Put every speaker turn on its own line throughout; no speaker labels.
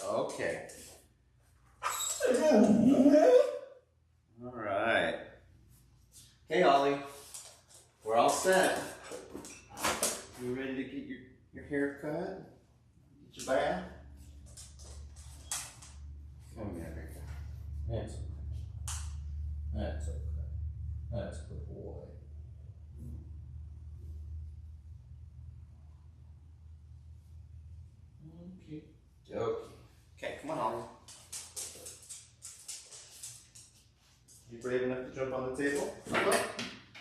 Okay. All right. Okay, Ollie. We're all set. You ready to get your hair cut? Get your bath? Come here, big guy. That's okay. That's okay. That's a good boy. Okay. Okay, come on, Ollie. You brave enough to jump on the table?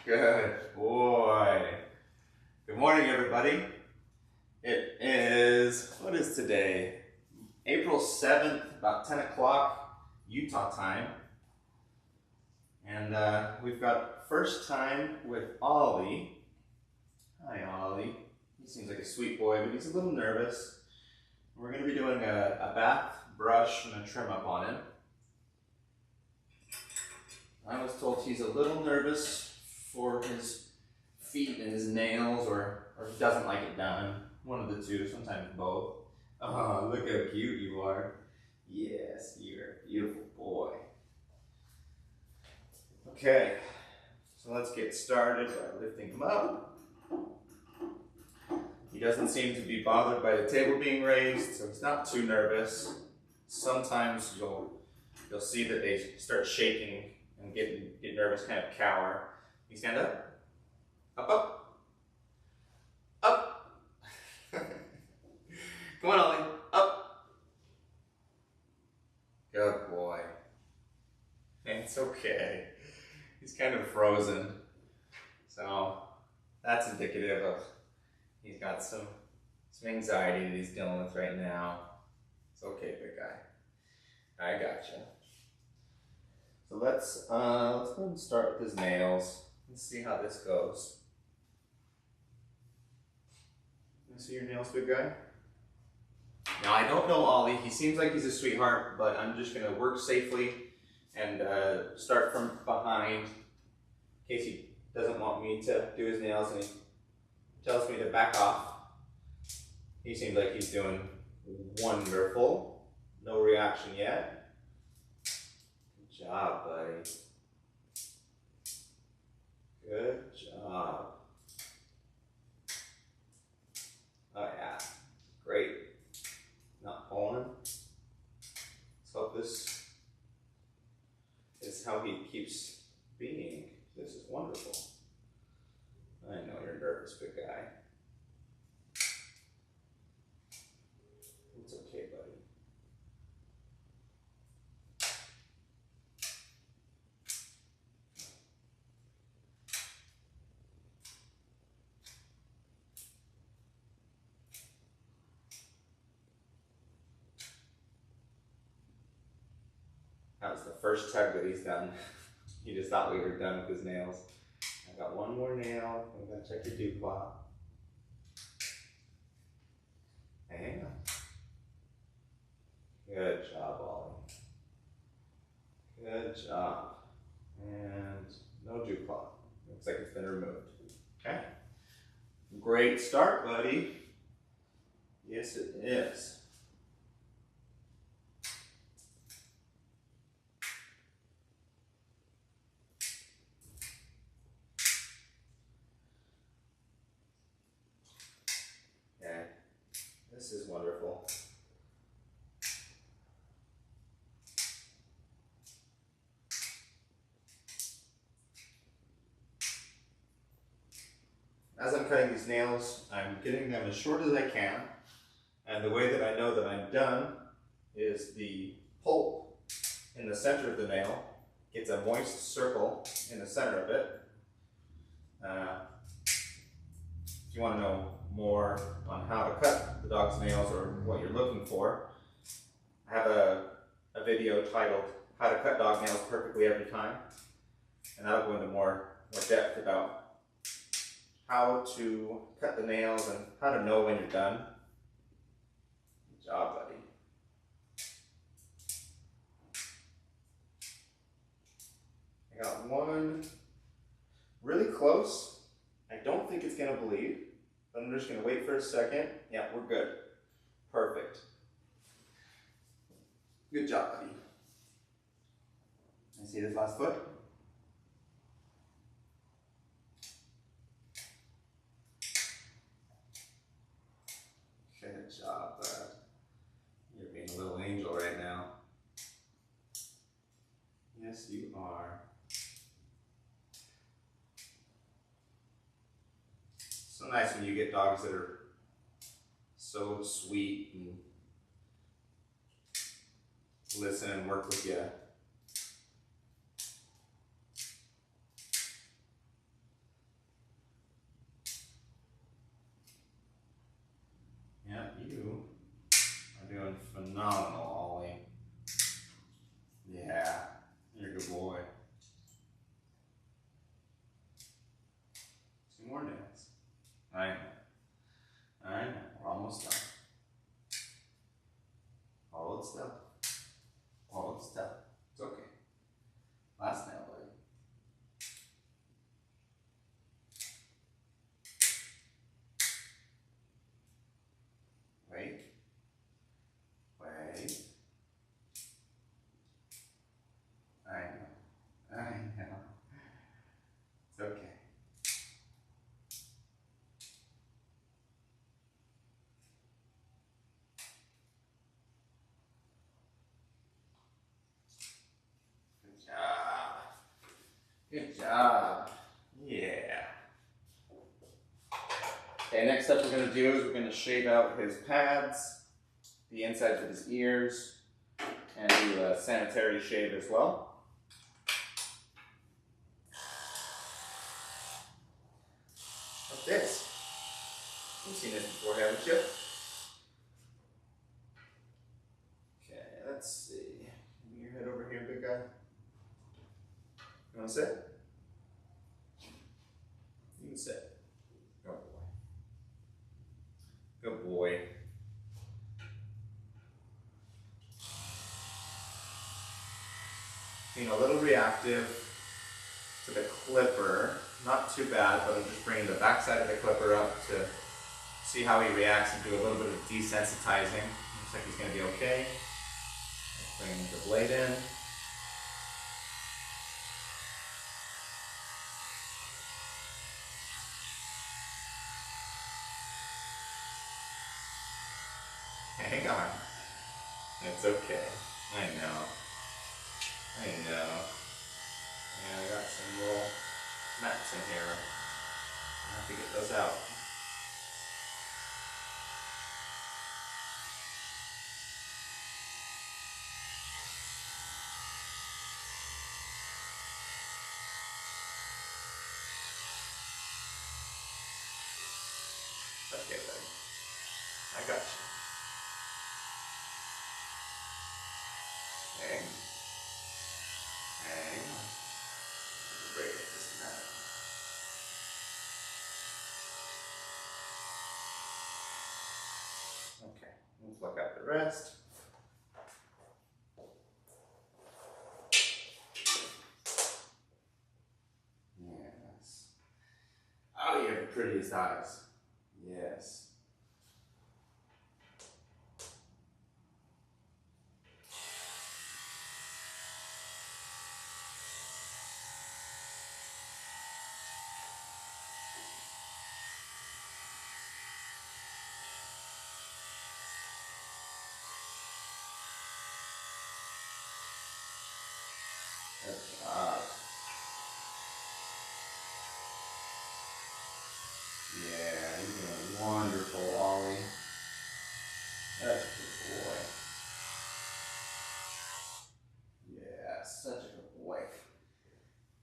Good boy. Good morning, everybody. It is, what is today? April 7th, about 10 o'clock Utah time. And we've got first time with Ollie. Hi, Ollie. He seems like a sweet boy, but he's a little nervous. We're going to be doing a bath, brush, and a trim up on him. I was told he's a little nervous for his feet and his nails, or he doesn't like it done. One of the two, sometimes both. Oh, look how cute you are. Yes, you're a beautiful boy. Okay, so let's get started by lifting him up. He doesn't seem to be bothered by the table being raised, so he's not too nervous. Sometimes you'll see that they start shaking and get nervous, kind of cower. You stand up, up, up. Come on, Ollie, up. Good boy. It's okay. He's kind of frozen, so that's indicative of he's got some anxiety that he's dealing with right now. It's okay, big guy. I gotcha. So let's go ahead and start with his nails. Let's see how this goes. Can I see your nails, big guy? Now I don't know Ollie. He seems like he's a sweetheart, but I'm just gonna work safely and start from behind in case he doesn't want me to do his nails and he tells me to back off. He seems like he's doing wonderful. No reaction yet. Good job, buddy. Good job. Oh yeah, great. Not pulling. Let's hope this is how he keeps being. This is wonderful. I know you're nervous, big guy. It's okay, buddy. That was the first tug that he's done. He just thought we were done with his nails. I got one more nail. I'm gonna check your dew claw. Hang on. Good job, Ollie. Good job. And no dew claw. Looks like it's been removed. Okay. Great start, buddy. Yes, it is. This is wonderful. As I'm cutting these nails, I'm getting them as short as I can. And the way that I know that I'm done is the pulp in the center of the nail gets a moist circle in the center of it. If you want to know more on how to cut the dog's nails or what you're looking for, I have a video titled How to Cut Dog Nails Perfectly Every Time. And that'll go into more depth about how to cut the nails and how to know when you're done. Good job, buddy. I got one really close. I don't think it's gonna bleed, but I'm just gonna wait for a second. Yeah, we're good. Perfect. Good job, buddy. I see this last foot. Good job, bud. You're being a little angel right now. Yes, you are. So nice when you get dogs that are so sweet and listen and work with you. Yeah, you are doing phenomenal, Ollie. Yeah, you're a good boy. Two more nails. I know. I know. We're almost done. Hold still. Hold still. It's okay. Last nail, buddy. Wait. Wait. I know. I know. It's okay. Good job. Good job. Yeah. Okay, next up we're going to do is we're going to shave out his pads, the insides of his ears, and do a sanitary shave as well. What's this? You've seen this before, haven't you? Okay, let's see. Move your head over here, big guy. You want to sit? You can sit. Good boy. Good boy. Being a little reactive to the clipper. Not too bad, but I'm just bringing the back side of the clipper up to see how he reacts and do a little bit of desensitizing. Looks like he's going to be okay. Let's bring the blade in. Hang on. It's okay. I know. I know. Yeah, I got some little mats in here. I have to get those out. Okay, buddy. I got you. Hang on. Hang on. Break it this time. Okay, let's look at the rest. Yes. Oh, you have the prettiest eyes. Yes. Good job. Yeah, you're doing wonderful, Ollie. That's a good boy. Yeah, such a good boy.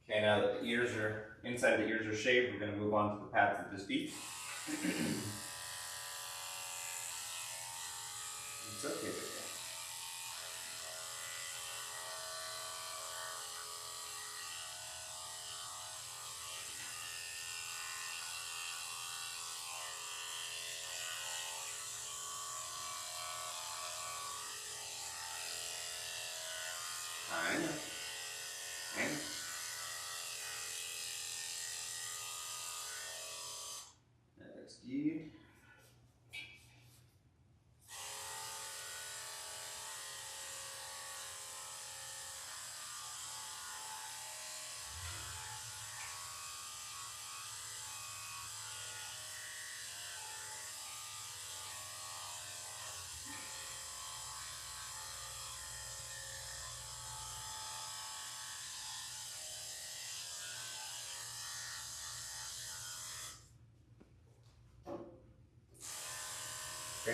Okay, now that the ears are, inside of the ears are shaved, we're going to move on to the pads of his feet. It's okay, baby. I know. I know. That looks good.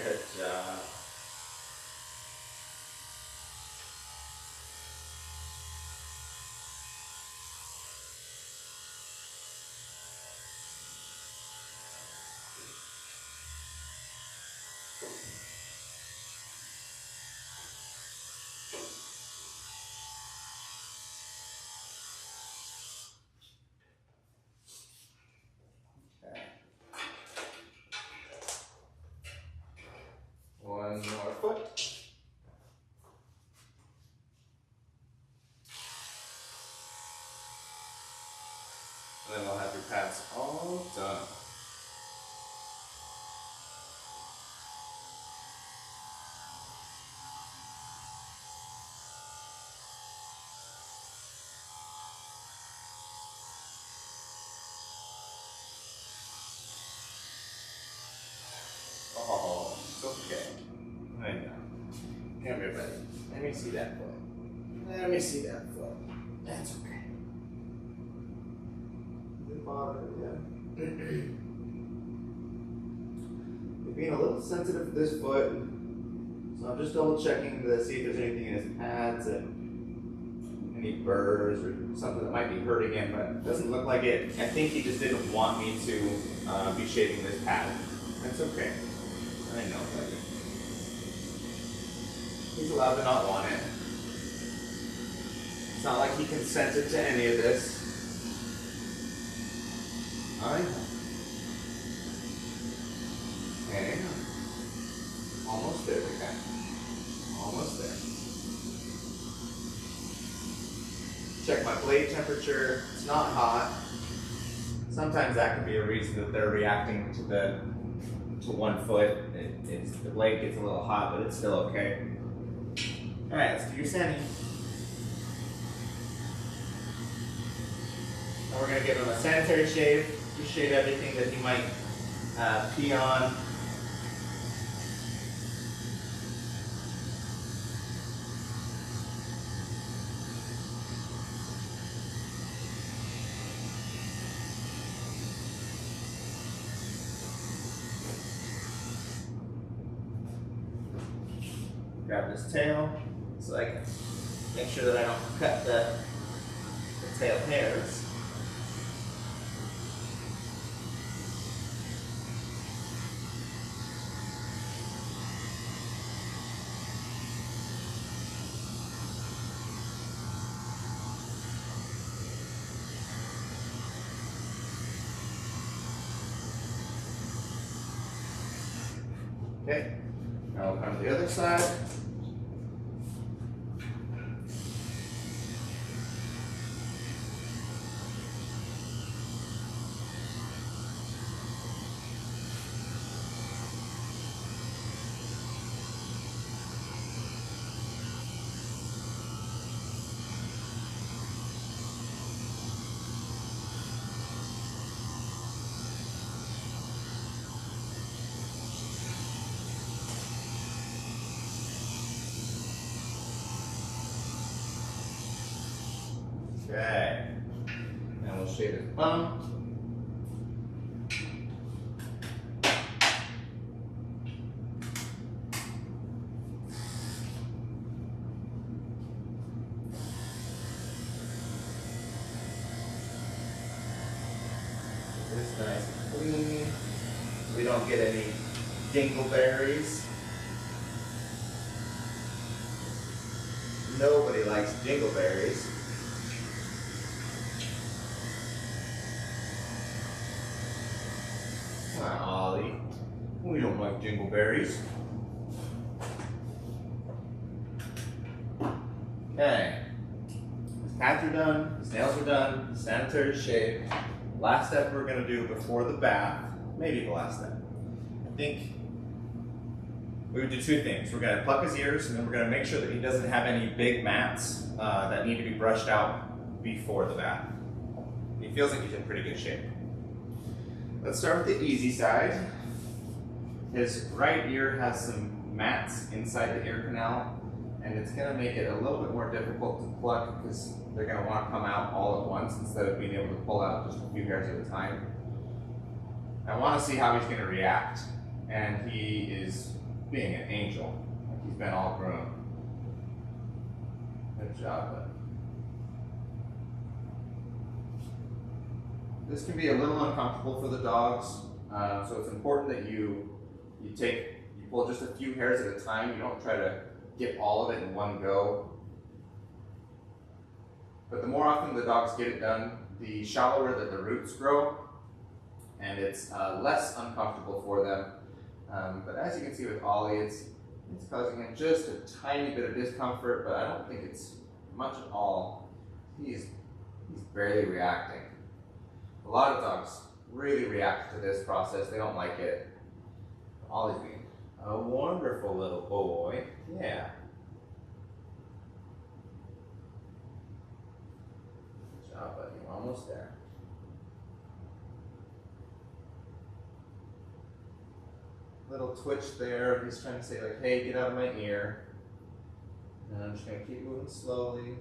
Good job. Okay. One more foot. And then we'll have your pads all done. Oh, it's okay. I know. Come here, buddy. Let me see that foot. Let me see that foot. That's okay. Doesn't bother you. You're being a little sensitive to this foot, so I'm just double checking to see if there's anything in his pads and any burrs or something that might be hurting him, but it doesn't look like it. I think he just didn't want me to be shaving this pad. That's okay. I know, buddy. He's allowed to not want it. It's not like he consented to any of this. I know. Hang on. Almost there, okay? Almost there. Check my blade temperature. It's not hot. Sometimes that can be a reason that they're reacting to 1 foot. The blade gets a little hot, but it's still okay. All right, let's do your sanding. Now we're gonna give him a sanitary shave. You shave everything that he might pee on. Grab this tail so I can make sure that I don't cut the tail hairs. Okay, now we'll come to the other side. Okay, now we'll shave his bum. This nice and clean. We don't get any dingleberries. Nobody likes dingleberries. Ollie, we don't like dingleberries. Okay, his pads are done, his nails are done, sanitary shave. Last step we're going to do before the bath, maybe the last step. I think we would do 2 things. We're going to pluck his ears, and then we're going to make sure that he doesn't have any big mats that need to be brushed out before the bath. He feels like he's in pretty good shape. Let's start with the easy side. His right ear has some mats inside the ear canal, and it's going to make it a little bit more difficult to pluck because they're going to want to come out all at once instead of being able to pull out just a few hairs at a time. I want to see how he's going to react, and he is being an angel. Like he's been all groomed. Good job, bud. This can be a little uncomfortable for the dogs, so it's important that you pull just a few hairs at a time. You don't try to get all of it in one go. But the more often the dogs get it done, the shallower that the roots grow, and it's less uncomfortable for them. But as you can see with Ollie, it's causing him just a tiny bit of discomfort, but I don't think it's much at all. He's barely reacting. A lot of dogs really react to this process. They don't like it. Ollie's being a wonderful little boy. Yeah. Good job, buddy. You're almost there. Little twitch there. He's trying to say like, hey, get out of my ear. And I'm just going to keep moving slowly.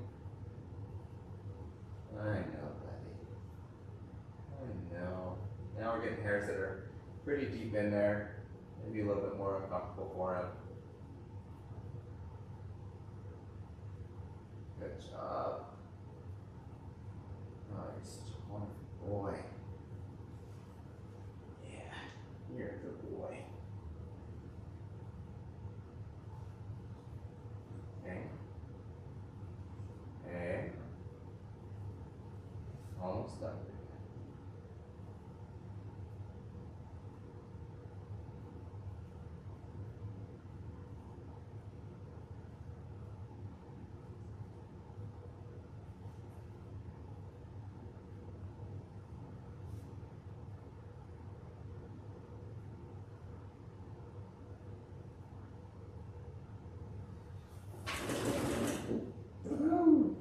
I know, buddy. I know. Now we're getting hairs that are pretty deep in there. Maybe a little bit more uncomfortable for him. Good job. Oh, you're such a wonderful boy. Yeah, you're a good boy. Okay. Okay. Almost done.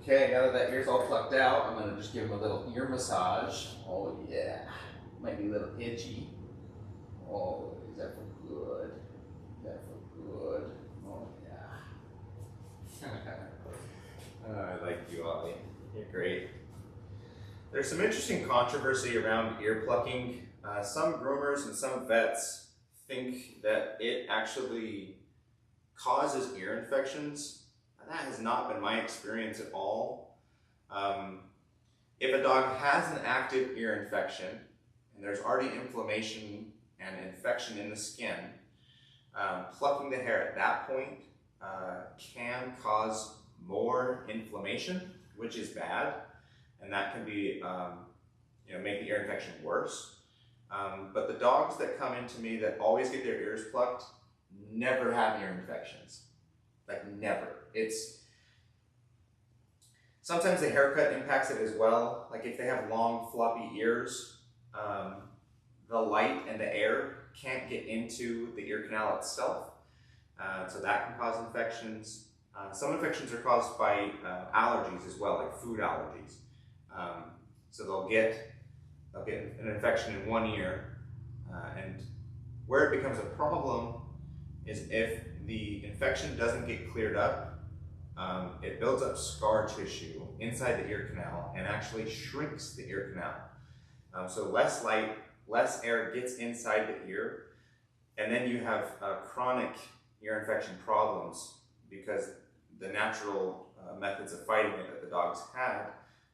Okay, now that ear's all plucked out, I'm gonna just give him a little ear massage. Oh yeah, might be a little itchy. Oh, is that for good? Is that for good? Oh yeah. Oh, I like you, Ollie. You're great. There's some interesting controversy around ear plucking. Some groomers and some vets think that it actually causes ear infections. That has not been my experience at all. If a dog has an active ear infection and there's already inflammation and infection in the skin, plucking the hair at that point can cause more inflammation, which is bad, and that can be, make the ear infection worse. But the dogs that come into me that always get their ears plucked never have ear infections. Like never. Sometimes the haircut impacts it as well. Like if they have long floppy ears, the light and the air can't get into the ear canal itself. So that can cause infections. Some infections are caused by allergies as well, like food allergies. So they'll get an infection in one ear, and where it becomes a problem is if the infection doesn't get cleared up, it builds up scar tissue inside the ear canal and actually shrinks the ear canal. So less light, less air gets inside the ear, and then you have chronic ear infection problems because the natural methods of fighting it that the dogs had,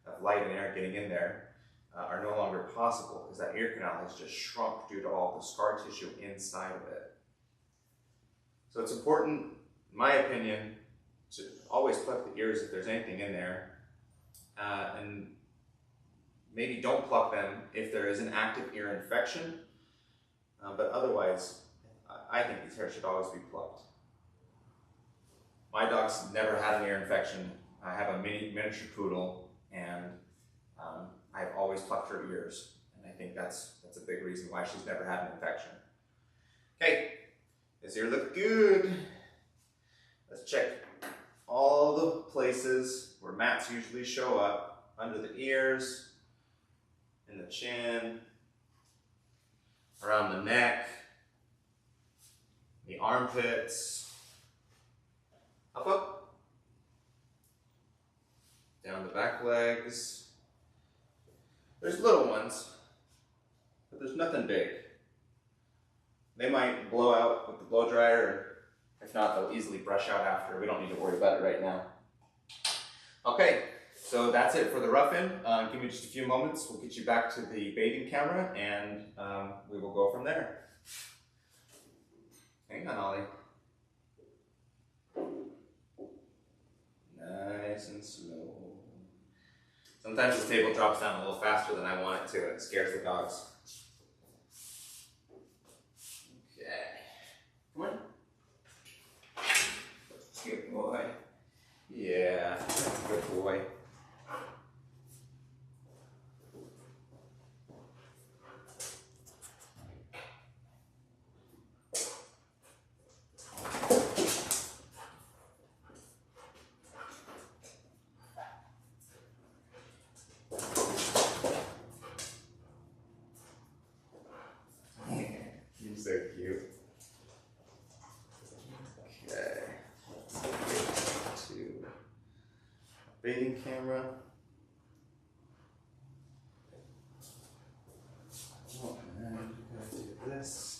of light and air getting in there, are no longer possible because that ear canal has just shrunk due to all the scar tissue inside of it. So it's important, in my opinion, to always pluck the ears if there's anything in there, and maybe don't pluck them if there is an active ear infection, but otherwise, I think these hairs should always be plucked. My dog's never had an ear infection. I have a miniature poodle, and I've always plucked her ears, and I think that's a big reason why she's never had an infection. Okay, this ear look good. Let's check all the places where mats usually show up, under the ears, in the chin, around the neck, the armpits, up, down the back legs. There's little ones, but there's nothing big. They might blow out with the blow dryer If not, they'll easily brush out after. We don't need to worry about it right now. Okay, so that's it for the rough-in. Give me just a few moments. We'll get you back to the baiting camera, and we will go from there. Hang on, Ollie. Nice and slow. Sometimes the table drops down a little faster than I want it to, and it scares the dogs. Okay. Come on. Good boy. Yeah, that's a good boy. You're so cute. Okay. Let's get to baiting camera. Oh, and we're gonna do this.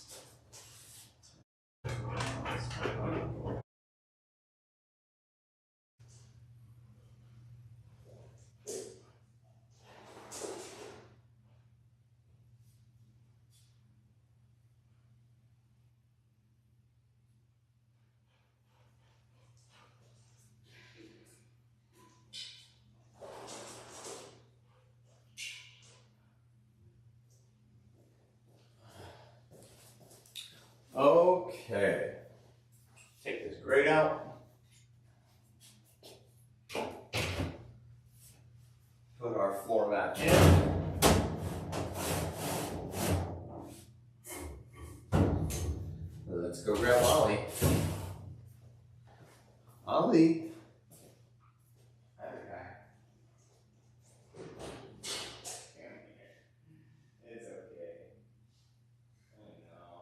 Okay. Take this grate out. Put our floor mat in. Let's go grab Ollie. Ollie. Okay. It's okay. I know.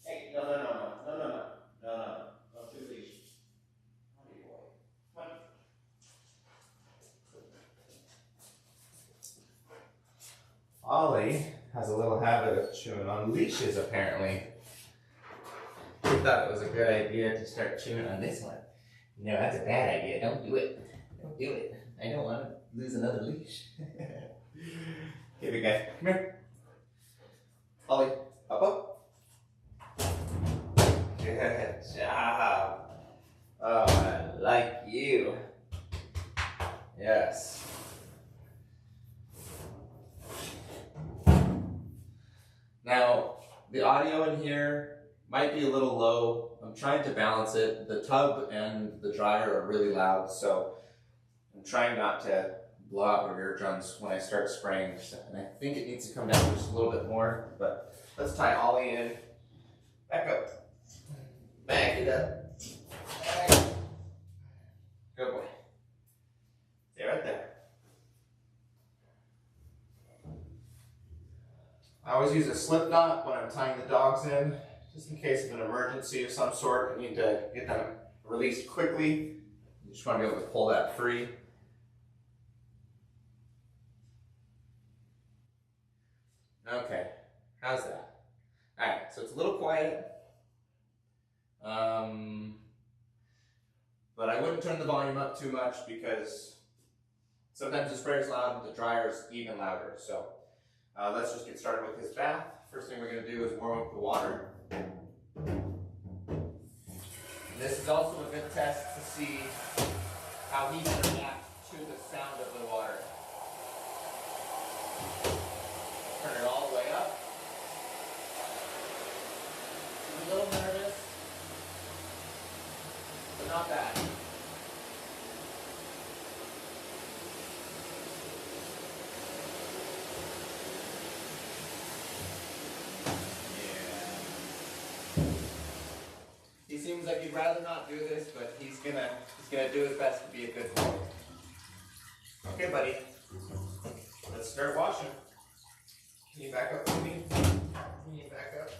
Hey, no, don't do leash. Come here, boy. Come on. Ollie has a little habit of chewing on leashes, apparently. He thought it was a good idea to start chewing on this one. No, that's a bad idea. Don't do it. Don't do it. I don't want to lose another leash. Here we go. Come here. Ollie, up. Good job. Oh, I like you. Yes. Now, the audio in here might be a little low. I'm trying to balance it. The tub and the dryer are really loud, so I'm trying not to blow out your eardrums when I start spraying. And I think it needs to come down just a little bit more, but let's tie Ollie in. Back up. Back it up. Back. Good boy. Stay right there. I always use a slip knot when I'm tying the dogs in, just in case of an emergency of some sort. I need to get them released quickly. You just want to be able to pull that free. Okay, how's that? Alright, so it's a little quiet. But I wouldn't turn the volume up too much because sometimes the sprayer's loud and the dryer's even louder. So let's just get started with his bath. First thing we're going to do is warm up the water. This is also a good test to see how he reacts to the sound of the water. Turn it all the way up. He's a little nervous, but not bad. He seems like he'd rather not do this, but he's gonna do his best to be a good boy. Okay, buddy. Let's start washing. Can you back up for me? Can you back up?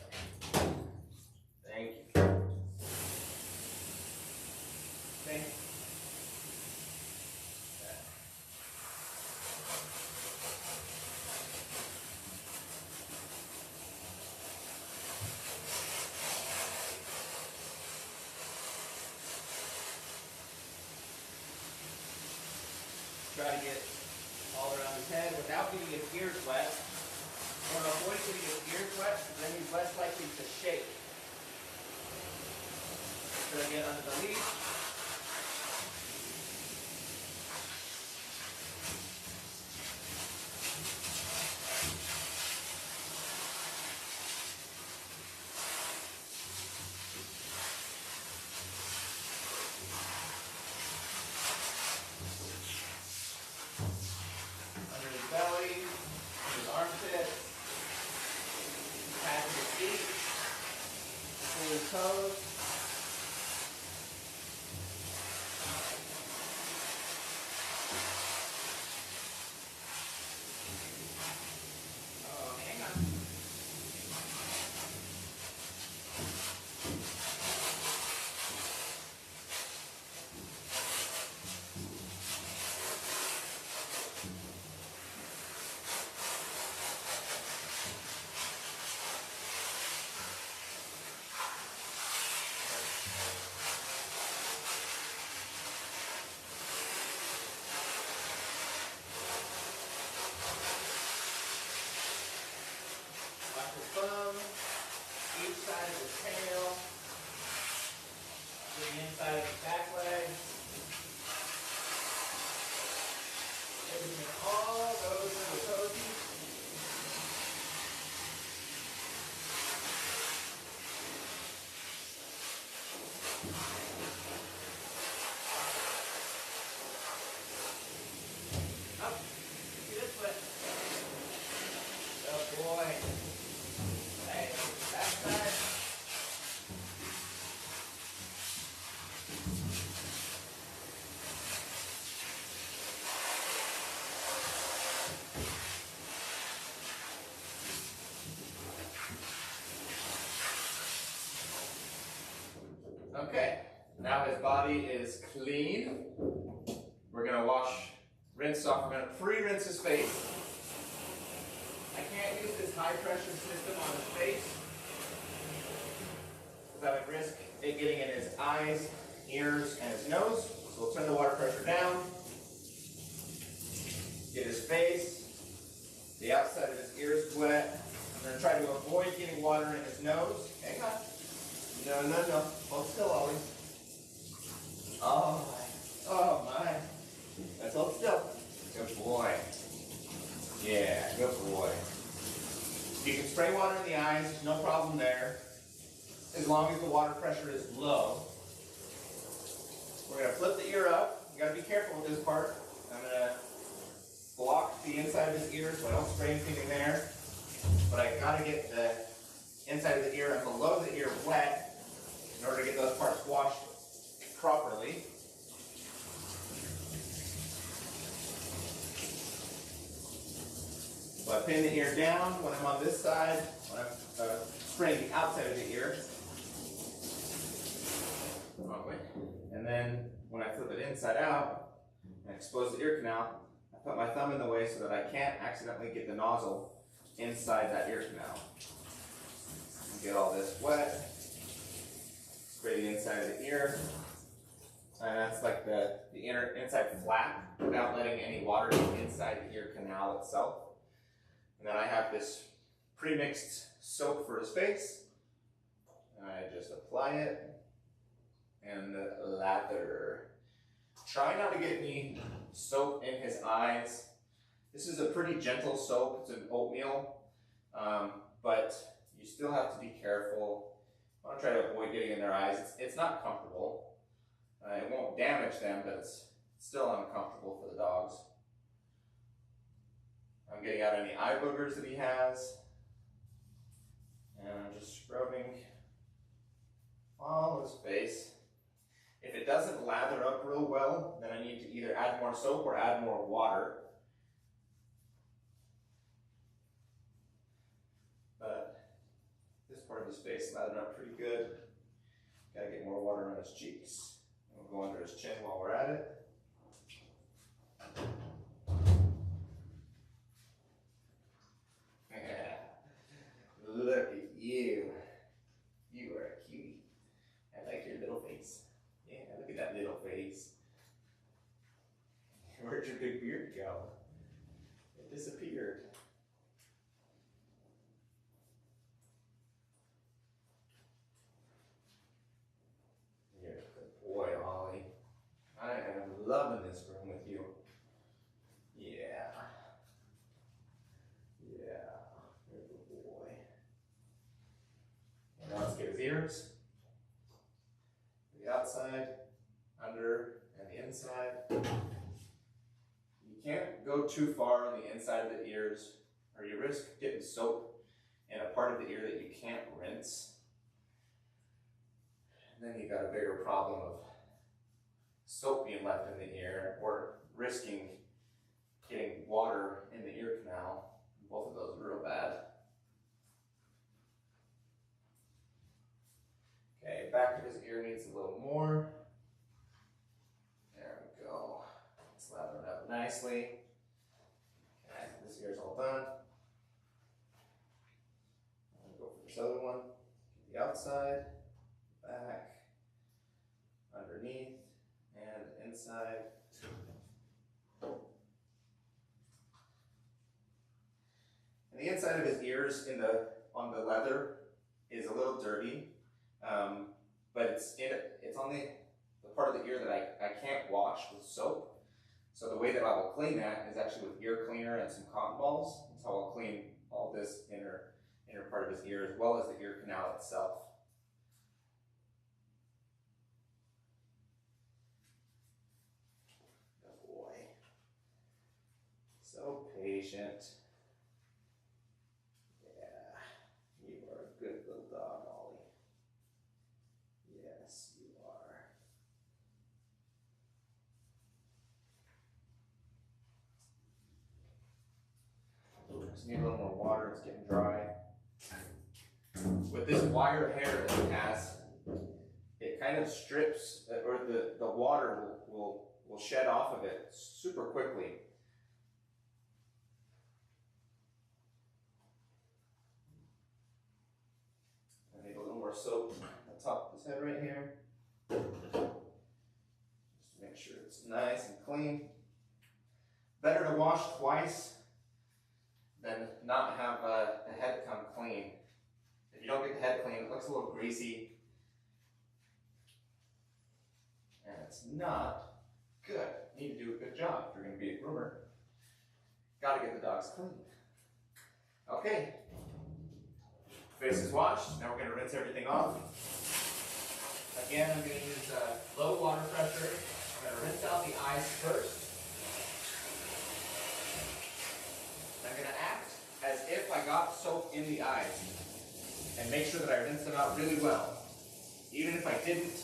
Thank you. Thank you. try to get all around his head without getting his ears wet. I want to avoid getting his ears wet because then he's less likely to shake. So I get under the leash. Under his belly, his armpits, past his feet, pull his toes. Oh, hang on. Watch his thumb, each side of his tail, to the inside of his back leg. Everything all goes in the cozy. Up, see this foot. Good boy. Hey, back side. Okay, now his body is clean. We're gonna rinse off. We're gonna pre-rinse his face. I can't use this high pressure system on his face because I would risk it getting in his eyes, ears, and his nose. So we'll turn the water pressure down. Get his face, the outside of his ears wet. I'm going to try to avoid getting water in his nose. Hang on. No. Hold still, Ollie. Oh my. Let's hold still. Good boy. Yeah, good boy. You can spray water in the eyes, no problem there, as long as the water pressure is low. We're going to flip the ear up. You got to be careful with this part. I'm going to block the inside of his ear so I don't spray anything in there. But I got to get the inside of the ear and below the ear wet in order to get those parts washed properly. So I pin the ear down when I'm on this side, when I'm spraying the outside of the ear. Wrong way. And then when I flip it inside out and expose the ear canal, I put my thumb in the way so that I can't accidentally get the nozzle inside that ear canal. Get all this wet. Spray the inside of the ear. And that's like the inside flap without letting any water go inside the ear canal itself. And then I have this pre-mixed soap for his face. And I just apply it and lather. Try not to get any soap in his eyes. This is a pretty gentle soap. It's an oatmeal, but you still have to be careful. I want to try to avoid getting in their eyes. It's not comfortable. It won't damage them, but it's still uncomfortable for the dogs. I'm getting out any eye boogers that he has. And I'm just scrubbing all his face. If it doesn't lather up real well, then I need to either add more soap or add more water. But this part of his face lathered up pretty good. Gotta get more water on his cheeks. We'll go under his chin while we're at it. Look at you. You are a cutie. I like your little face. Yeah, look at that little face. We're Where'd your big beard go? It disappeared. You're a good boy, Ollie. I am loving this room with you. Yeah. Yeah. You're a good boy. And now let's get his ears. The outside, under, and the inside. You can't go too far on the inside of the ears, or you risk getting soap in a part of the ear that you can't rinse. And then you got a bigger problem of soap being left in the ear, or risking getting water in the ear canal. Both of those are real bad. Okay, back of his ear needs a little more. There we go. Slather it up nicely. Okay, this ear's all done. I'm gonna go for this other one. The outside, back, underneath, and inside. And the inside of his ears on the leather is a little dirty, but it's on the part of the ear that I can't wash with soap. So the way that I will clean that is actually with ear cleaner and some cotton balls. That's how I'll clean all this inner part of his ear, as well as the ear canal itself. Good boy. So patient. Yeah, you are a good little dog, Ollie. Yes, you are. Just need a little more water, it's getting dry. With this wire hair that he has, it kind of strips, or the water will shed off of it super quickly. I need a little more soap on the top of his head right here. Just to make sure it's nice and clean. Better to wash twice than not have the head come clean. If you don't get the head clean, it looks a little greasy. And it's not good. You need to do a good job if you're going to be a groomer. Got to get the dogs clean. Okay. Face is washed. Now we're going to rinse everything off. Again, I'm going to use low water pressure. I'm going to rinse out the eyes first. I'm going to act as if I got soap in the eyes and make sure that I rinse them out really well. Even if I didn't,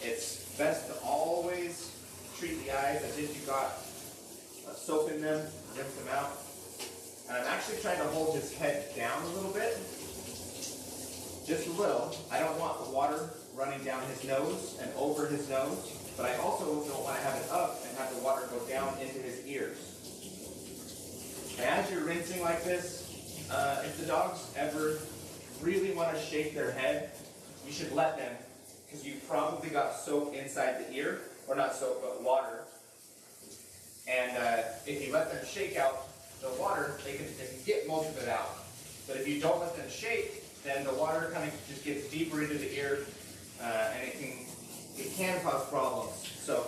it's best to always treat the eyes as if you got soap in them, rinse them out. And I'm actually trying to hold his head down a little bit, just a little. I don't want the water running down his nose and over his nose, but I also don't want to have it up and have the water go down into his ears. And as you're rinsing like this, if the dogs ever really want to shake their head, you should let them, because you probably got soap inside the ear, or not soap, but water. And if you let them shake out the water, they can get most of it out. But if you don't let them shake, then the water kind of just gets deeper into the ear, and it can cause problems. So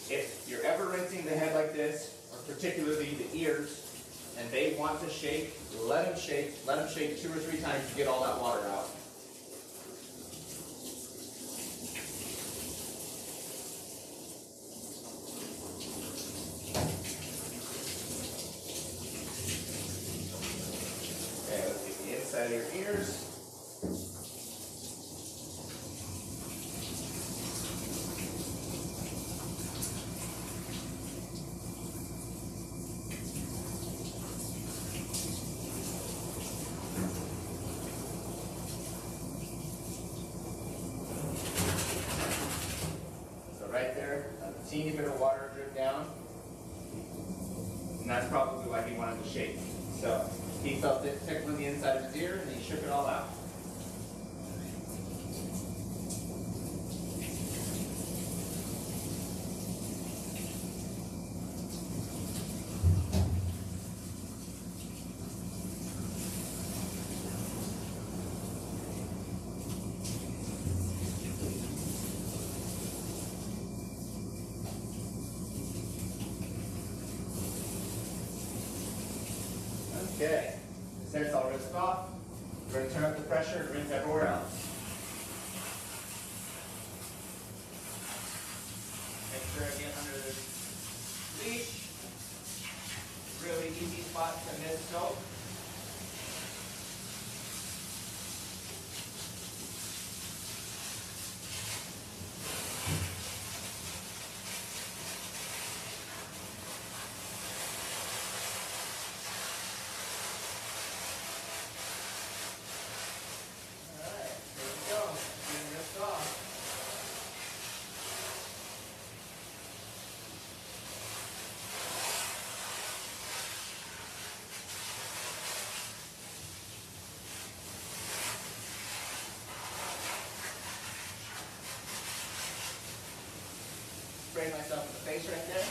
if you're ever rinsing the head like this, or particularly the ears, and they want to shake, let them shake 2 or 3 times to get all that water out. Okay, let's get the inside of your ears. Right there, a teeny bit of water dripped down, and that's probably why he wanted to shake. So he felt it tickling the inside of his ear, and he shook it all out. Okay, this hair's all rinsed off. We're going to turn up the pressure and rinse everywhere else. Make sure I get under the leash. Really easy spot to miss soap. Spray myself in the face right there.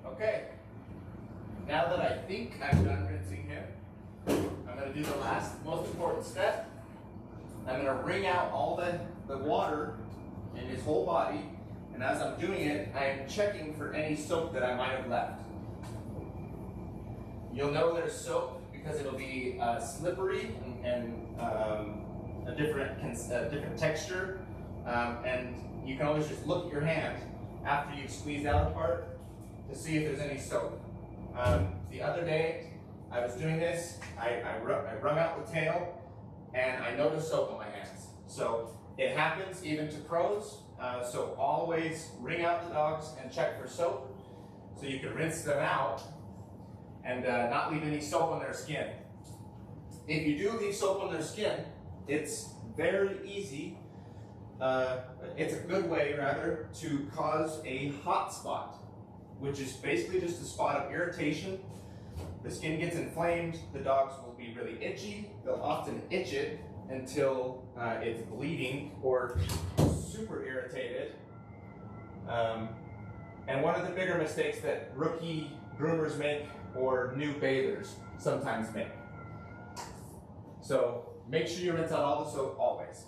Okay, now that I think I'm done rinsing him, I'm going to do the last, most important step. I'm going to wring out all the water in his whole body, and as I'm doing it, I am checking for any soap that I might have left. You'll know there's soap because it'll be slippery and a different texture, and you can always just look at your hand after you've squeezed out a part to see if there's any soap. The other day, I was doing this, I wrung out the tail, and I noticed soap on my hands. So it happens even to pros, so always wring out the dogs and check for soap, so you can rinse them out and not leave any soap on their skin. If you do leave soap on their skin, it's very easy, it's a good way rather, to cause a hot spot, which is basically just a spot of irritation. The skin gets inflamed, the dogs will be really itchy. They'll often itch it until it's bleeding or super irritated. And one of the bigger mistakes that rookie groomers make or new bathers sometimes make. So make sure you rinse out all the soap always.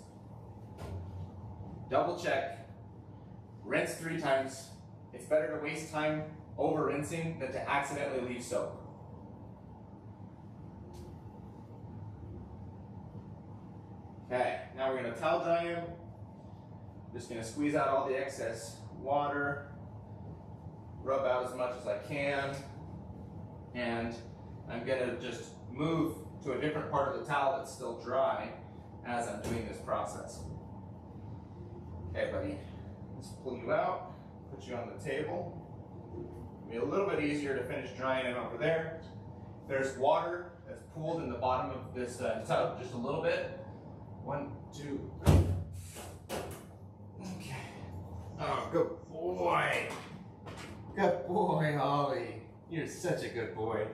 Double check, rinse 3 times. It's better to waste time over rinsing than to accidentally leave soap. Okay, now we're going to towel dry him. Just going to squeeze out all the excess water, rub out as much as I can, and I'm going to just move to a different part of the towel that's still dry as I'm doing this process. Okay, buddy, let's pull you out, put you on the table. It'll be a little bit easier to finish drying him over there. There's water that's pooled in the bottom of this tub, just a little bit. 1, 2, 3. Okay. Oh, good boy. Good boy, Ollie. You're such a good boy.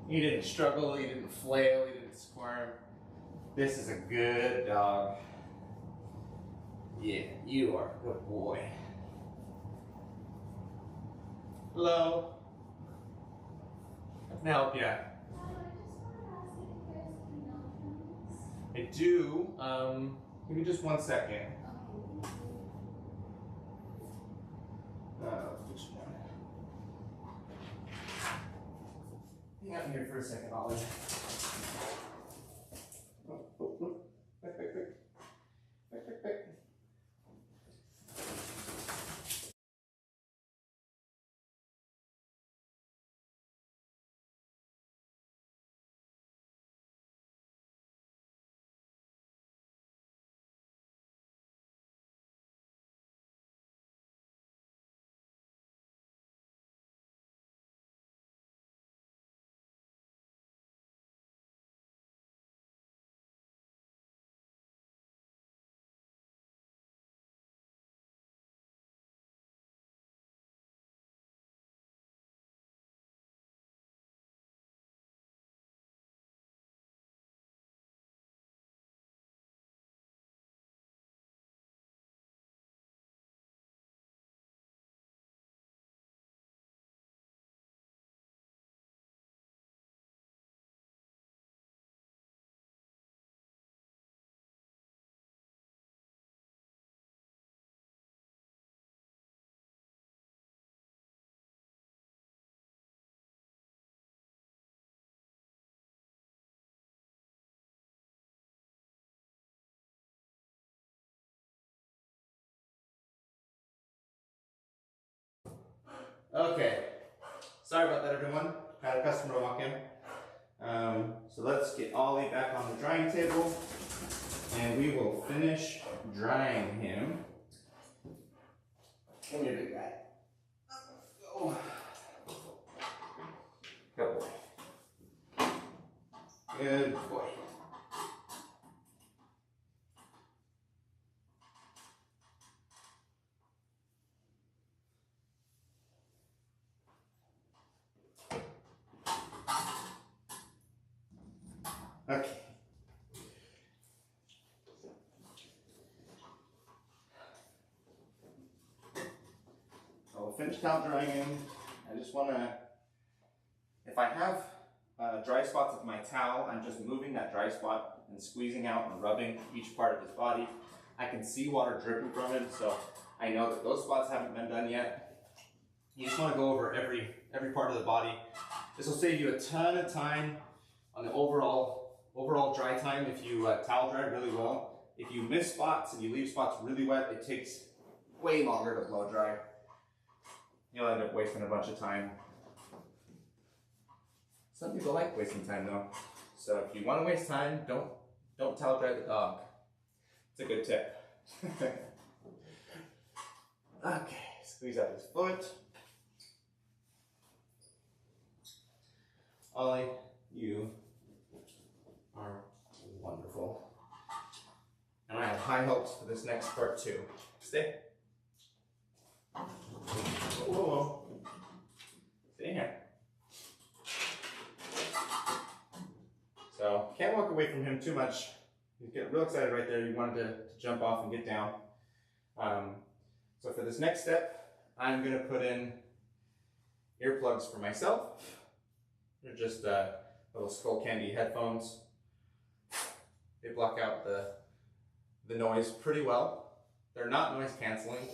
You didn't struggle, you didn't flail, you didn't squirm. This is a good dog. Yeah, you are a good boy. Hello. Can I help you? I do. Give me just 1 second. Which one? Hang out here for a second, Ollie. Quick, quick, quick. Quick, quick, quick. Okay, sorry about that, everyone. Had a customer walk in. So let's get Ollie back on the drying table, and we will finish drying him. Come here, big guy. Go. Good boy. Good boy. Okay. So we'll finish towel drying him. I just want to, if I have dry spots with my towel, I'm just moving that dry spot and squeezing out and rubbing each part of his body. I can see water dripping from him, so I know that those spots haven't been done yet. You just want to go over every part of the body. This will save you a ton of time on the overall dry time if you towel dry really well. If you miss spots and you leave spots really wet, it takes way longer to blow dry. You'll end up wasting a bunch of time. Some people like wasting time though. So if you want to waste time, don't towel dry the dog. It's a good tip. Okay, squeeze out his foot. Ollie, you are wonderful. And I have high hopes for this next part too. Stay. Whoa. Stay here. So, can't walk away from him too much. He's getting real excited right there. You wanted to jump off and get down. So for this next step, I'm going to put in earplugs for myself. They're just little skull candy headphones. They block out the noise pretty well. They're not noise canceling.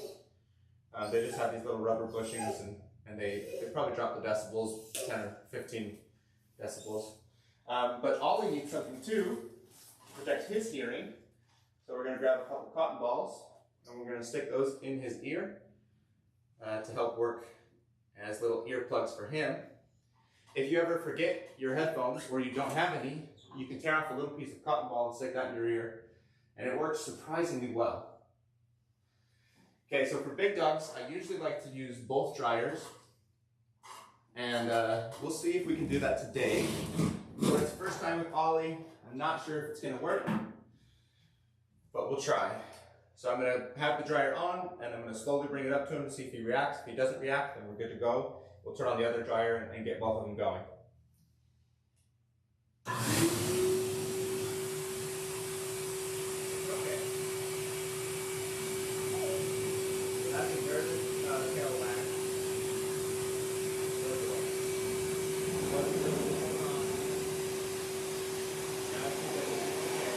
They just have these little rubber bushings and they probably drop the decibels, 10 or 15 decibels. But Ollie needs something too to protect his hearing. So we're going to grab a couple cotton balls and we're going to stick those in his ear to help work as little earplugs for him. If you ever forget your headphones or you don't have any, you can tear off a little piece of cotton ball and stick that in your ear, and it works surprisingly well. Okay, so for big dogs, I usually like to use both dryers, and we'll see if we can do that today. So it's first time with Ollie. I'm not sure if it's going to work, but we'll try. So I'm going to have the dryer on, and I'm going to slowly bring it up to him to see if he reacts. If he doesn't react, then we're good to go. We'll turn on the other dryer and get both of them going. Okay. So that's a very tail wag. Now I think that's okay.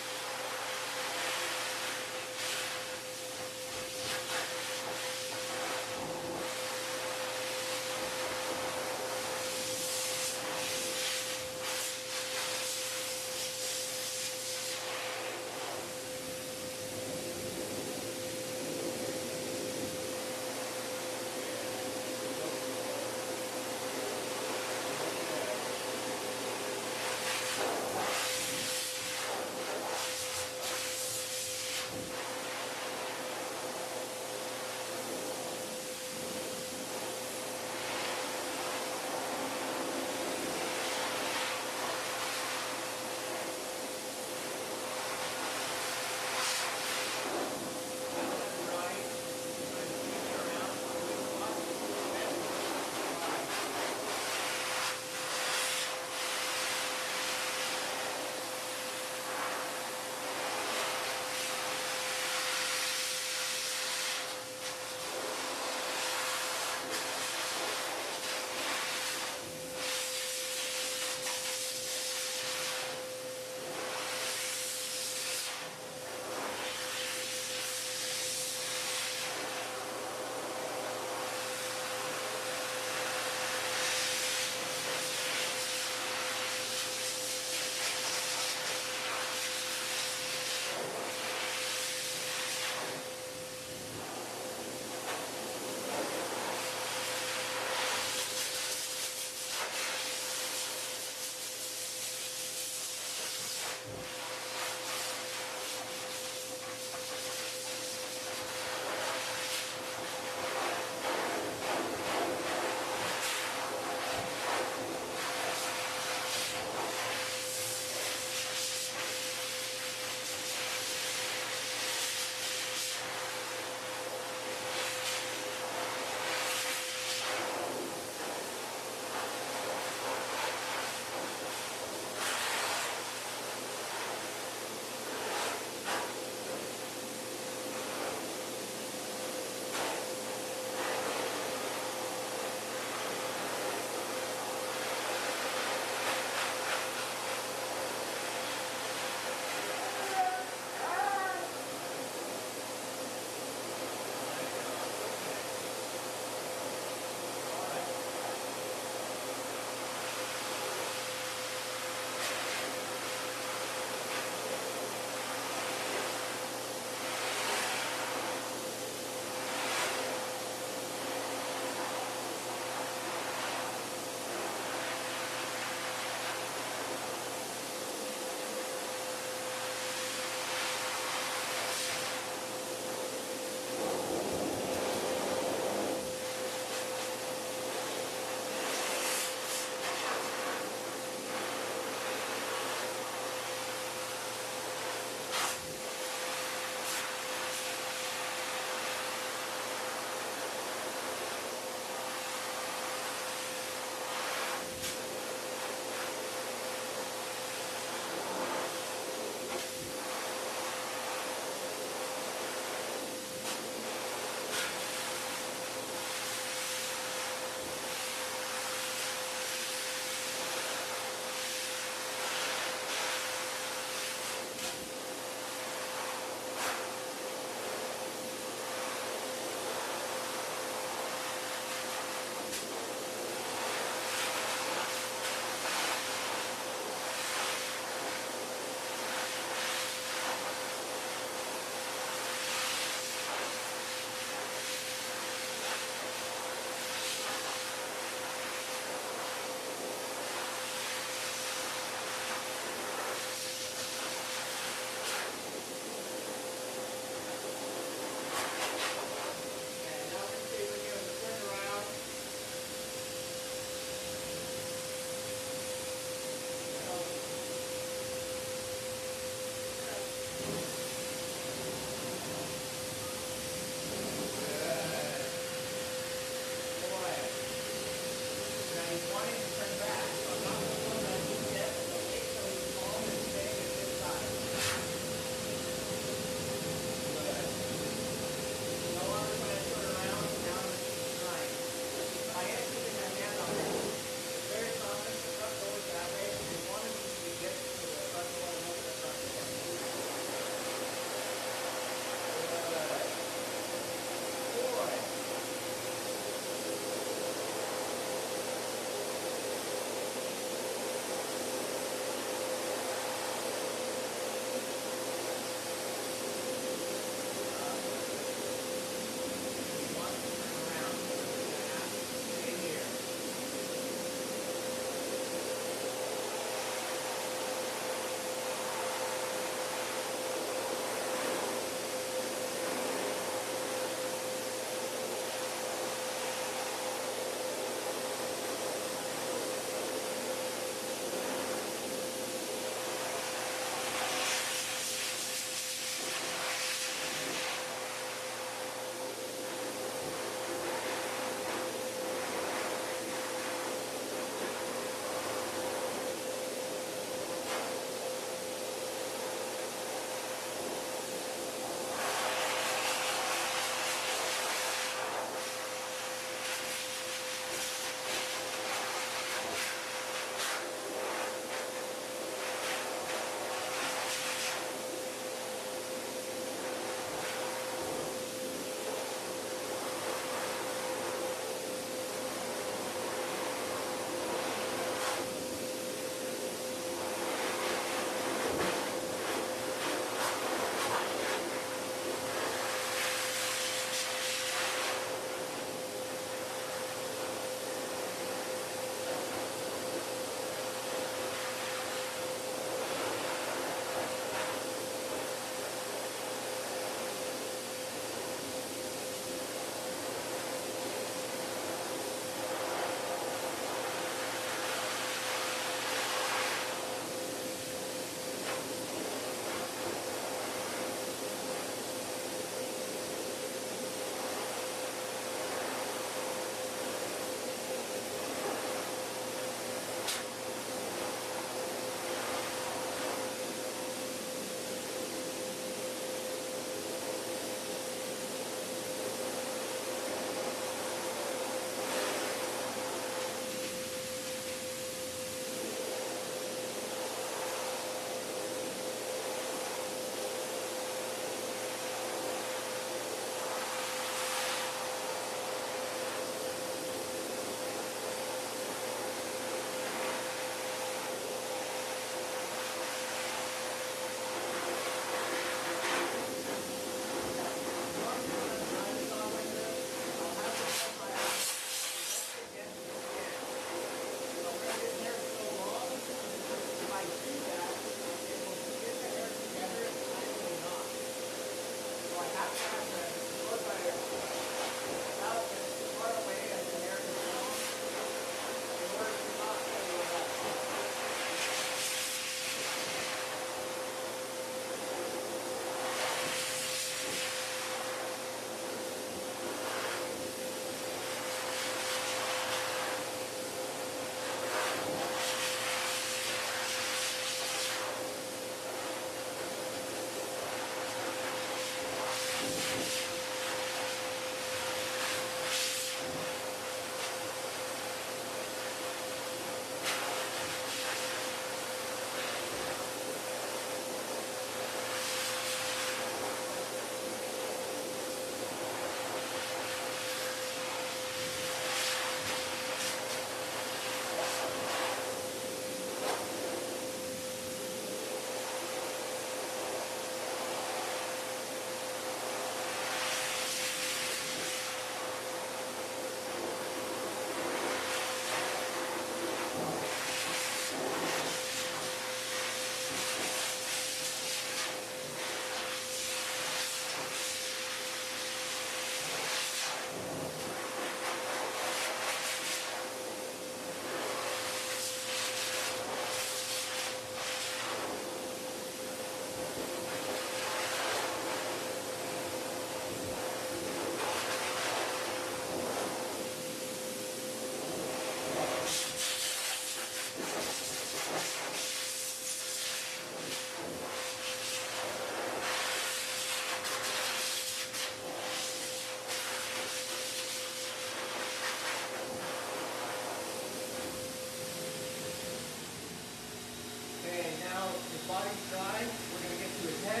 body's dry, we're going to get to his head.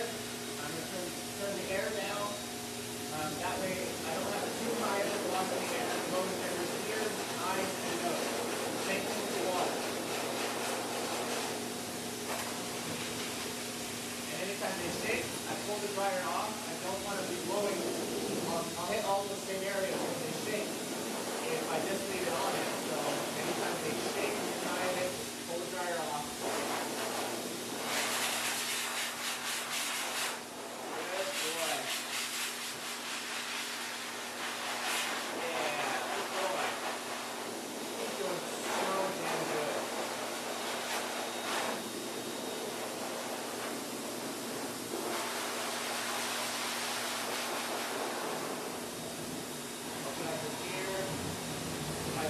I'm going to turn the air down. That way I don't have it too high at the velocity and as low as his ears, eyes, and nose. Same thing with the water. And anytime they shake, I pull the dryer off. I don't want to be blowing. I'll hit all those same areas when they shake if I just leave it on it. So anytime they shake, try it, pull the dryer off.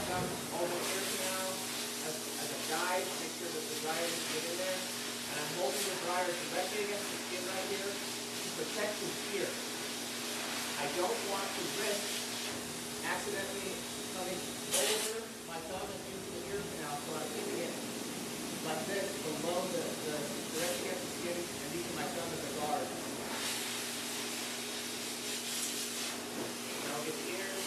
Over here now, as a guide, make sure that the dryer doesn't get in there. And I'm holding the dryer directly against the skin right here to protect his ear. I don't want to risk accidentally coming over my thumb and into the ear canal, so I'm keeping it like this below the directly against the skin and using my thumb as a guard. Now get the ears.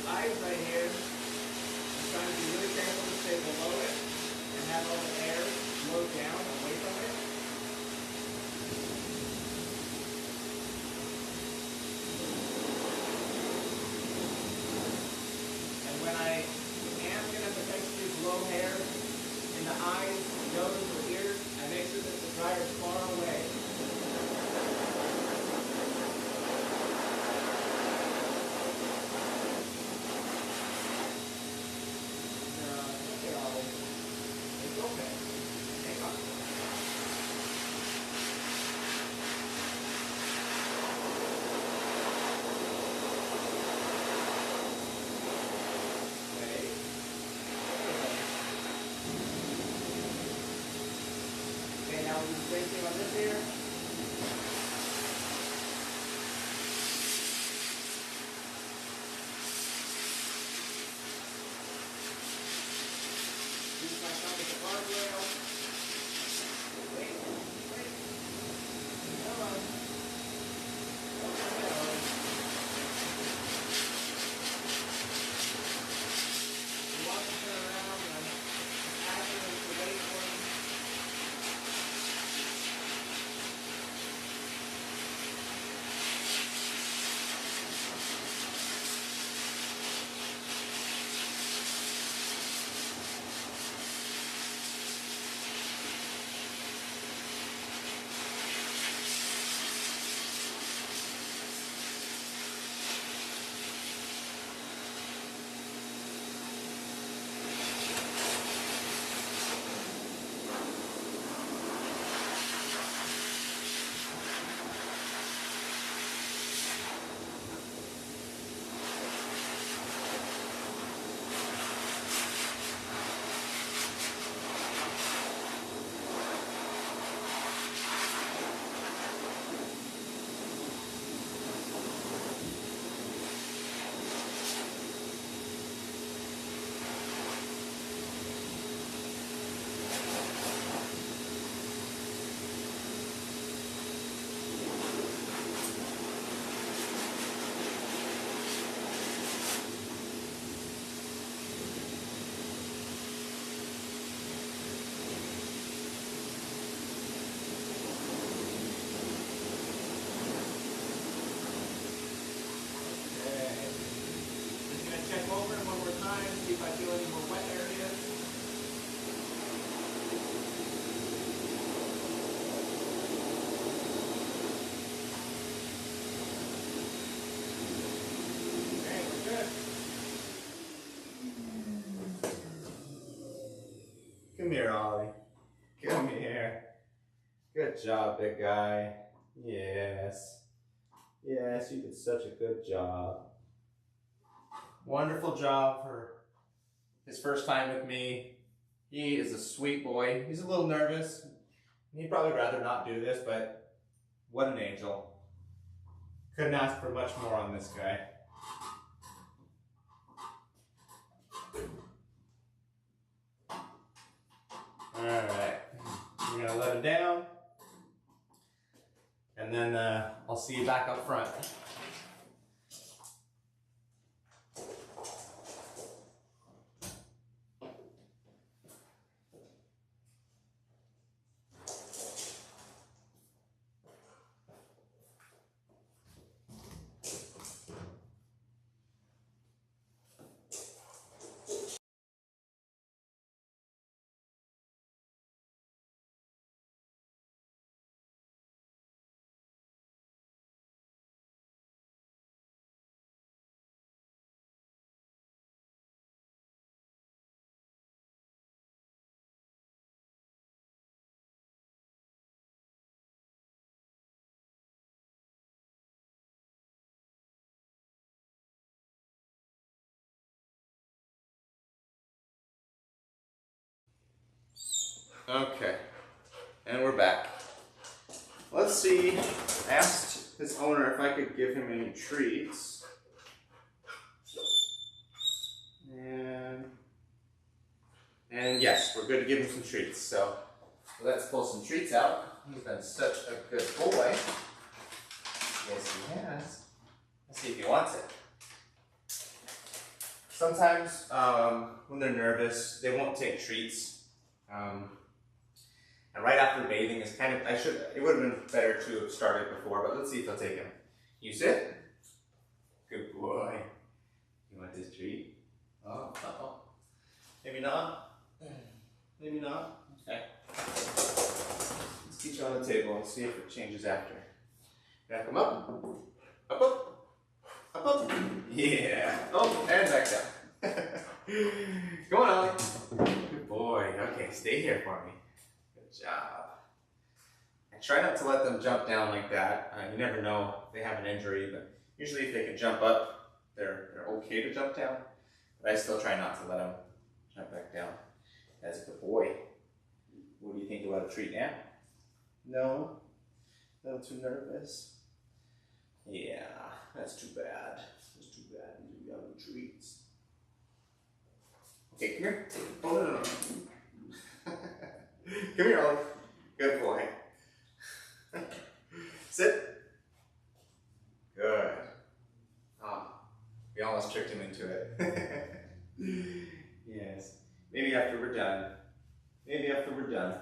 Eyes right here. trying to be really careful to stay below it and have all the air flow down away from it. And when I am going to potentially blow hair in the eyes, nose, or ears, I make sure that the dryer is far away. Now we do the same thing on this ear. Use my thumb as a guardrail. Wait. Come on. You want to turn around and activate the wait for him. Check over it one more time, see if I feel any more wet areas. Okay, we're good. Come here, Ollie. Come here. Good job, big guy. Yes. Yes, you did such a good job. Wonderful job for his first time with me. He is a sweet boy. He's a little nervous. He'd probably rather not do this, but what an angel. Couldn't ask for much more on this guy. Alright, we're gonna let him down. And then I'll see you back up front. Okay, and we're back. Let's see, I asked his owner if I could give him any treats. And yes, we're good to give him some treats. So let's pull some treats out. He's been such a good boy. Yes, he has. Let's see if he wants it. Sometimes when they're nervous, they won't take treats. And right after bathing is kind of, it would have been better to have started before, but let's see if they'll take him. You sit. Good boy. You want this treat? Oh, uh-oh. Maybe not. Maybe not. Okay. Let's get you on the table and see if it changes after. Back him up. Up, up. Up, up. Yeah. Oh, and back down. Come on, Ollie. Good boy. Okay, stay here for me. Good job. I try not to let them jump down like that. You never know if they have an injury, but usually if they can jump up, they're okay to jump down. But I still try not to let them jump back down. That's a good boy. What do you think about a treat now? No? A little too nervous? Yeah, that's too bad. That's too bad. You got no treats. Okay, come here. Oh, no, no, no. Come here, Ollie. Good boy. Sit. Good. Ah, we almost tricked him into it. Yes. Maybe after we're done. Maybe after we're done.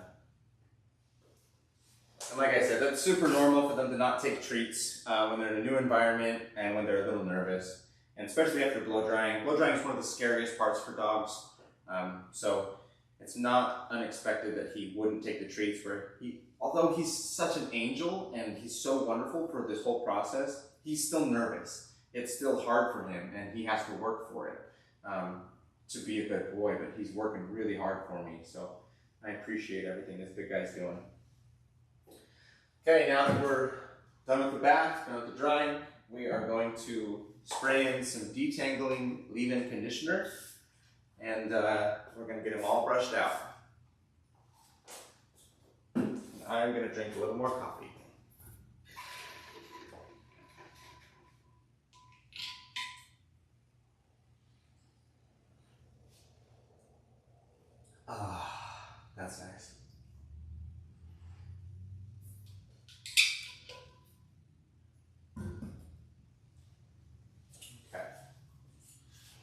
And like I said, that's super normal for them to not take treats when they're in a new environment and when they're a little nervous. And especially after blow drying. Blow drying is one of the scariest parts for dogs. So it's not unexpected that he wouldn't take the treats although he's such an angel and he's so wonderful for this whole process, he's still nervous. It's still hard for him and he has to work for it to be a good boy, but he's working really hard for me. So I appreciate everything this big guy's doing. Okay, now that we're done with the bath, done with the drying, we are going to spray in some detangling leave-in conditioner, and we're going to get him all brushed out. I'm going to drink a little more coffee. Ah, that's nice. Okay.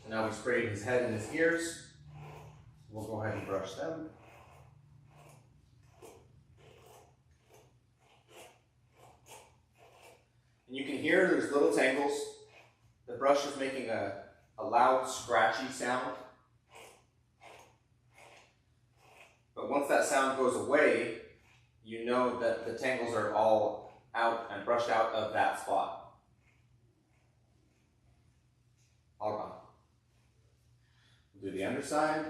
So now we sprayed his head and his ears. We'll go ahead and brush them. And you can hear there's little tangles. The brush is making a loud, scratchy sound. But once that sound goes away, you know that the tangles are all out and brushed out of that spot. All gone. We'll do the underside.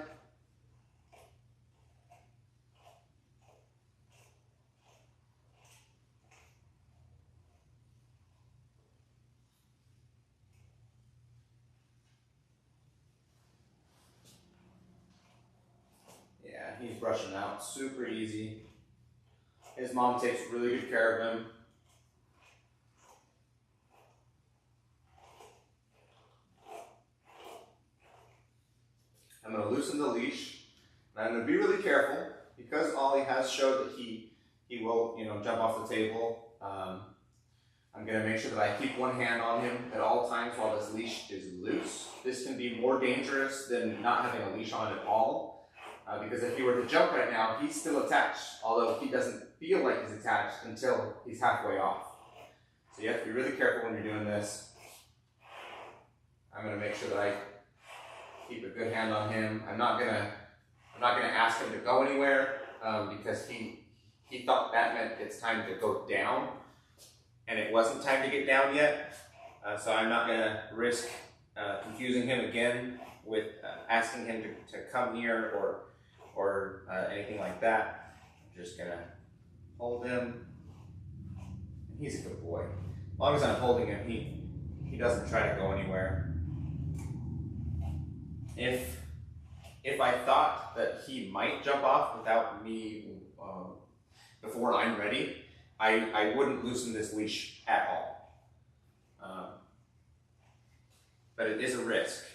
He's brushing out super easy. His mom takes really good care of him. I'm going to loosen the leash, and I'm going to be really careful because Ollie has showed that he will, jump off the table. I'm going to make sure that I keep one hand on him at all times while this leash is loose. This can be more dangerous than not having a leash on at all. Because if he were to jump right now, he's still attached, although he doesn't feel like he's attached until he's halfway off. So you have to be really careful when you're doing this. I'm going to make sure that I keep a good hand on him. I'm not gonna ask him to go anywhere because he thought that meant it's time to go down, and it wasn't time to get down yet. So I'm not gonna risk confusing him again with asking him to come here or anything like that. I'm just gonna hold him. He's a good boy. As long as I'm holding him, he doesn't try to go anywhere. If I thought that he might jump off without me before I'm ready, I wouldn't loosen this leash at all. But it is a risk.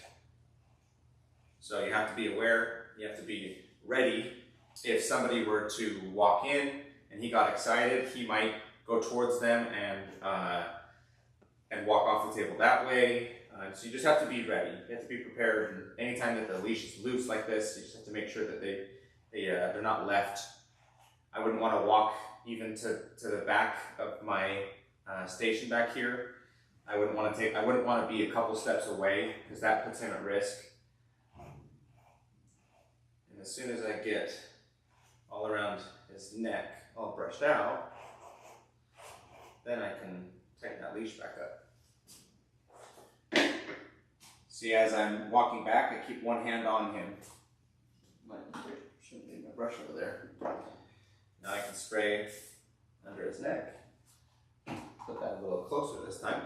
So you have to be aware, you have to be ready. If somebody were to walk in and he got excited, he might go towards them and walk off the table that way. So you just have to be ready. You have to be prepared. And anytime that the leash is loose like this, you just have to make sure that they're not left. I wouldn't want to walk even to the back of my station back here. I wouldn't want to be a couple steps away because that puts him at risk. And as soon as I get all around his neck all brushed out, then I can tighten that leash back up. See, as I'm walking back, I keep one hand on him. Shouldn't leave my brush over there. Now I can spray under his neck. Put that a little closer this time.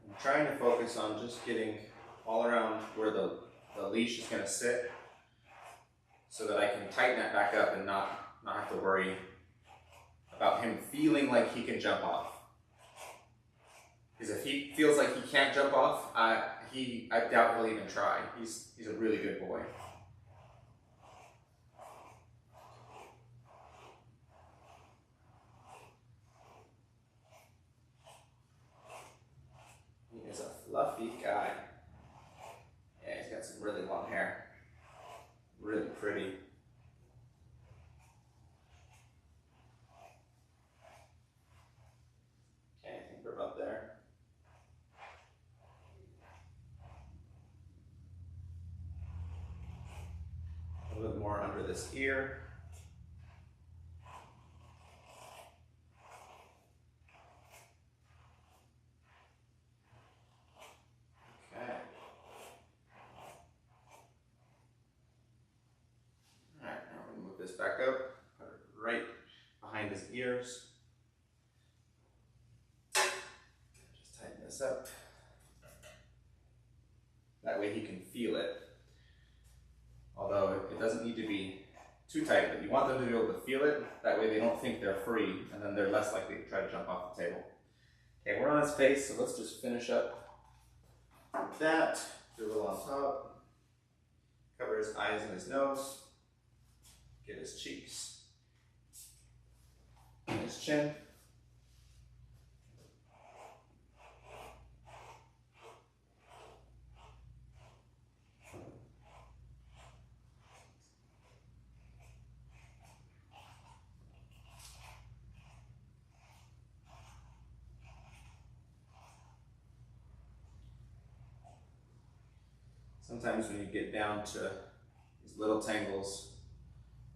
I'm trying to focus on just getting all around where the leash is going to sit so that I can tighten that back up and not have to worry about him feeling like he can jump off. Because if he feels like he can't jump off, I doubt he'll even try. He's a really good boy. He is a fluffy guy. Yeah, he's got some really long hair. Really pretty. Okay, I think we're about there. A little bit more under this ear. Okay. Alright, now we're going to move this back up, put it right behind his ears. Just tighten this up. That way he can feel it. Although it doesn't need to be too tight, but you want them to be able to feel it. That way they don't think they're free, and then they're less likely to try to jump off the table. Okay, we're on his face, so let's just finish up with that. Do a little on top. Cover his eyes and his nose. Get his cheeks. And his chin. Sometimes when you get down to these little tangles,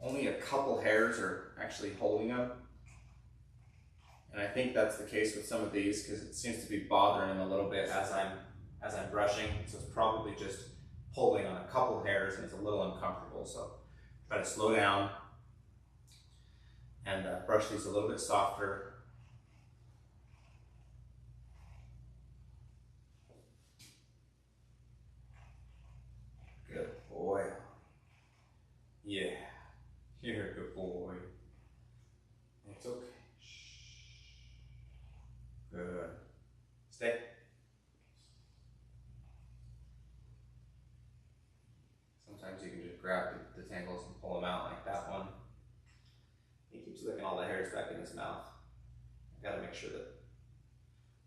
only a couple hairs are actually holding them. And I think that's the case with some of these because it seems to be bothering him a little bit as I'm brushing. So it's probably just pulling on a couple hairs and it's a little uncomfortable. So try to slow down and brush these a little bit softer. Good boy. Yeah, you're a good boy. It's okay. Shh. Good. Stay. Sometimes you can just grab the tangles and pull them out like that one. He keeps licking all the hairs back in his mouth. I've got to make sure that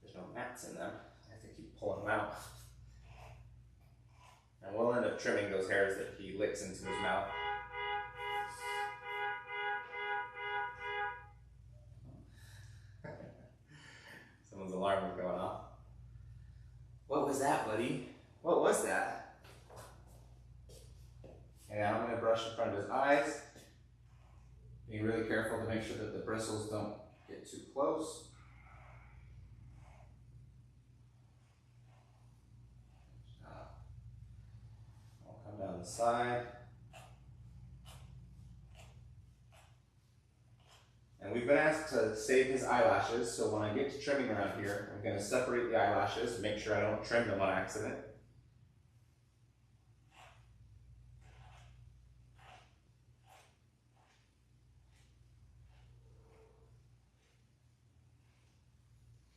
there's no mats in them. I have to keep pulling them out. And we'll end up trimming those hairs that he licks into his mouth. Someone's alarm was going off. What was that, buddy? What was that? And I'm going to brush in front of his eyes. Be really careful to make sure that the bristles don't get too close. I'll come down the side. And we've been asked to save his eyelashes, so when I get to trimming around here, I'm going to separate the eyelashes, make sure I don't trim them on accident.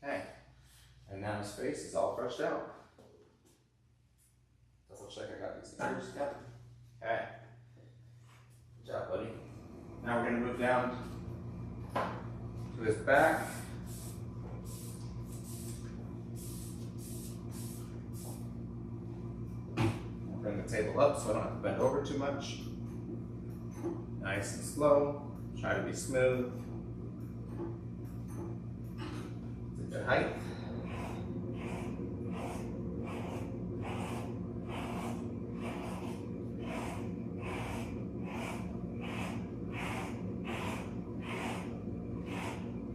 Okay, and now his face is all brushed out. Double check I got these ears. Yep. Okay. Now we're going to move down to his back. Bring the table up so I don't have to bend over too much. Nice and slow. Try to be smooth. It's a good height.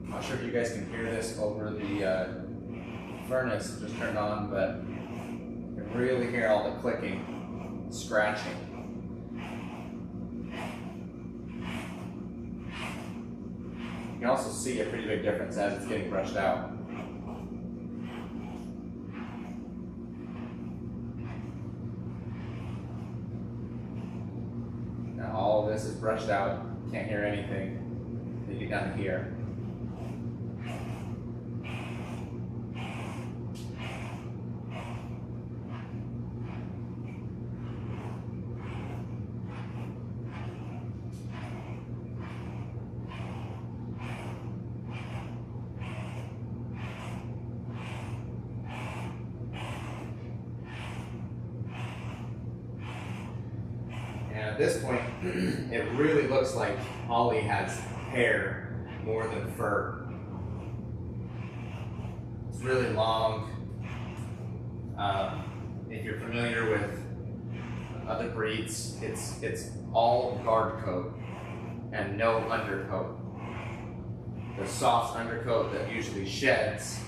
I'm not sure if you guys can hear this over the furnace just turned on, but you can really hear all the clicking, scratching. You can also see a pretty big difference as it's getting brushed out. Now all of this is brushed out, can't hear anything. You get down here. At this point, it really looks like Ollie has hair more than fur. It's really long. If you're familiar with other breeds, it's all guard coat and no undercoat. The soft undercoat that usually sheds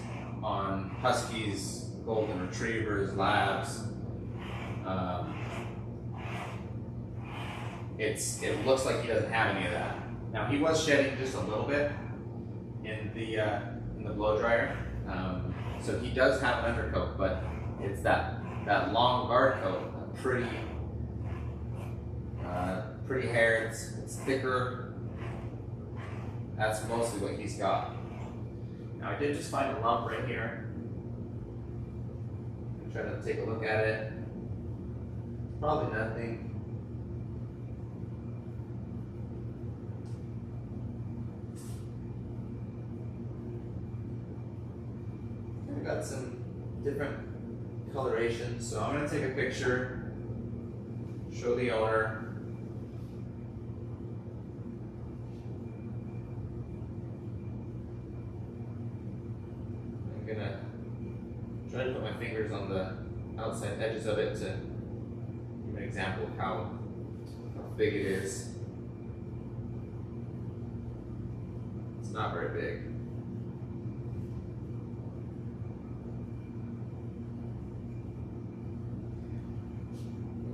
on Huskies, Golden Retrievers, Labs. It looks like he doesn't have any of that. Now he was shedding just a little bit in the blow dryer, so he does have an undercoat, but it's that long guard coat, pretty hair. It's thicker. That's mostly what he's got. Now I did just find a lump right here. I'm trying to take a look at it. Probably nothing. Got some different colorations, so I'm going to take a picture, show the owner. I'm going to try to put my fingers on the outside edges of it to give an example of how big it is. It's not very big.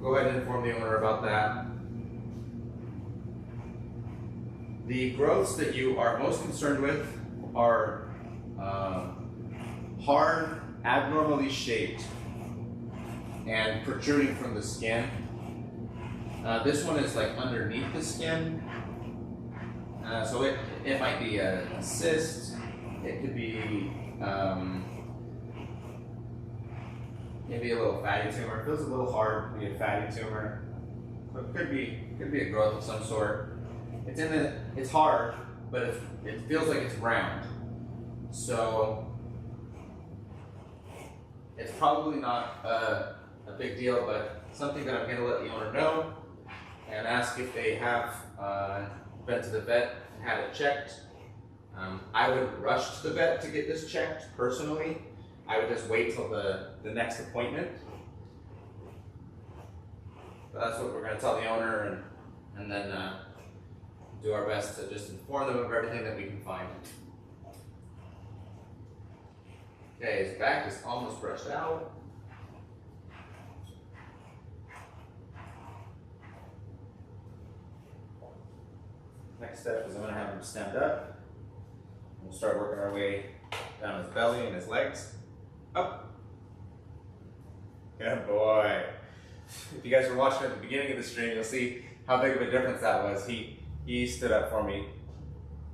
Go ahead and inform the owner about that. The growths that you are most concerned with are hard, abnormally shaped, and protruding from the skin. This one is like underneath the skin, so it might be a cyst. It could be maybe a little fatty tumor. It feels a little hard to be a fatty tumor. It could be a growth of some sort. It's hard, but it feels like it's round. So it's probably not a big deal, but something that I'm going to let the owner know and ask if they have been to the vet and had it checked. I would rush to the vet to get this checked personally. I would just wait till the next appointment. But that's what we're going to tell the owner, and then do our best to just inform them of everything that we can find. Okay, his back is almost brushed out. Next step is I'm going to have him stand up. We'll start working our way down his belly and his legs. Up. Good boy. If you guys were watching at the beginning of the stream, you'll see how big of a difference that was. He stood up for me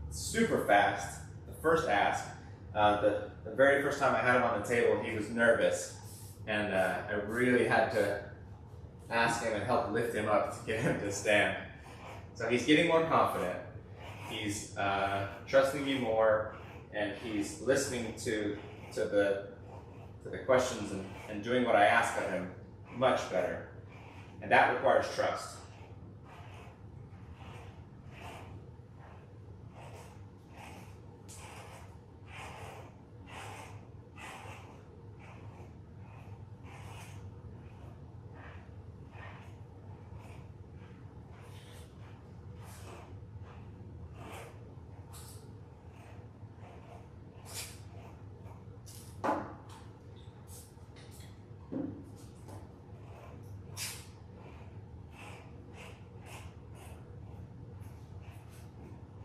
super fast. The first ask, the very first time I had him on the table, he was nervous, and I really had to ask him and help lift him up to get him to stand. So he's getting more confident. He's trusting me more, and he's listening to the questions and doing what I ask of him much better. And that requires trust.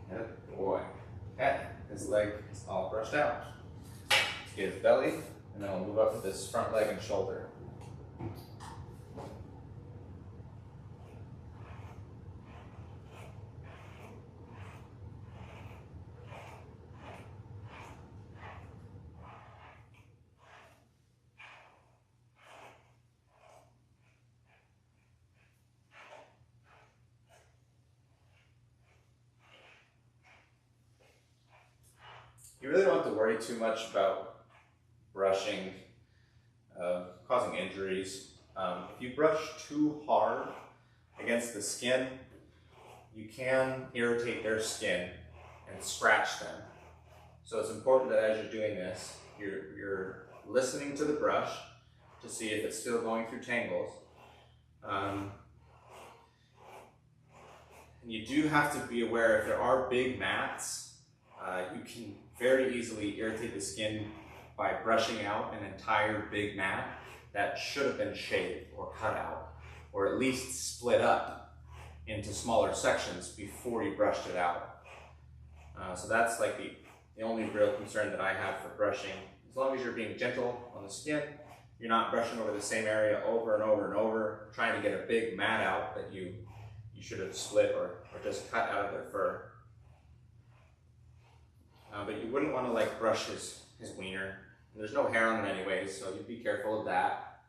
Good boy. Okay, his leg is all brushed out. Let's get his belly, and then we'll move up to this front leg and shoulder. You really don't have to worry too much about brushing, causing injuries. If you brush too hard against the skin, you can irritate their skin and scratch them. So it's important that as you're doing this, you're listening to the brush to see if it's still going through tangles. And you do have to be aware if there are big mats, you can very easily irritate the skin by brushing out an entire big mat that should have been shaved or cut out, or at least split up into smaller sections before you brushed it out. So that's like the only real concern that I have for brushing. As long as you're being gentle on the skin, you're not brushing over the same area over and over and over, trying to get a big mat out that you should have split or just cut out of their fur. But you wouldn't want to like brush his wiener. And there's no hair on him anyways, so you'd be careful of that.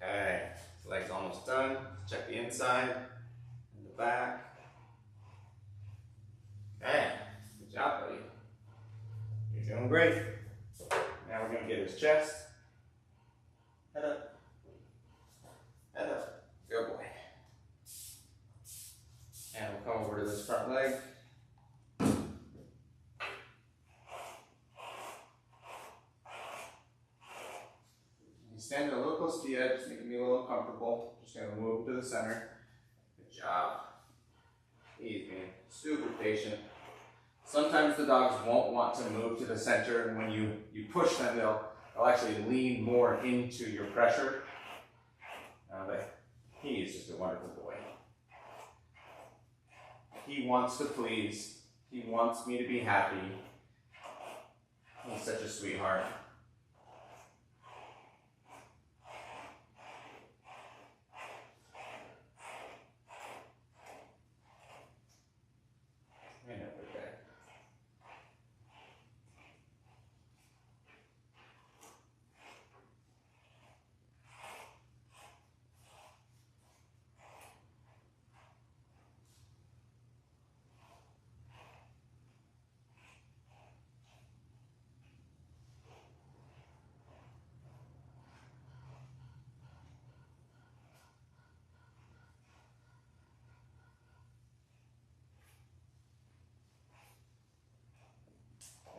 Okay, his leg's almost done. Let's check the inside and the back. Okay, good job, buddy. You're doing great. Now we're going to get his chest. Head up. Head up. Good boy. And we'll come over to this front leg. He's standing a little close to the edge, making me a little uncomfortable. Just going to move to the center. Good job. He's being super patient. Sometimes the dogs won't want to move to the center, and when you push them, they'll actually lean more into your pressure. But he is just a wonderful boy. He wants to please. He wants me to be happy. He's such a sweetheart.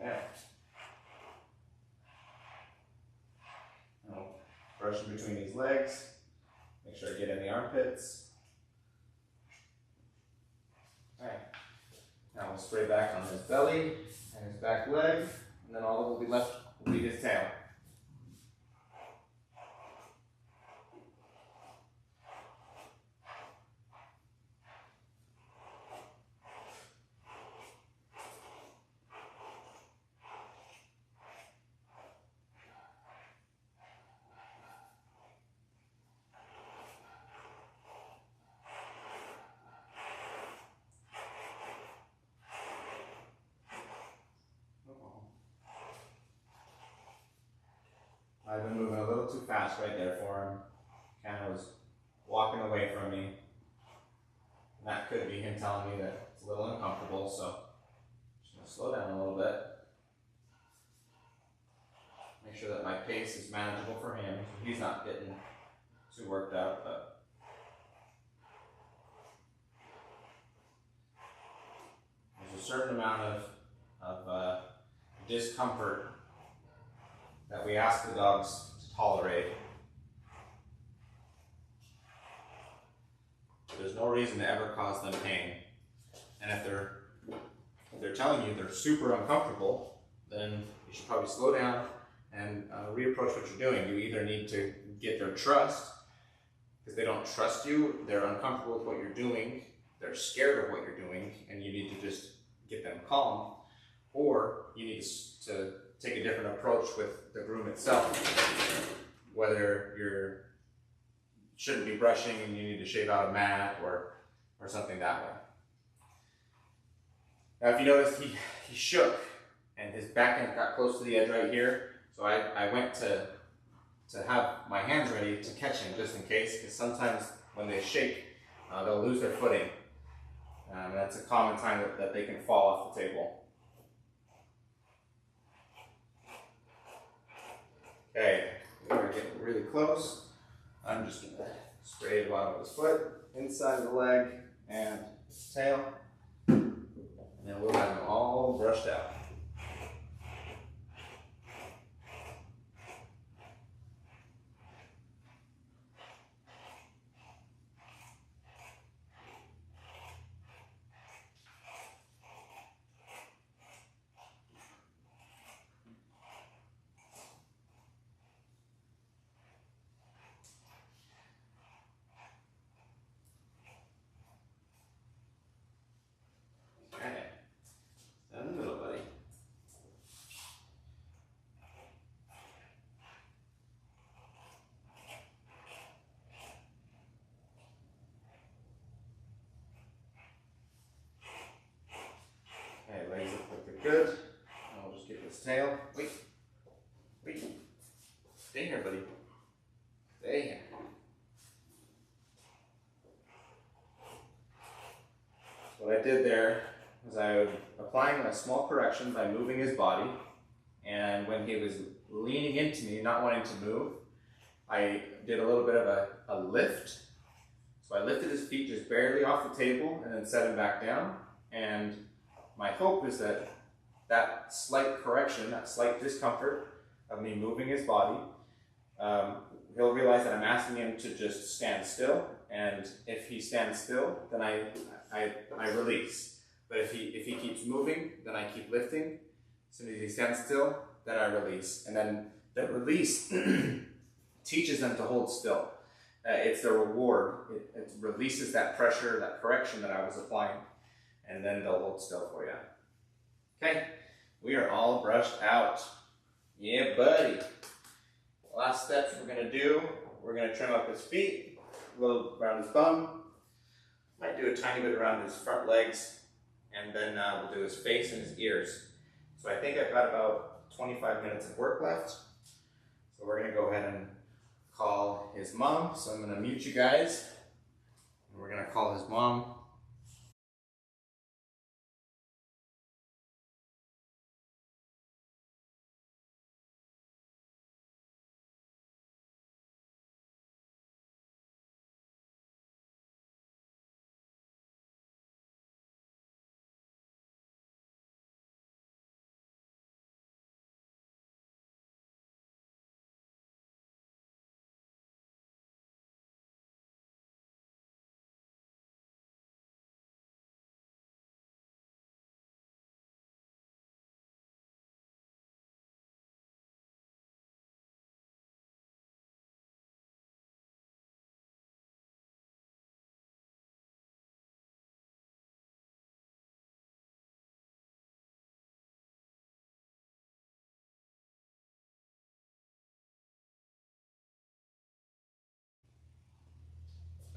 Yeah. I'll brush in between these legs. Make sure I get in the armpits. Alright. Now we'll spray back on his belly and his back leg, and then all that will be left will be his tail. I've been moving a little too fast right there for him. Kind of was walking away from me. And that could be him telling me that it's a little uncomfortable, so I'm just going to slow down a little bit. Make sure that my pace is manageable for him. He's not getting too worked up, but there's a certain amount of discomfort that we ask the dogs to tolerate. There's no reason to ever cause them pain. And if they're telling you they're super uncomfortable, then you should probably slow down and reapproach what you're doing. You either need to get their trust, because they don't trust you, they're uncomfortable with what you're doing, they're scared of what you're doing, and you need to just get them calm, or you need to take a different approach with the groom itself, whether you shouldn't be brushing and you need to shave out a mat or something that way. Now if you notice, he shook and his back end got close to the edge right here, so I went to have my hands ready to catch him just in case, because sometimes when they shake, they'll lose their footing. That's a common time that they can fall off the table. Okay, we're getting really close. I'm just going to spray the bottom of his foot, inside of the leg, and his tail. And then we'll have them all brushed out. Legs look like they're good. I'll just get his tail. Wait. Stay here, buddy. Stay here. What I did there was I was applying a small correction by moving his body, and when he was leaning into me, not wanting to move, I did a little bit of a lift. So I lifted his feet just barely off the table and then set him back down, and my hope is that that slight correction, that slight discomfort of me moving his body, he'll realize that I'm asking him to just stand still, and if he stands still, then I release. But if he keeps moving, then I keep lifting. As soon as he stands still, then I release. And then the release teaches them to hold still. It's the reward. It releases that pressure, that correction that I was applying, and then they'll hold still for you. Okay, we are all brushed out. Yeah, buddy. Last steps we're gonna do, we're gonna trim up his feet, a little around his bum. Might do a tiny bit around his front legs, and then we'll do his face and his ears. So I think I've got about 25 minutes of work left. So we're gonna go ahead and call his mom. So I'm gonna mute you guys, and we're gonna call his mom.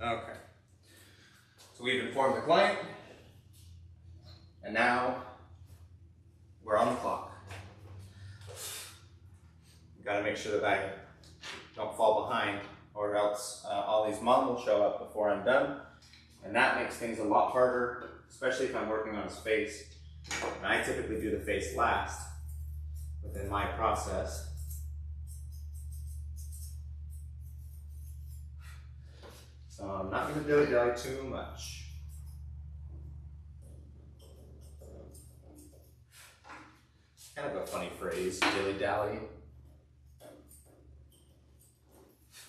Okay, so we've informed the client, and now we're on the clock. Gotta make sure that I don't fall behind, or else Ollie's mom will show up before I'm done. And that makes things a lot harder, especially if I'm working on his face. And I typically do the face last within my process. So I'm not going to dilly-dally too much. Kind of a funny phrase, dilly-dally.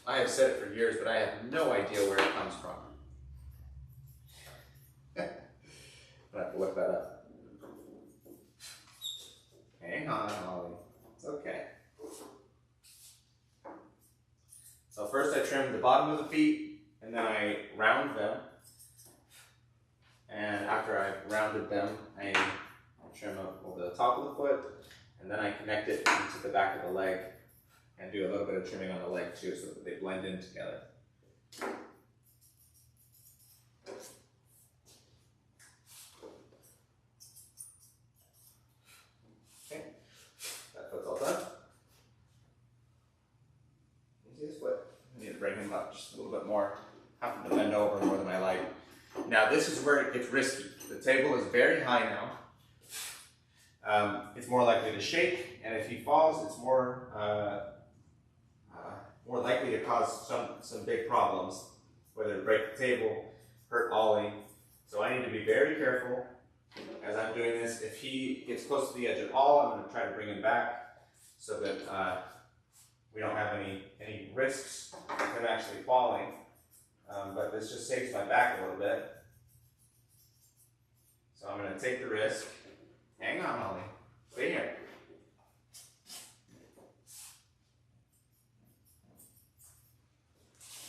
I have said it for years, but I have no idea where it comes from. I have to look that up. Hang on, Ollie. It's okay. So first I trim the bottom of the feet, and then I round them. And after I've rounded them, I trim up the top of the foot, and then I connect it into the back of the leg, and do a little bit of trimming on the leg too, so that they blend in together. Okay, that foot's all done. See his foot? I need to bring him up just a little bit more. Happen to bend over more than I like. Now this is where it gets risky. The table is very high now. It's more likely to shake, and if he falls, it's more likely to cause some big problems, whether it break the table, hurt Ollie. So I need to be very careful as I'm doing this. If he gets close to the edge at all, I'm going to try to bring him back so that we don't have any risks of him actually falling. But this just saves my back a little bit. So I'm going to take the risk. Hang on, Ollie. Stay here.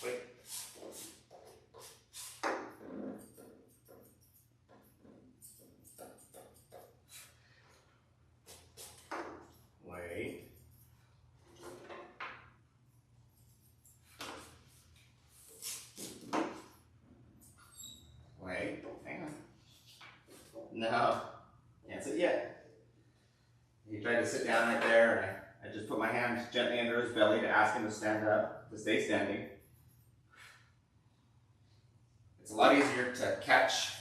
Wait. Wait. Wait. Hang on. No. Can't sit yet. He tried to sit down right there, and I just put my hand gently under his belly to ask him to stand up, to stay standing. It's a lot easier to catch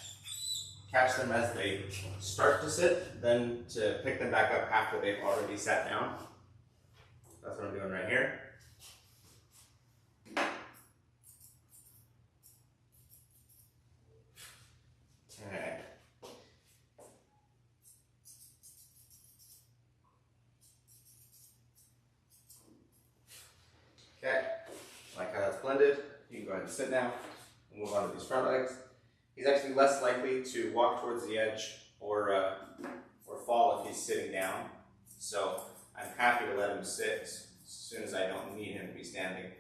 them as they start to sit than to pick them back up after they've already sat down. That's what I'm doing right here. Okay. Okay, like how that's blended, you can go ahead and sit now and move on to these front legs. He's actually less likely to walk towards the edge or fall if he's sitting down. So I'm happy to let him sit as soon as I don't need him to be standing.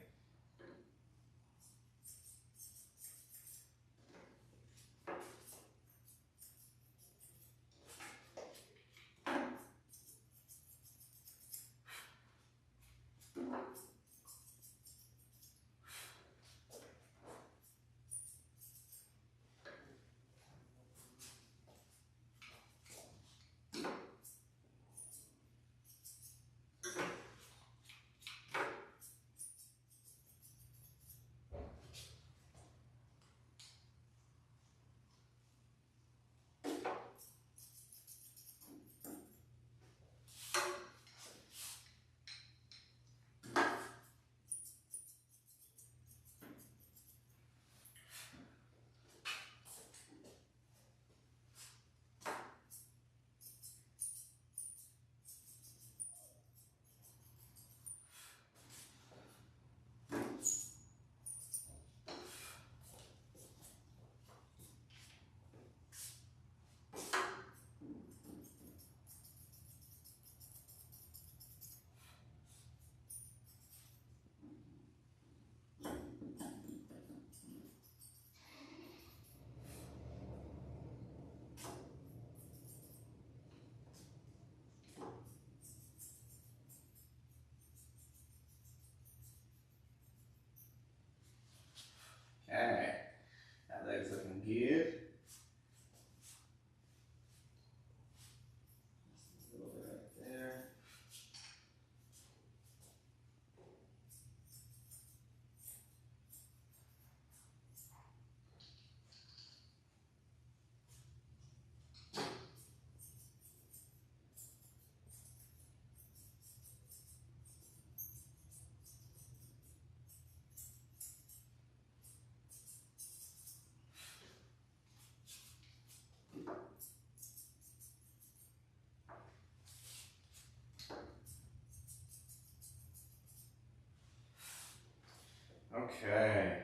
Okay,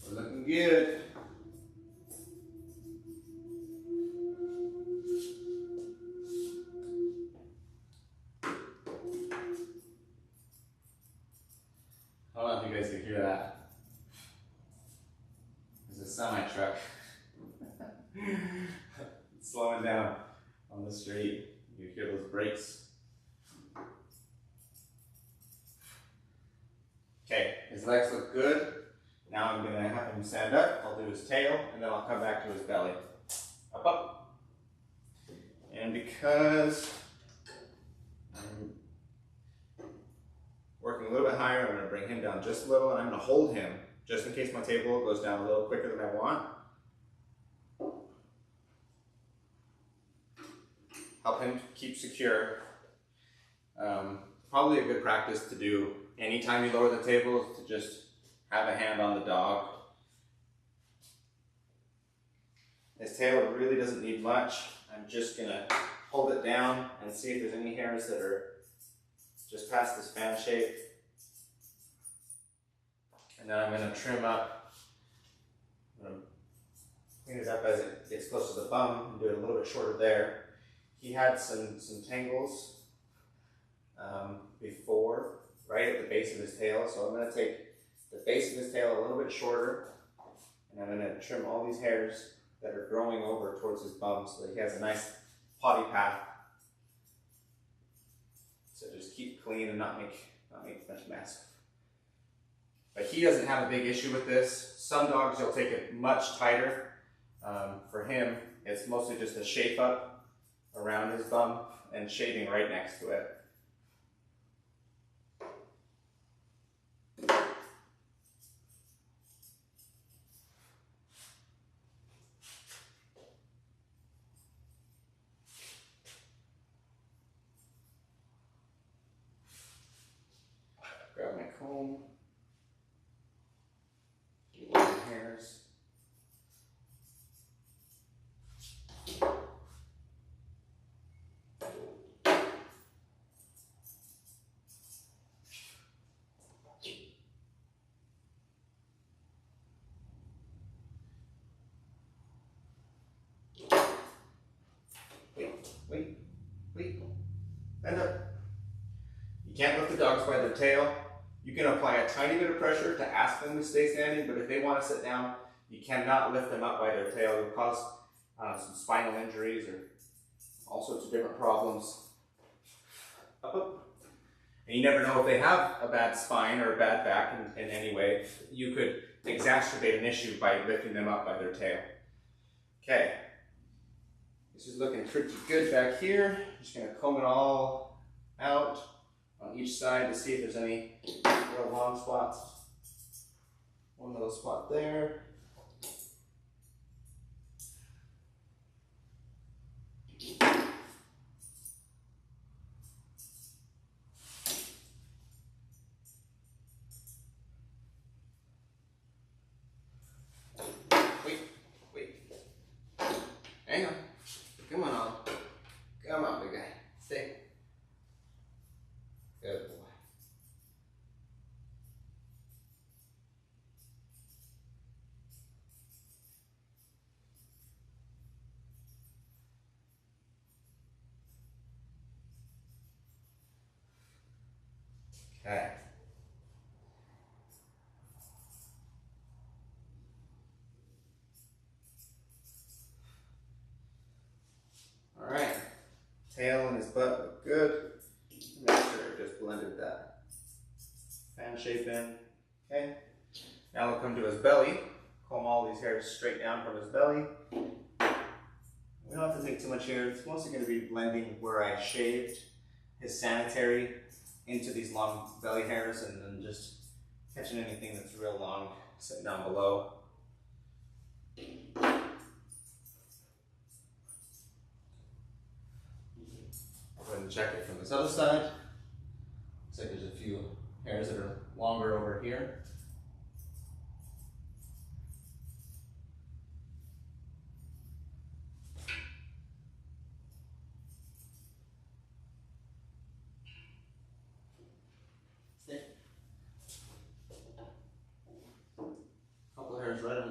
we're looking good. I don't know if you guys can hear that. There's a semi truck slowing down on the street. You hear those brakes. Okay, his legs look good. Now I'm gonna have him stand up. I'll do his tail, and then I'll come back to his belly. Up, up. And because I'm working a little bit higher, I'm gonna bring him down just a little, and I'm gonna hold him just in case my table goes down a little quicker than I want. Help him keep secure. Probably a good practice to do anytime you lower the table is to just have a hand on the dog. His tail really doesn't need much. I'm just gonna hold it down and see if there's any hairs that are just past this fan shape. And then I'm gonna trim up, clean it up as it gets close to the bum and do it a little bit shorter there. He had some tangles before, right at the base of his tail. So I'm going to take the base of his tail a little bit shorter, and I'm going to trim all these hairs that are growing over towards his bum so that he has a nice potty path. So just keep clean and not make much mess. But he doesn't have a big issue with this. Some dogs you'll take it much tighter. For him, it's mostly just a shape up around his bum and shading right next to it. Grab my comb, get all the hairs. Wait, bend up. You can't lift the dogs by their tail. You can apply a tiny bit of pressure to ask them to stay standing, but if they want to sit down, you cannot lift them up by their tail. It will cause some spinal injuries or all sorts of different problems. Up, up. And you never know if they have a bad spine or a bad back in any way. You could exacerbate an issue by lifting them up by their tail. Okay. This is looking pretty good back here. Just gonna comb it all out on each side to see if there's any real long spots. One little spot there. Wait. Hang on. Come on. Come on, big guy. Stay. Good boy. Okay. All right. Tail and his butt look good. Make sure I just blended that fan shape in. Okay. Now we'll come to his belly. Comb all these hairs straight down from his belly. We don't have to take too much hair. It's mostly going to be blending where I shaved his sanitary into these long belly hairs and then just catching anything that's real long sitting down below. Go ahead and check it from this other side. Looks like there's a few hairs that are longer over here.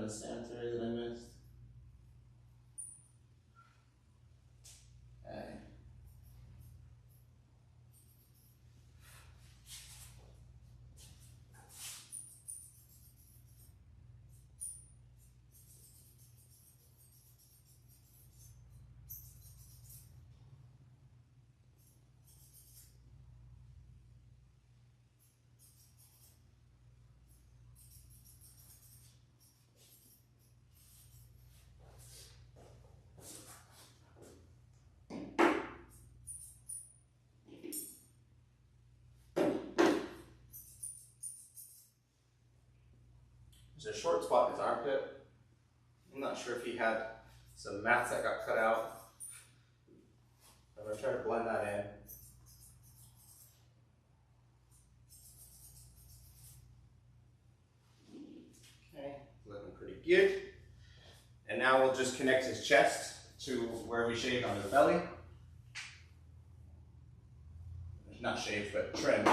the sanitary that I missed? Okay. There's a short spot in his armpit. I'm not sure if he had some mats that got cut out. I'm going to try to blend that in. Okay, looking pretty good. And now we'll just connect his chest to where we shaved on his belly. Not shaved, but trimmed.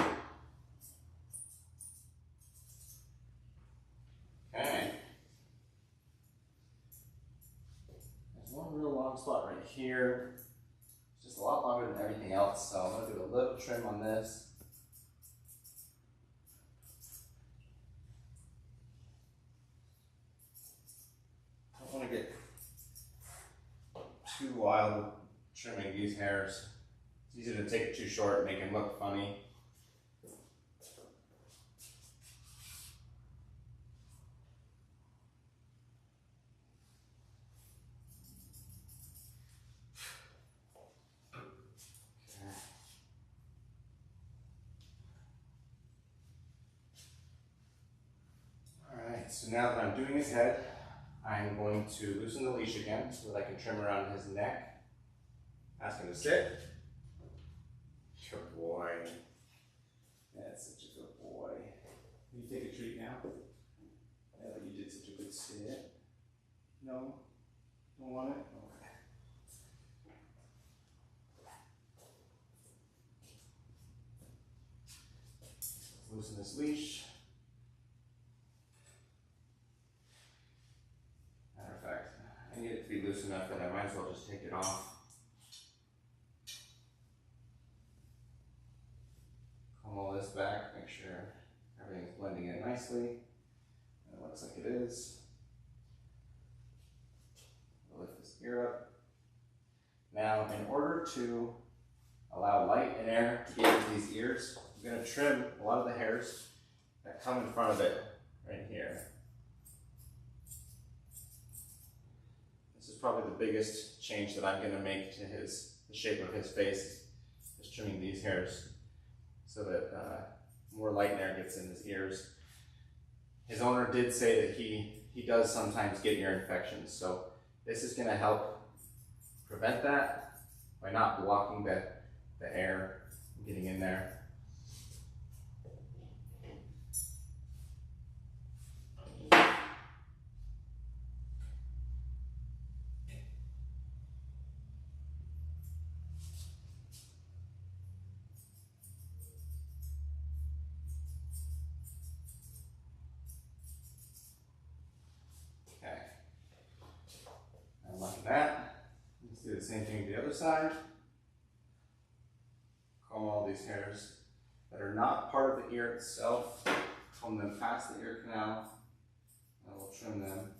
Okay. There's one real long spot right here. It's just a lot longer than everything else, so I'm going to do a little trim on this. I don't want to get too wild trimming these hairs. It's easy to take it too short and make him look funny. Alright, so now that I'm doing his head, I'm going to loosen the leash again so that I can trim around his neck. Ask him to sit. Good boy. That's such a good boy. Can you take a treat now? Yeah, you did such a good sit. No? Don't want it? Okay. Loosen this leash. Matter of fact, I need it to be loose enough that I might as well just take it off. Comb all this back, make sure everything's blending in nicely. And it looks like it is. I'll lift this ear up. Now, in order to allow light and air to get into these ears, I'm going to trim a lot of the hairs that come in front of it right here. This is probably the biggest change that I'm going to make to the shape of his face, is trimming these hairs so that more light and air gets in his ears. His owner did say that he does sometimes get ear infections, so this is going to help prevent that by not blocking the air from getting in there. Okay. And like that. Let's do the same thing to the other side. Comb all these hairs that are not part of the ear itself. Comb them past the ear canal. And we'll trim them.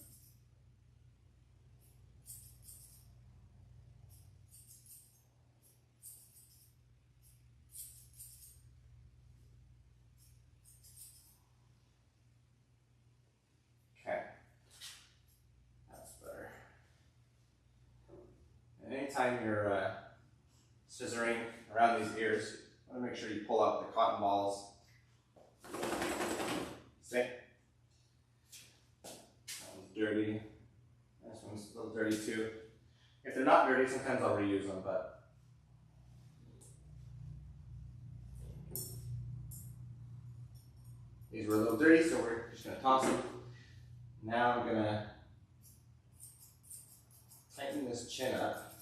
Okay. That's better. And anytime you're scissoring around these ears, I want to make sure you pull out the cotton balls. See? That one's dirty. This one's a little dirty too. If they're not dirty, sometimes I'll reuse them, but these were a little dirty, so we're just going to toss them. Now I'm going to tighten this chin up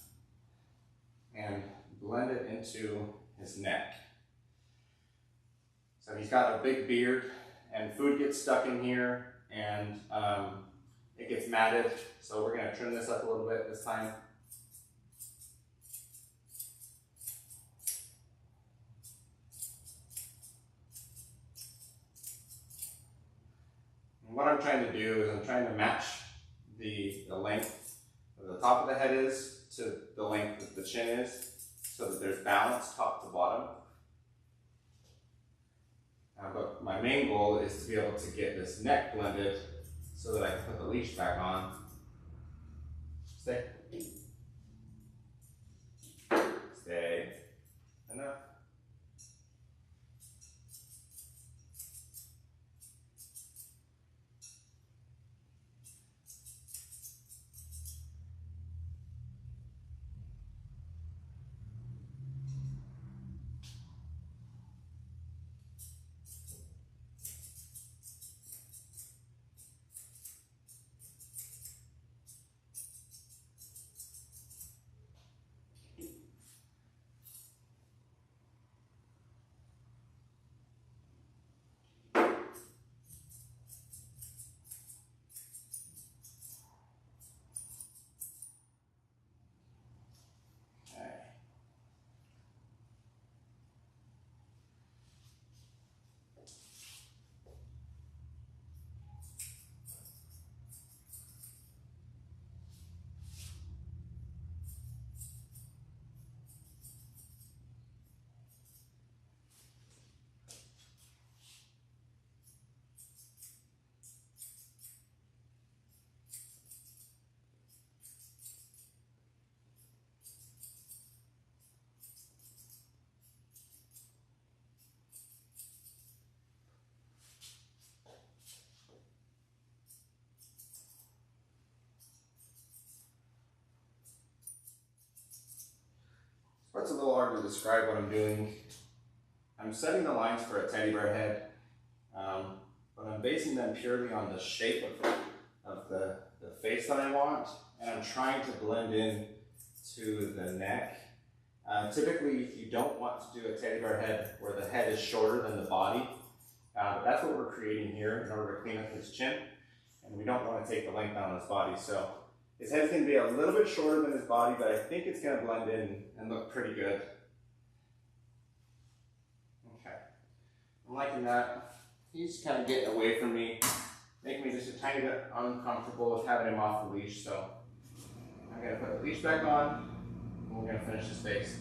and blend it into his neck. So he's got a big beard and food gets stuck in here, and it gets matted. So we're gonna trim this up a little bit this time. And what I'm trying to do is I'm trying to match the length of the top of the head is to the length that the chin is, so that there's balance top to bottom. But my main goal is to be able to get this neck blended so that I can put the leash back on. Stay. Stay. Enough. It's a little hard to describe what I'm doing. I'm setting the lines for a teddy bear head, but I'm basing them purely on the shape of the face that I want, and I'm trying to blend in to the neck. Typically, you don't want to do a teddy bear head where the head is shorter than the body, but that's what we're creating here in order to clean up his chin, and we don't want to take the length down on his body. So his head's going to be a little bit shorter than his body, but I think it's going to blend in and look pretty good. Okay, I'm liking that. He's kind of getting away from me, making me just a tiny bit uncomfortable with having him off the leash. So I'm going to put the leash back on, and we're going to finish his face.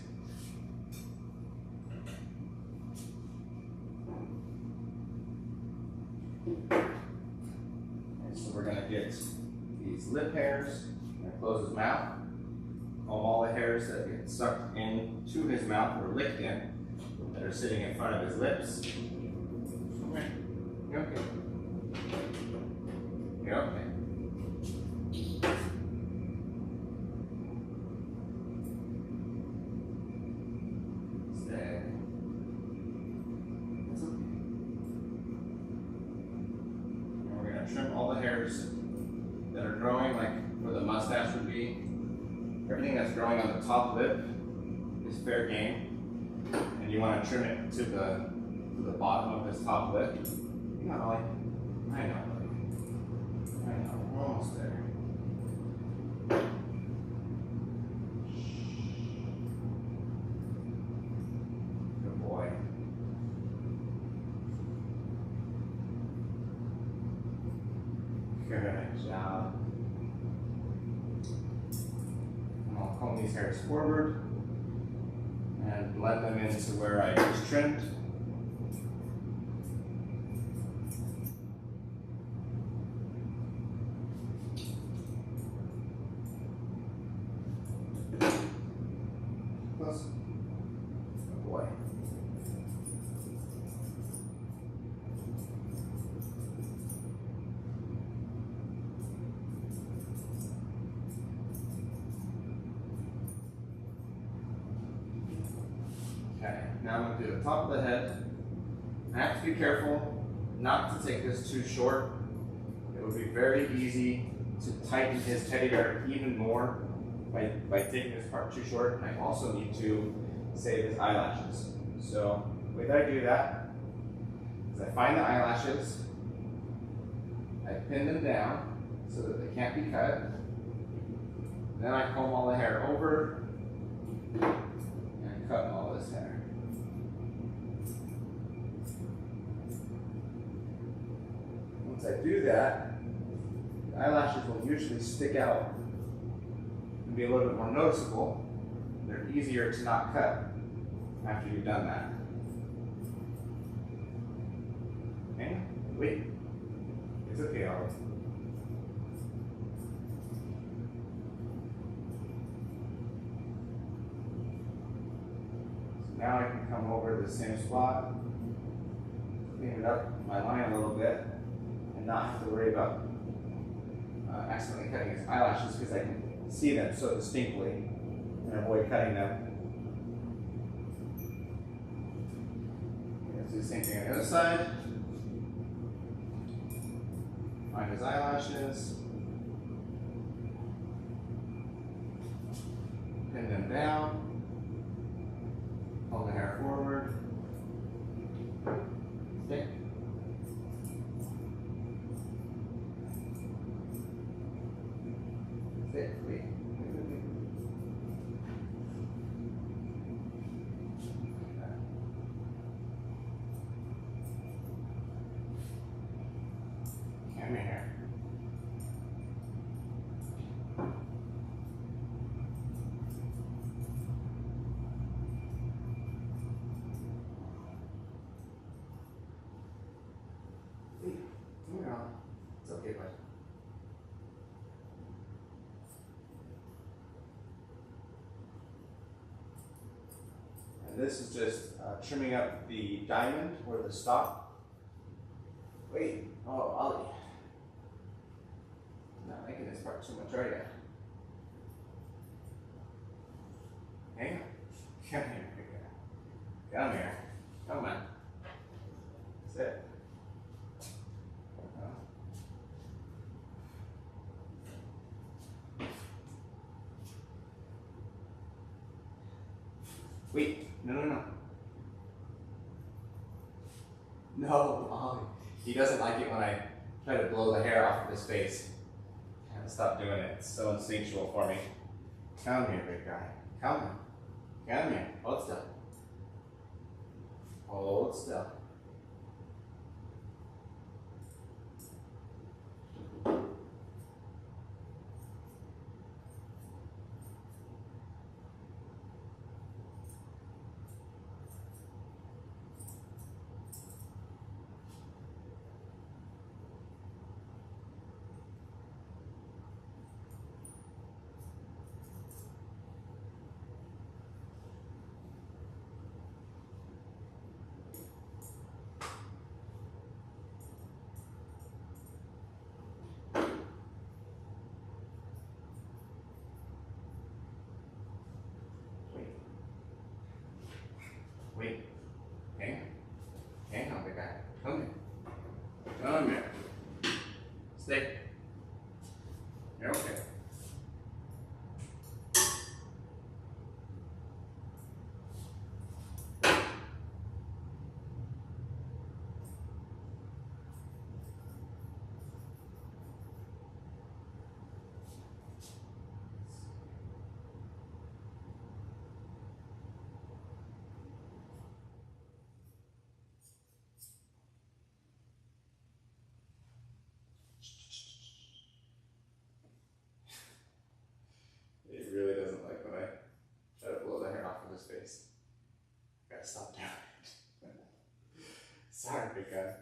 Okay, so we're going to get these lip hairs, and close his mouth. All the hairs that get sucked into his mouth or licked in, that are sitting in front of his lips. Okay. You're okay. You're okay. Stay. It's okay. And we're going to trim all the hairs that are growing, like where the mustache would be. Everything that's growing on the top lip is fair game, and you want to trim it to the bottom of his top lip. You're not like, I know, buddy. I know, we're almost there. Good boy. Good job. I'll comb these hairs forward and blend them into where I just trimmed. Close. Good boy. Okay, now I'm going to do the top of the head. I have to be careful not to take this too short. It would be very easy to tighten his teddy bear even more by taking this part too short. And I also need to save his eyelashes. So the way that I do that is I find the eyelashes, I pin them down so that they can't be cut. Then I comb all the hair over and cut all this hair. Once I do that, the eyelashes will usually stick out and be a little bit more noticeable. They're easier to not cut after you've done that. Okay, wait. It's okay, Ollie. So now I can come over to the same spot, clean it up my line a little bit, and not have to worry about accidentally cutting his eyelashes because I can see them so distinctly and avoid cutting them. Let's do the same thing on the other side. Find his eyelashes. Pin them down. Pull the hair forward. Stick. Stick. Wait. Come here. It's okay, bud. And this is just trimming up the diamond or the stalk. Wait, oh, Ollie. Not making this part too much, are you? Hang on. Come here. Come here. Come on. Sit. Wait, no. No, Ollie. He doesn't like it when I try to blow the hair off of his face. I gotta stop doing it. It's so instinctual for me. Come here, big guy. Come on. Come here. Hold still. Hold still. Wait. Hang on, big guy. Come here. Come here. Stay. You're okay. He really doesn't like when I try to blow the hair off of his face. Gotta stop doing it. Sorry, big guy.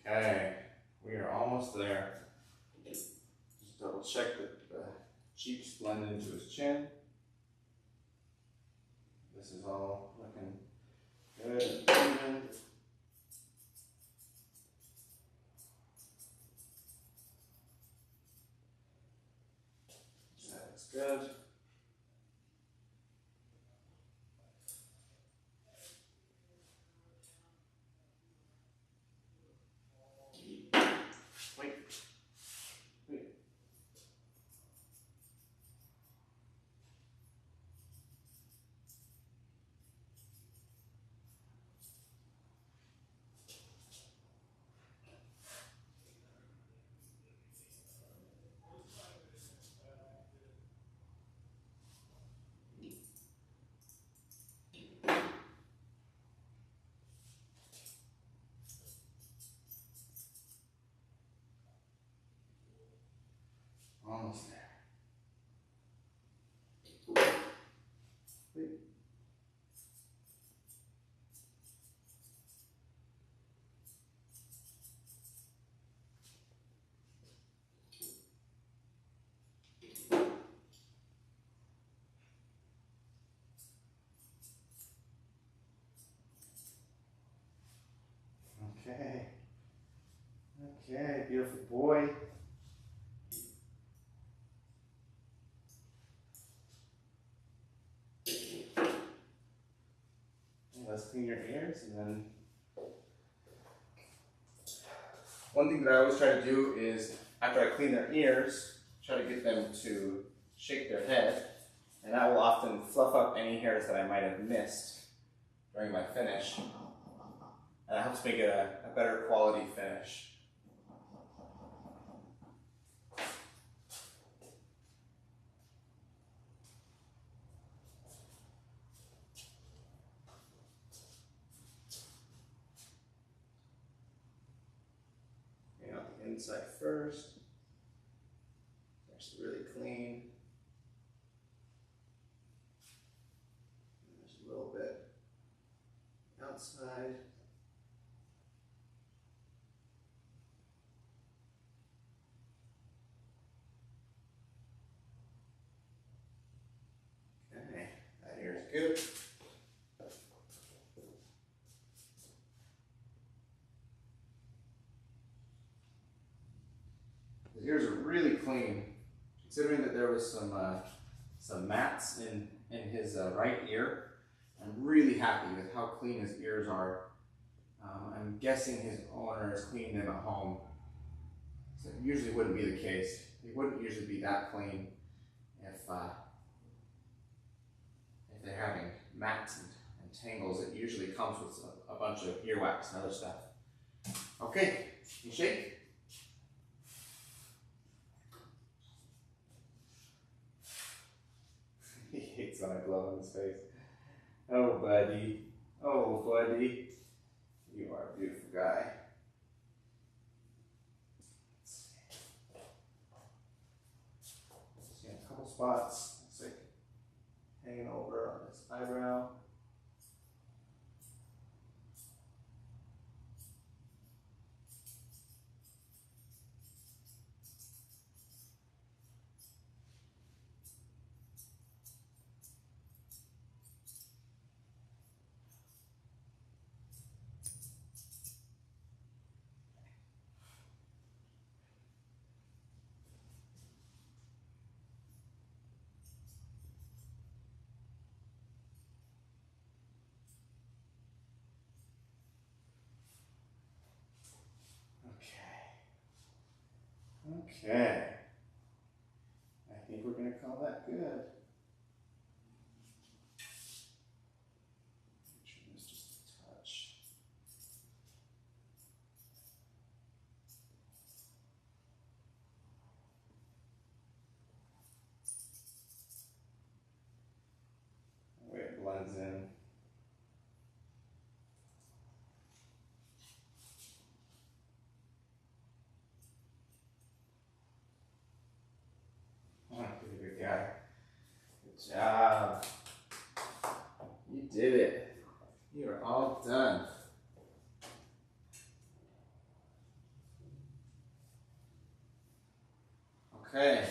Okay, we are almost there. Just double check that the cheeks blend into his chin. This is all looking good and even. That looks good. Almost there. Wait. Okay. Okay, beautiful boy. Let's clean your ears, and then one thing that I always try to do is after I clean their ears, try to get them to shake their head, and that will often fluff up any hairs that I might have missed during my finish, and that helps make it a better quality finish. Inside first. Actually really clean. There's a little bit outside. Okay, that ear is good. His ears are really clean, considering that there was some mats in his right ear. I'm really happy with how clean his ears are. I'm guessing his owner is cleaning them at home. So it usually wouldn't be the case. They wouldn't usually be that clean if they're having mats and tangles. It usually comes with a bunch of earwax and other stuff. Okay, you shake. He hates when I blow in his face. Oh, buddy. Oh, buddy. You are a beautiful guy. See a couple spots. Looks like hanging over on his eyebrow. Okay. I think we're going to call that good. Trim this just a touch. The way it blends in. Pretty good guy. Good job. You did it. You are all done. Okay.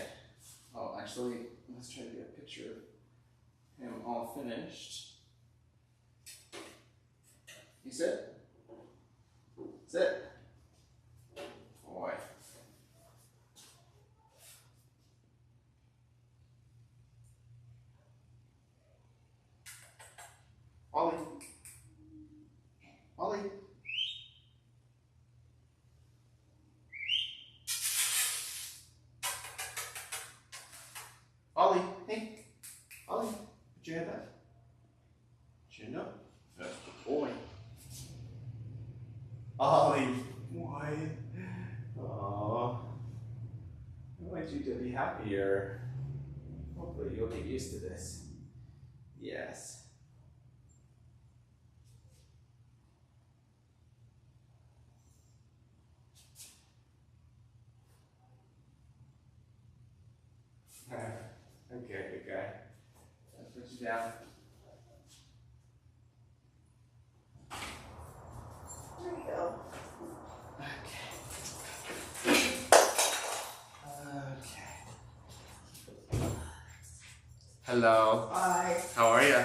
Oh, actually, let's try to get a picture of him all finished. You sit. Sit. Boy. Ollie. Ollie. Ollie, hey. Ollie, put your head back. Chin up. That's the boy. Ollie, boy. Aww. I want you to be happier. Hopefully you'll get used to this. Yes. Yeah.
There you go.
Okay. Hello.
Bye.
How are you?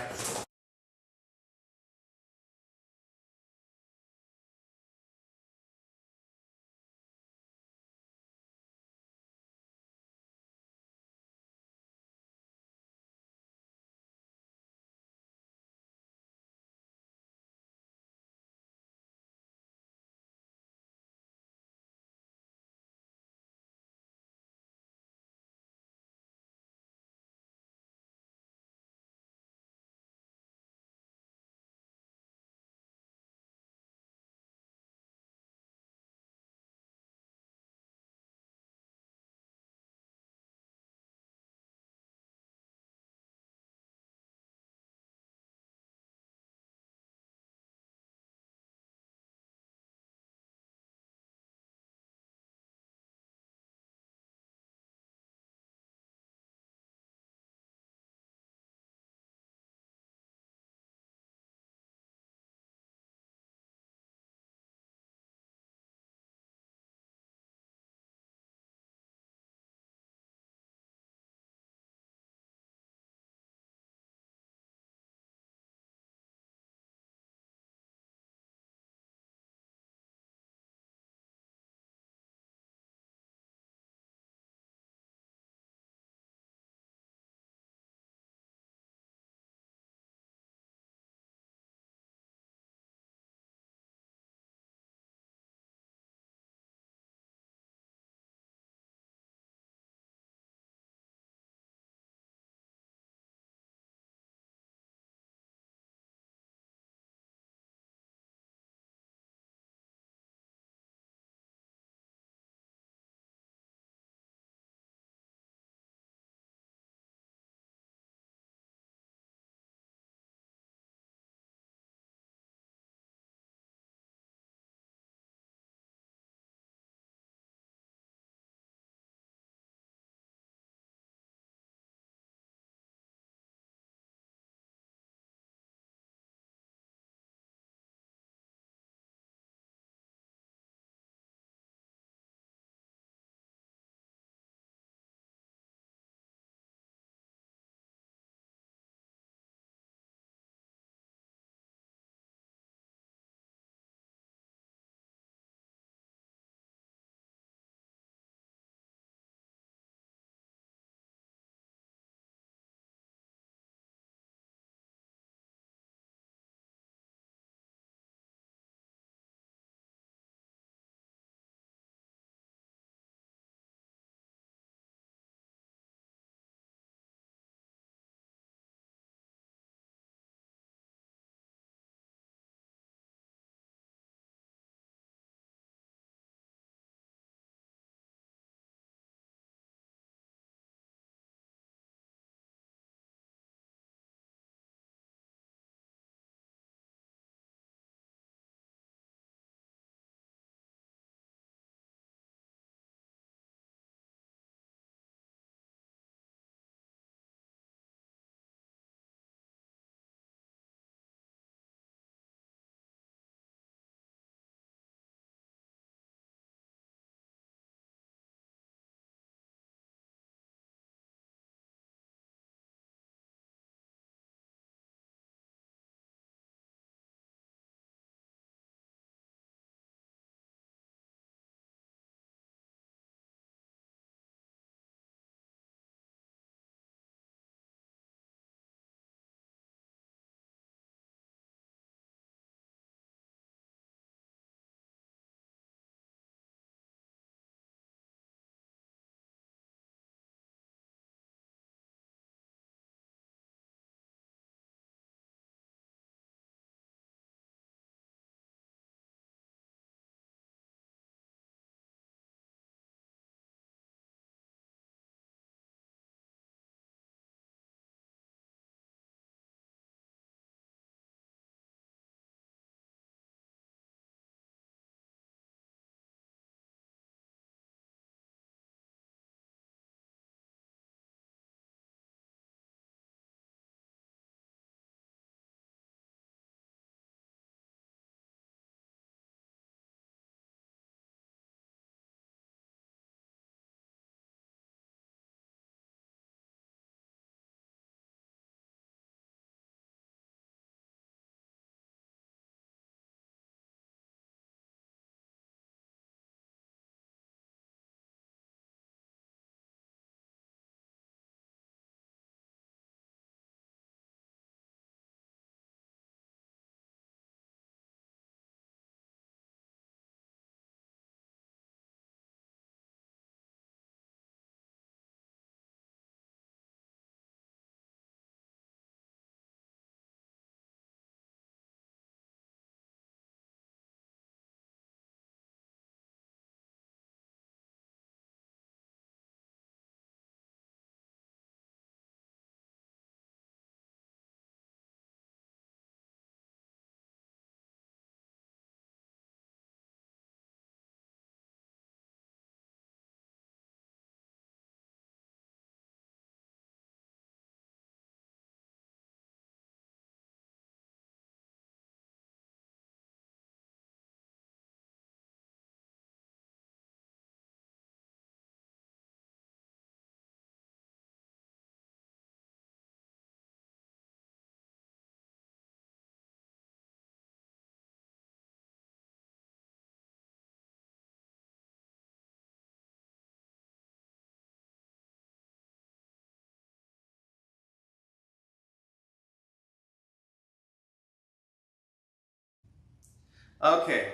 Okay,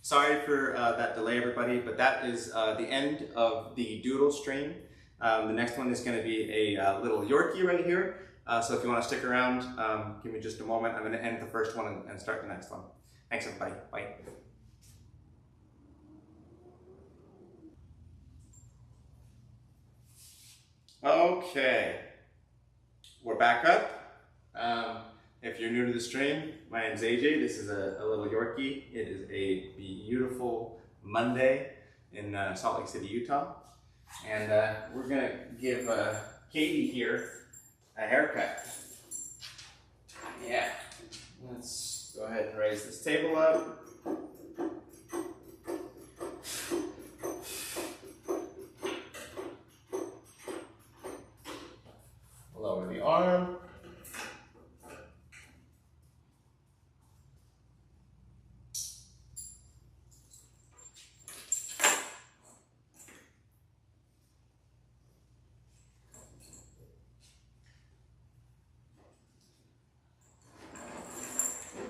sorry for that delay, everybody, but that is the end of the doodle stream. The next one is going to be a little Yorkie right here. So if you want to stick around, give me just a moment. I'm going to end the first one and start the next one. Thanks, everybody. Bye. Okay, we're back up. If you're new to the stream, my name's AJ. This is a little Yorkie. It is a beautiful Monday in Salt Lake City, Utah. And we're gonna give Katie here a haircut. Yeah, let's go ahead and raise this table up. Lower the arm.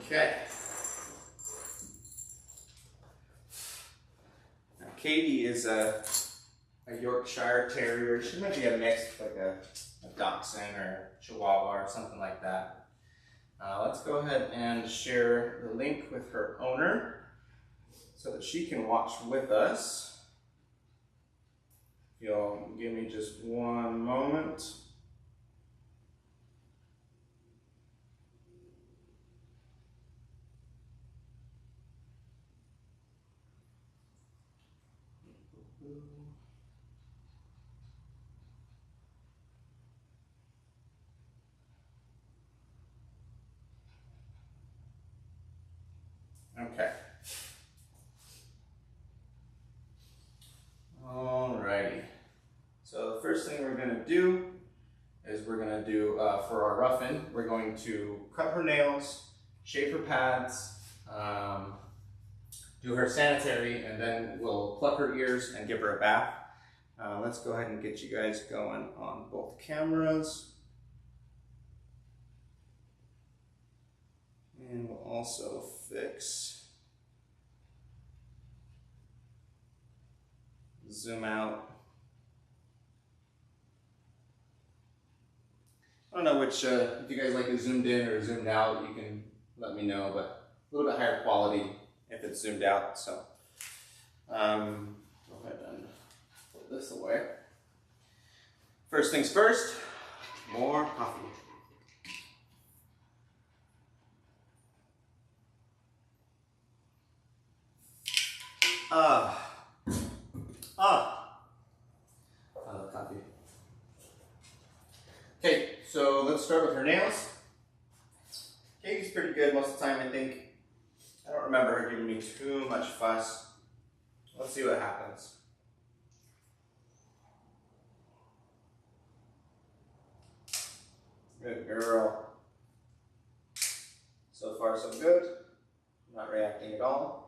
Okay. Now Katie is a Yorkshire Terrier. She might be a mix, like a Dachshund or Chihuahua or something like that. Let's go ahead and share the link with her owner so that she can watch with us. If you'll give me just one moment. Okay. Alrighty. So the first thing we're going to do is we're going to do, for our Ruffin, we're going to cut her nails, shave her pads, do her sanitary, and then we'll pluck her ears and give her a bath. Let's go ahead and get you guys going on both cameras. And we'll also fix, zoom out. I don't know which, if you guys like it zoomed in or zoomed out, you can let me know, but a little bit higher quality if it's zoomed out. So go ahead and put this away. First things first, more coffee. I love coffee. Okay, so let's start with her nails. Katie's pretty good most of the time, I think. I don't remember her giving me too much fuss. Let's see what happens. Good girl. So far, so good. Not reacting at all.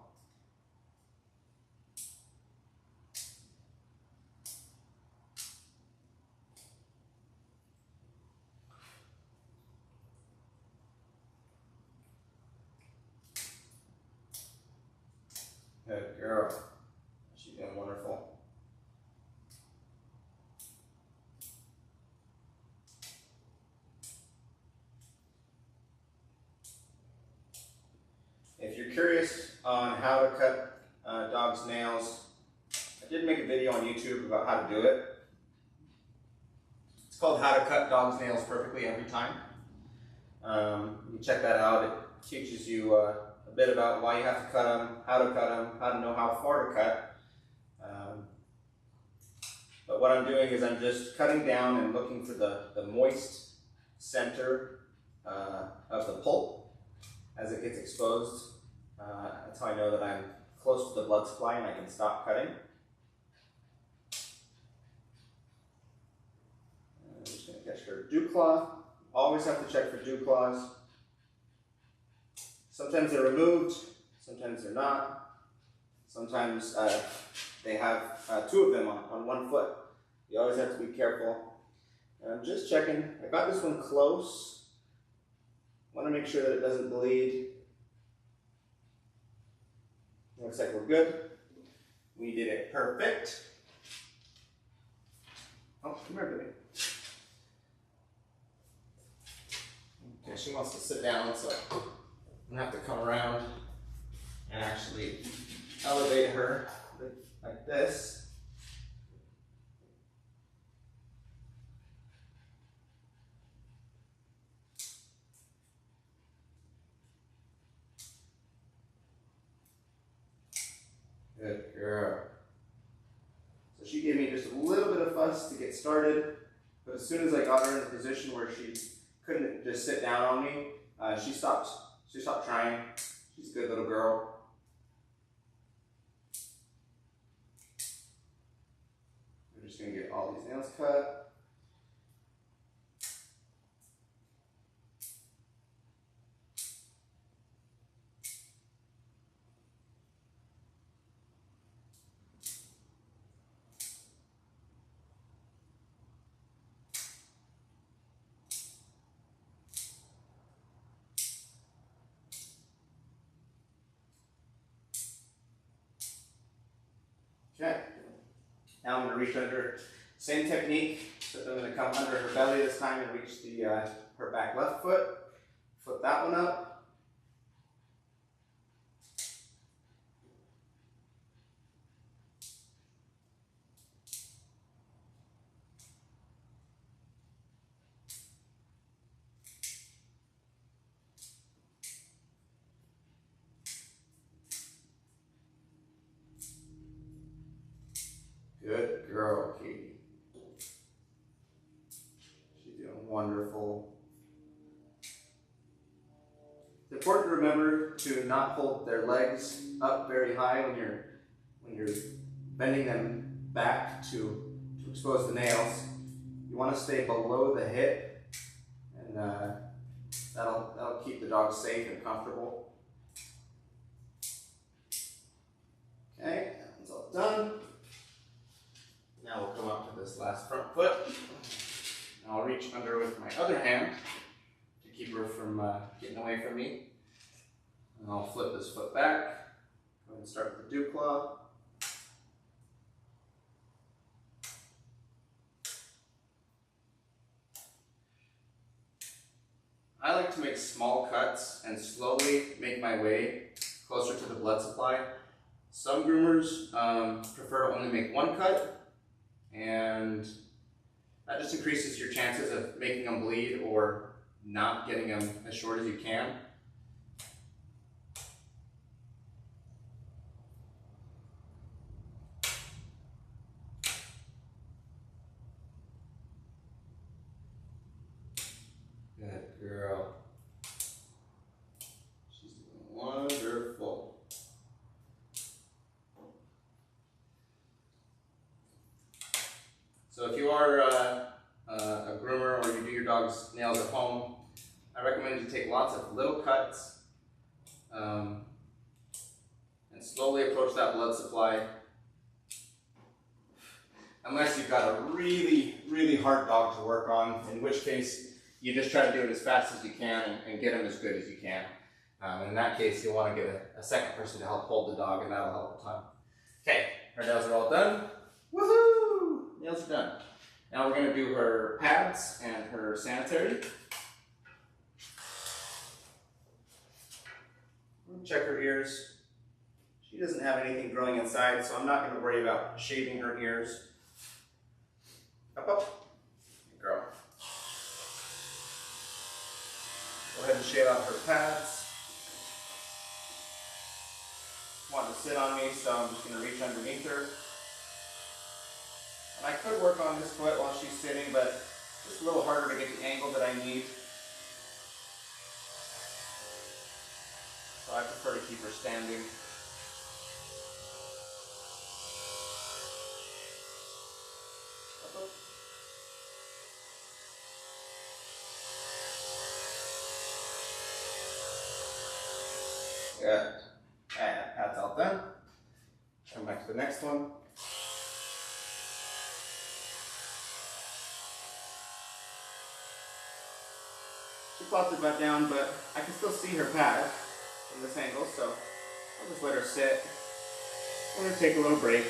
Good girl. She's doing wonderful. If you're curious on how to cut dogs' nails, I did make a video on YouTube about how to do it. It's called How to Cut Dogs' Nails Perfectly Every Time. You can check that out. It teaches you a bit about why you have to cut them, how to know how far to cut. But what I'm doing is I'm just cutting down and looking for the moist center of the pulp as it gets exposed. That's how I know that I'm close to the blood supply and I can stop cutting. I'm just going to catch her dew claw. Always have to check for dew claws. Sometimes they're removed, sometimes they're not. Sometimes they have two of them on one foot. You always have to be careful. And I'm just checking. I got this one close. I want to make sure that it doesn't bleed. Looks like we're good. We did it perfect. Oh, come here, baby. Okay, she wants to sit down, so I'm gonna have to come around and actually elevate her like this. Good girl. So she gave me just a little bit of fuss to get started, but as soon as I got her in a position where she couldn't just sit down on me, she stopped trying. She's a good little girl. We're just gonna get all these nails cut. Okay, now I'm going to reach under, same technique, except I'm going to come under her belly this time and reach her back left foot, flip that one up. Good girl, Katie. She's doing wonderful. It's important to remember to not hold their legs up very high when you're bending them back to expose the nails. You want to stay below the hip, and that'll keep the dog safe and comfortable. Okay, that one's all done. Now we'll come up to this last front foot. And I'll reach under with my other hand to keep her from getting away from me. And I'll flip this foot back. Go ahead and start with the dew claw. I like to make small cuts and slowly make my way closer to the blood supply. Some groomers prefer to only make one cut, and that just increases your chances of making them bleed or not getting them as short as you can. Good girl. She's doing wonderful. So if you are a groomer or you do your dog's nails at home, I recommend you take lots of little cuts and slowly approach that blood supply. Unless you've got a really, really hard dog to work on, in which case you just try to do it as fast as you can and get them as good as you can. In that case, you'll want to get a second person to help hold the dog, and that'll help a ton. Okay, her nails are all done. Woohoo! Nails are done. Now we're going to do her pads and her sanitary. Check her ears. She doesn't have anything growing inside, so I'm not going to worry about shaving her ears. Up, up. Good girl. Go ahead and shave out her pads. Want to sit on me, so I'm just going to reach underneath her. And I could work on this foot while she's sitting, but it's just a little harder to get the angle that I need. So I prefer to keep her standing. Up, up. Good. And that's all done. Come back to the next one. She plopped her butt down, but I can still see her pad from this angle, so I'll just let her sit. I'm gonna take a little break.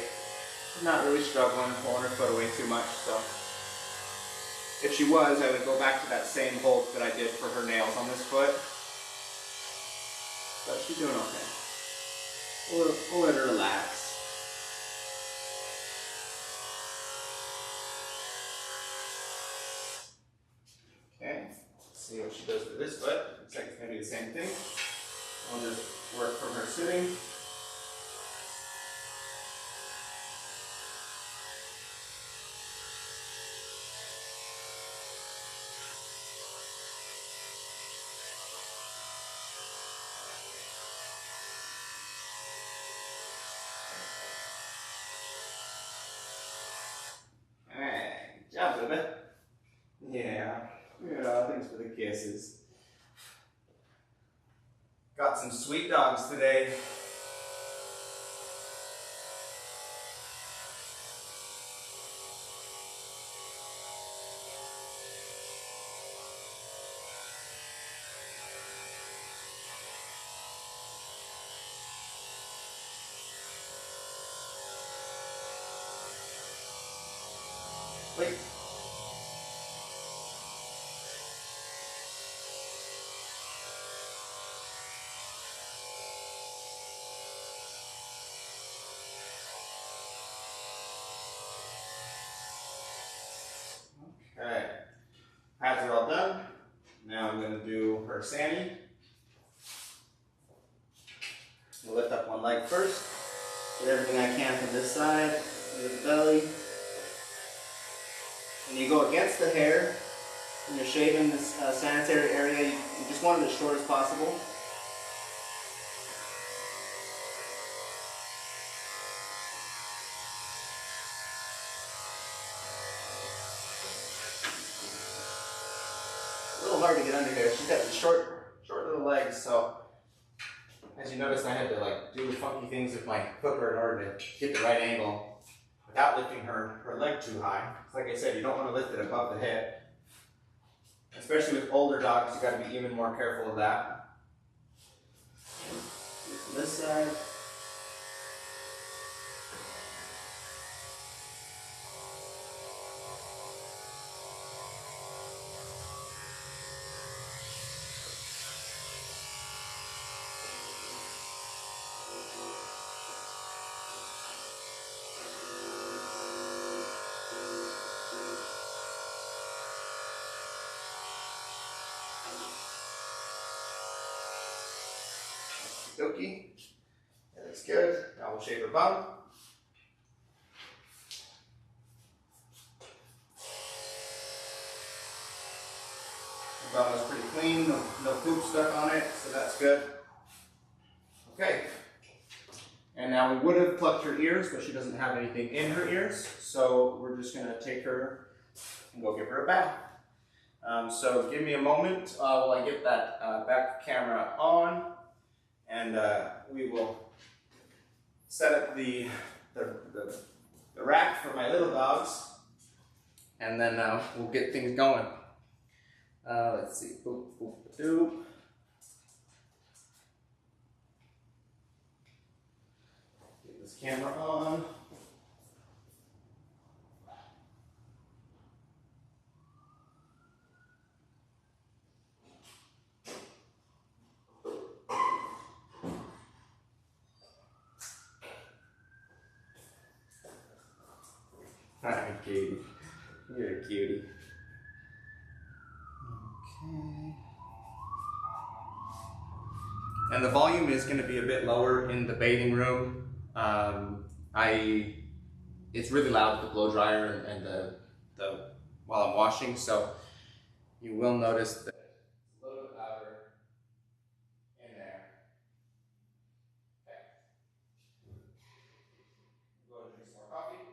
I'm not really struggling pulling her foot away too much, so if she was, I would go back to that same hold that I did for her nails on this foot. But she's doing okay. We'll let her relax. Okay, let's see what she does for this foot. Looks like it's gonna be the same thing. I'll just work from her sitting. Alright, good job, baby. Yeah, thanks for the kisses. Got some sweet dogs today. Wait. Okay, pads are all done. Now I'm going to do her Sammy. I'll lift up one leg first. Get everything I can from this side, under the belly. When you go against the hair, when you're shaving this sanitary area, you just want it as short as possible. A little hard to get under here. She's got these short little legs, so as you notice, I had to like do funky things with my clipper in order to get the right angle without lifting her leg too high. Like I said, you don't want to lift it above the head. Especially with older dogs, you got to be even more careful of that. This side. Okie. That looks good. Now we'll shave her bum. The bum is pretty clean, no poop stuck on it, so that's good. Okay. And now we would have plucked her ears, but she doesn't have anything in her ears, so we're just going to take her and go give her a bath. So give me a moment while I get that back camera on. And we will set up the rack for my little dogs, and then we'll get things going. Let's see. Boop, boop, boop. Get this camera on. Hi, cutie. You're a cutie. Okay. And the volume is going to be a bit lower in the bathing room. It's really loud with the blow dryer and the while I'm washing, so you will notice that it's a little bit louder in there. Okay. Go and drink some more coffee.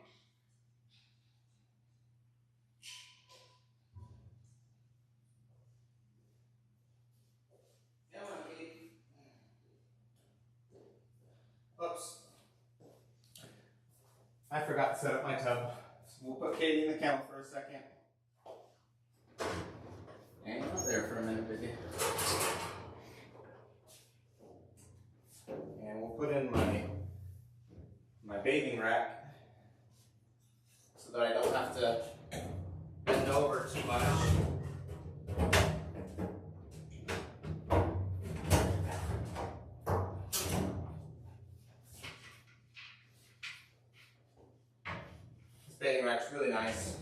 Oops. I forgot to set up my tub. So we'll put Katie in the kennel for a second. Hang out there for a minute, baby. And we'll put in my bathing rack so that I don't have to bend over too much. This bathing rack's really nice.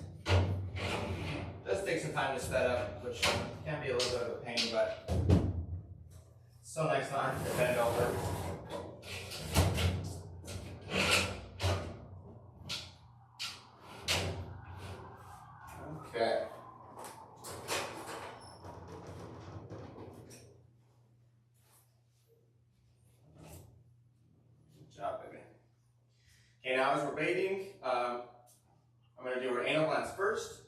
Does take some time to set up, which can be a little bit of a pain, but it's so nice not having to bend over. Okay. Good job, baby. Okay, now as we're bathing, I'm going to do her anal glands first.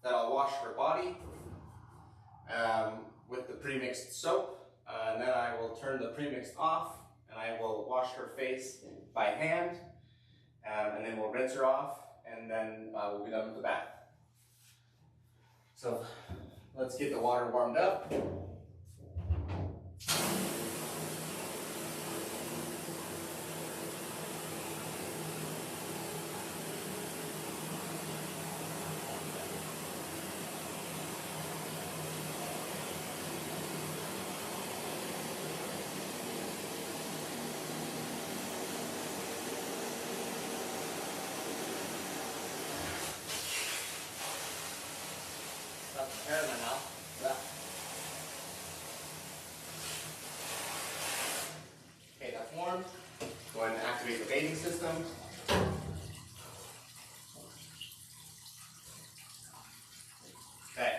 Then I'll wash her body with the pre-mixed soap. And then I will turn the pre-mixed off, and I will wash her face by hand. And then we'll rinse her off, and then we'll be done with the bath. So let's get the water warmed up. That's the hair in my mouth. Okay, that's warm. Go ahead and activate the bathing system. Okay,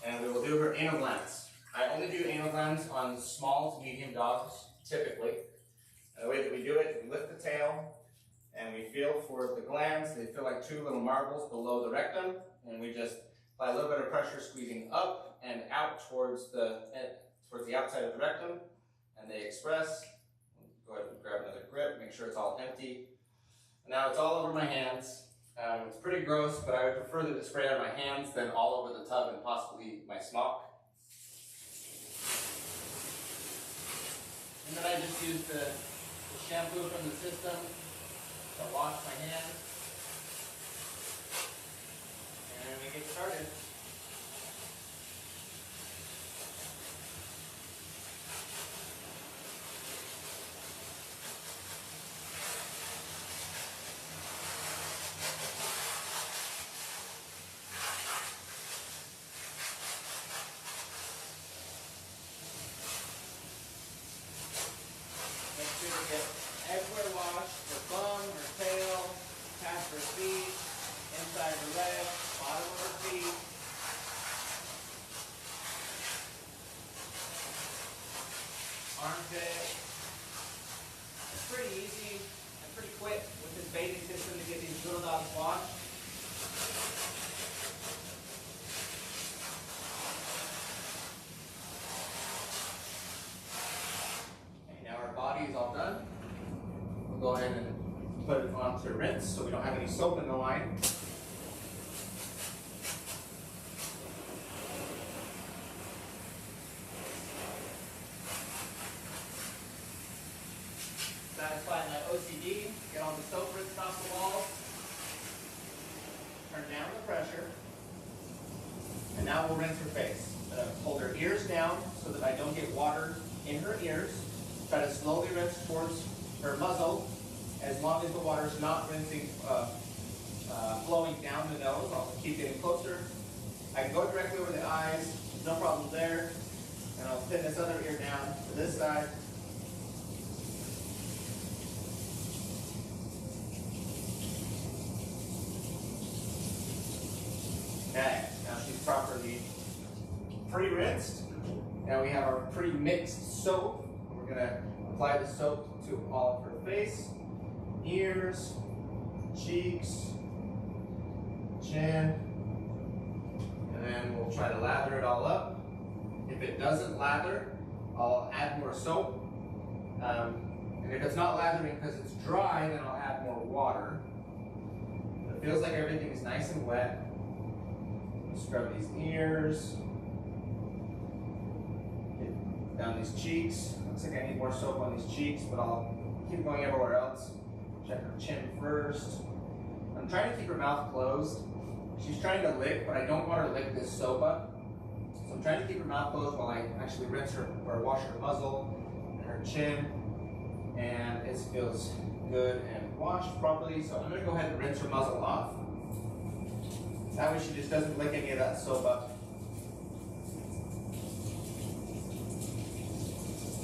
and we will do her anal glands. I only do anal glands on small to medium dogs, typically. And the way that we do it, we lift the tail, and we feel for the glands. They feel like two little marbles below the rectum, and we just apply a little bit of pressure, squeezing up and out towards the outside of the rectum, and they express. Go ahead and grab another grip, make sure it's all empty. And now it's all over my hands. It's pretty gross, but I would prefer that it spray on my hands than all over the tub and possibly my smock. And then I just use the shampoo from the system to wash my hands. And we get started. Make sure to get everywhere washed, her bum, her tail, past her feet, inside her legs, bottom of her feet. Armpit. It's pretty easy and pretty quick with this bathing system to get these little dogs washed. Okay, now our body is all done. We'll go ahead and put it onto rinse so we don't have any soap in the line. Satisfy my OCD, get all the soap rinsed off the walls, turn down the pressure, and now we'll rinse her face. Hold her ears down so that I don't get water in her ears. Try to slowly rinse towards her muzzle as long as the water is not rinsing, flowing down the nose. I'll keep getting closer. I can go directly over the eyes, no problem there. And I'll pin this other ear down to this side. Okay, now she's properly pre-rinsed. Now we have our pre-mixed soap. We're going to apply the soap to all of her face, ears, cheeks, chin, and then we'll try to lather it all up. If it doesn't lather, I'll add more soap. And if it's not lathering because it's dry, then I'll add more water. It feels like everything is nice and wet. Scrub these ears, get down these cheeks. Looks like I need more soap on these cheeks, but I'll keep going everywhere else. Check her chin first. I'm trying to keep her mouth closed. She's trying to lick, but I don't want her to lick this soba. So I'm trying to keep her mouth closed while I actually rinse her or wash her muzzle and her chin. And it feels good and washed properly. So I'm gonna go ahead and rinse her muzzle off. That way she just doesn't lick any of that soba.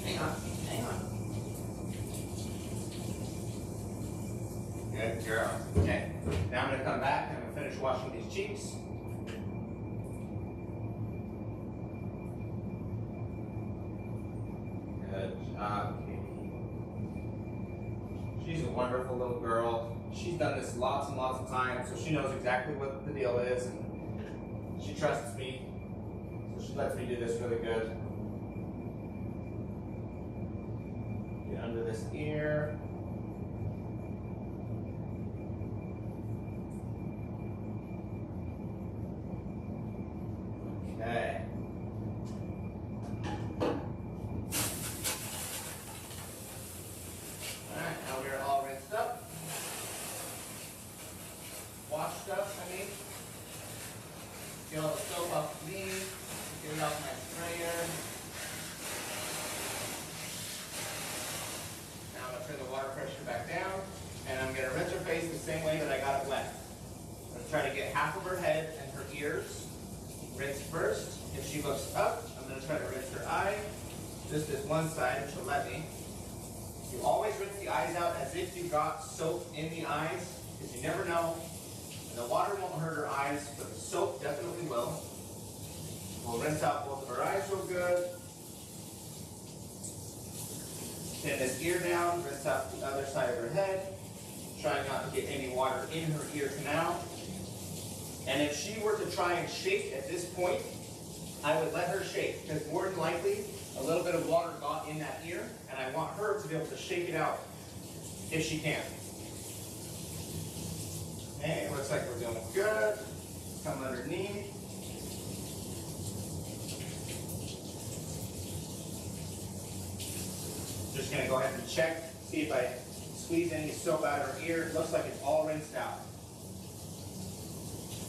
Hang on. Good girl. Okay, now I'm gonna come back and I'm gonna finish washing these cheeks. Good job, Katie. She's a wonderful little girl. She's done this lots and lots of times, so she knows exactly what the deal is, and she trusts me, so she lets me do this really good. Get under this ear. Okay. Alright, now we're all rinsed up. Washed up, Get all the soap off of me. Get it off my sprayer. Now I'm going to turn the water pressure back down. And I'm going to rinse her face the same way that I got it wet. I'm going to try to get half of her head and her ears. Rinse first. If she looks up, I'm going to try to rinse her eye. Just this one side, if she'll let me. You always rinse the eyes out as if you got soap in the eyes, because you never know. And the water won't hurt her eyes, but the soap definitely will. We'll rinse out both of her eyes real good. Pin this ear down, rinse out the other side of her head. Try not to get any water in her ear canal. And if she were to try and shake at this point, I would let her shake, because more than likely, a little bit of water got in that ear, and I want her to be able to shake it out if she can. Okay, looks like we're doing good. Come underneath. Just gonna go ahead and check, see if I squeeze any soap out of her ear. It looks like it's all rinsed out.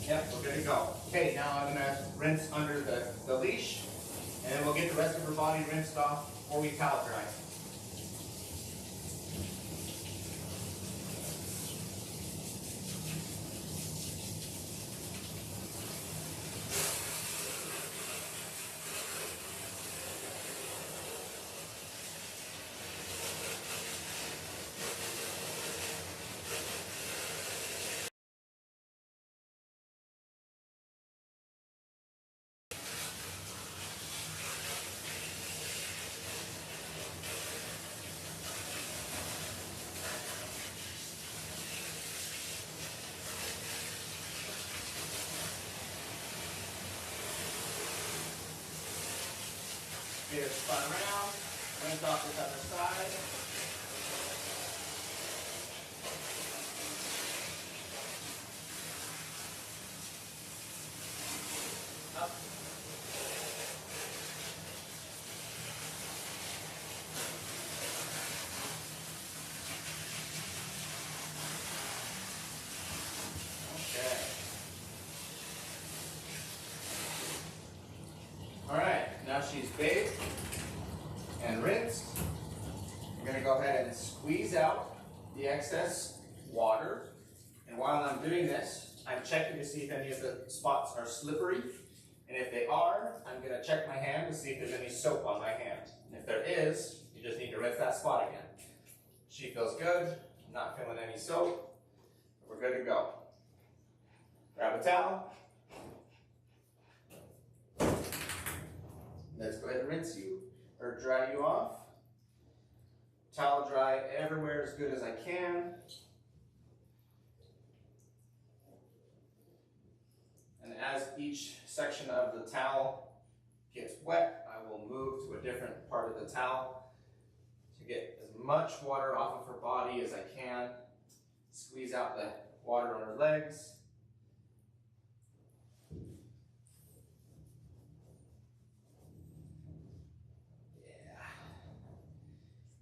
Yep, we're good to go. Okay, now I'm gonna rinse under the leash, and then we'll get the rest of her body rinsed off before we towel dry. Get her spun around, rinse off this other side. Up. Okay. All right, now she's bathed and rinsed. I'm going to go ahead and squeeze out the excess water. And while I'm doing this, I'm checking to see if any of the spots are slippery. And if they are, I'm going to check my hand to see if there's any soap on my hand. And if there is, you just need to rinse that spot again. She feels good. I'm not feeling any soap. We're good to go. Grab a towel. Let's go ahead and rinse you, or dry you off. Towel dry everywhere as good as I can. And as each section of the towel gets wet, I will move to a different part of the towel to get as much water off of her body as I can. Squeeze out the water on her legs.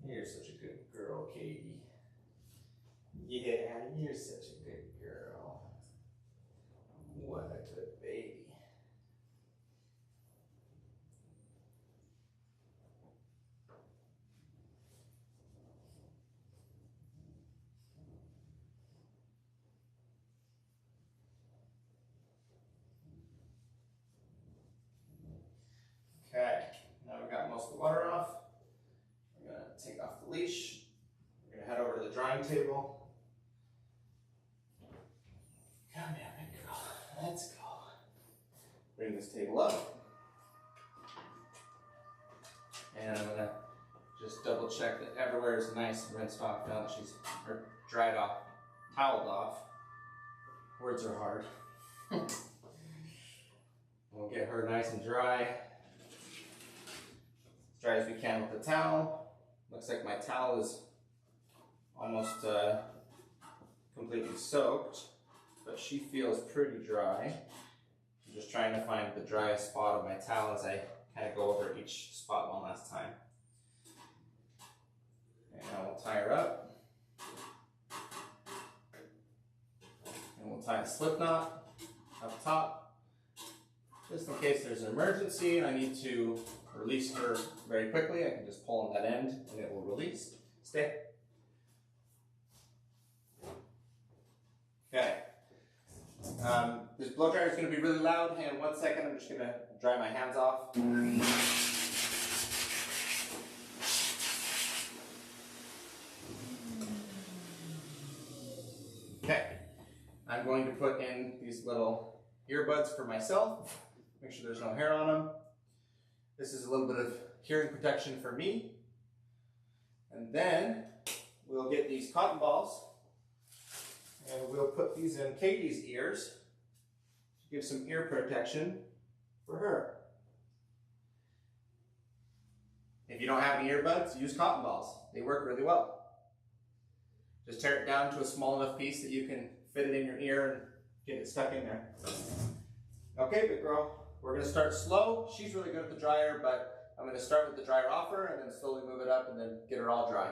You're such a good girl, Katie. bring this table up. And I'm gonna just double check that everywhere is nice and rinsed off now that she's dried off, toweled off. Words are hard. We'll get her nice and dry. As dry as we can with the towel. Looks like my towel is almost completely soaked, but she feels pretty dry. I'm just trying to find the driest spot of my towel as I kind of go over each spot one last time. And now we'll tie her up. And we'll tie a slip knot up top, just in case there's an emergency and I need to release her very quickly. I can just pull on that end and it will release. Stay. Okay. This blow dryer is going to be really loud. Hang on 1 second. I'm just going to dry my hands off. Okay. I'm going to put in these little earbuds for myself. Make sure there's no hair on them. This is a little bit of hearing protection for me. And then we'll get these cotton balls and we'll put these in Katie's ears to give some ear protection for her. If you don't have any earbuds, use cotton balls. They work really well. Just tear it down to a small enough piece that you can fit it in your ear and get it stuck in there. Okay, big girl, we're gonna start slow. She's really good at the dryer, but I'm gonna start with the dryer off her and then slowly move it up and then get her all dry.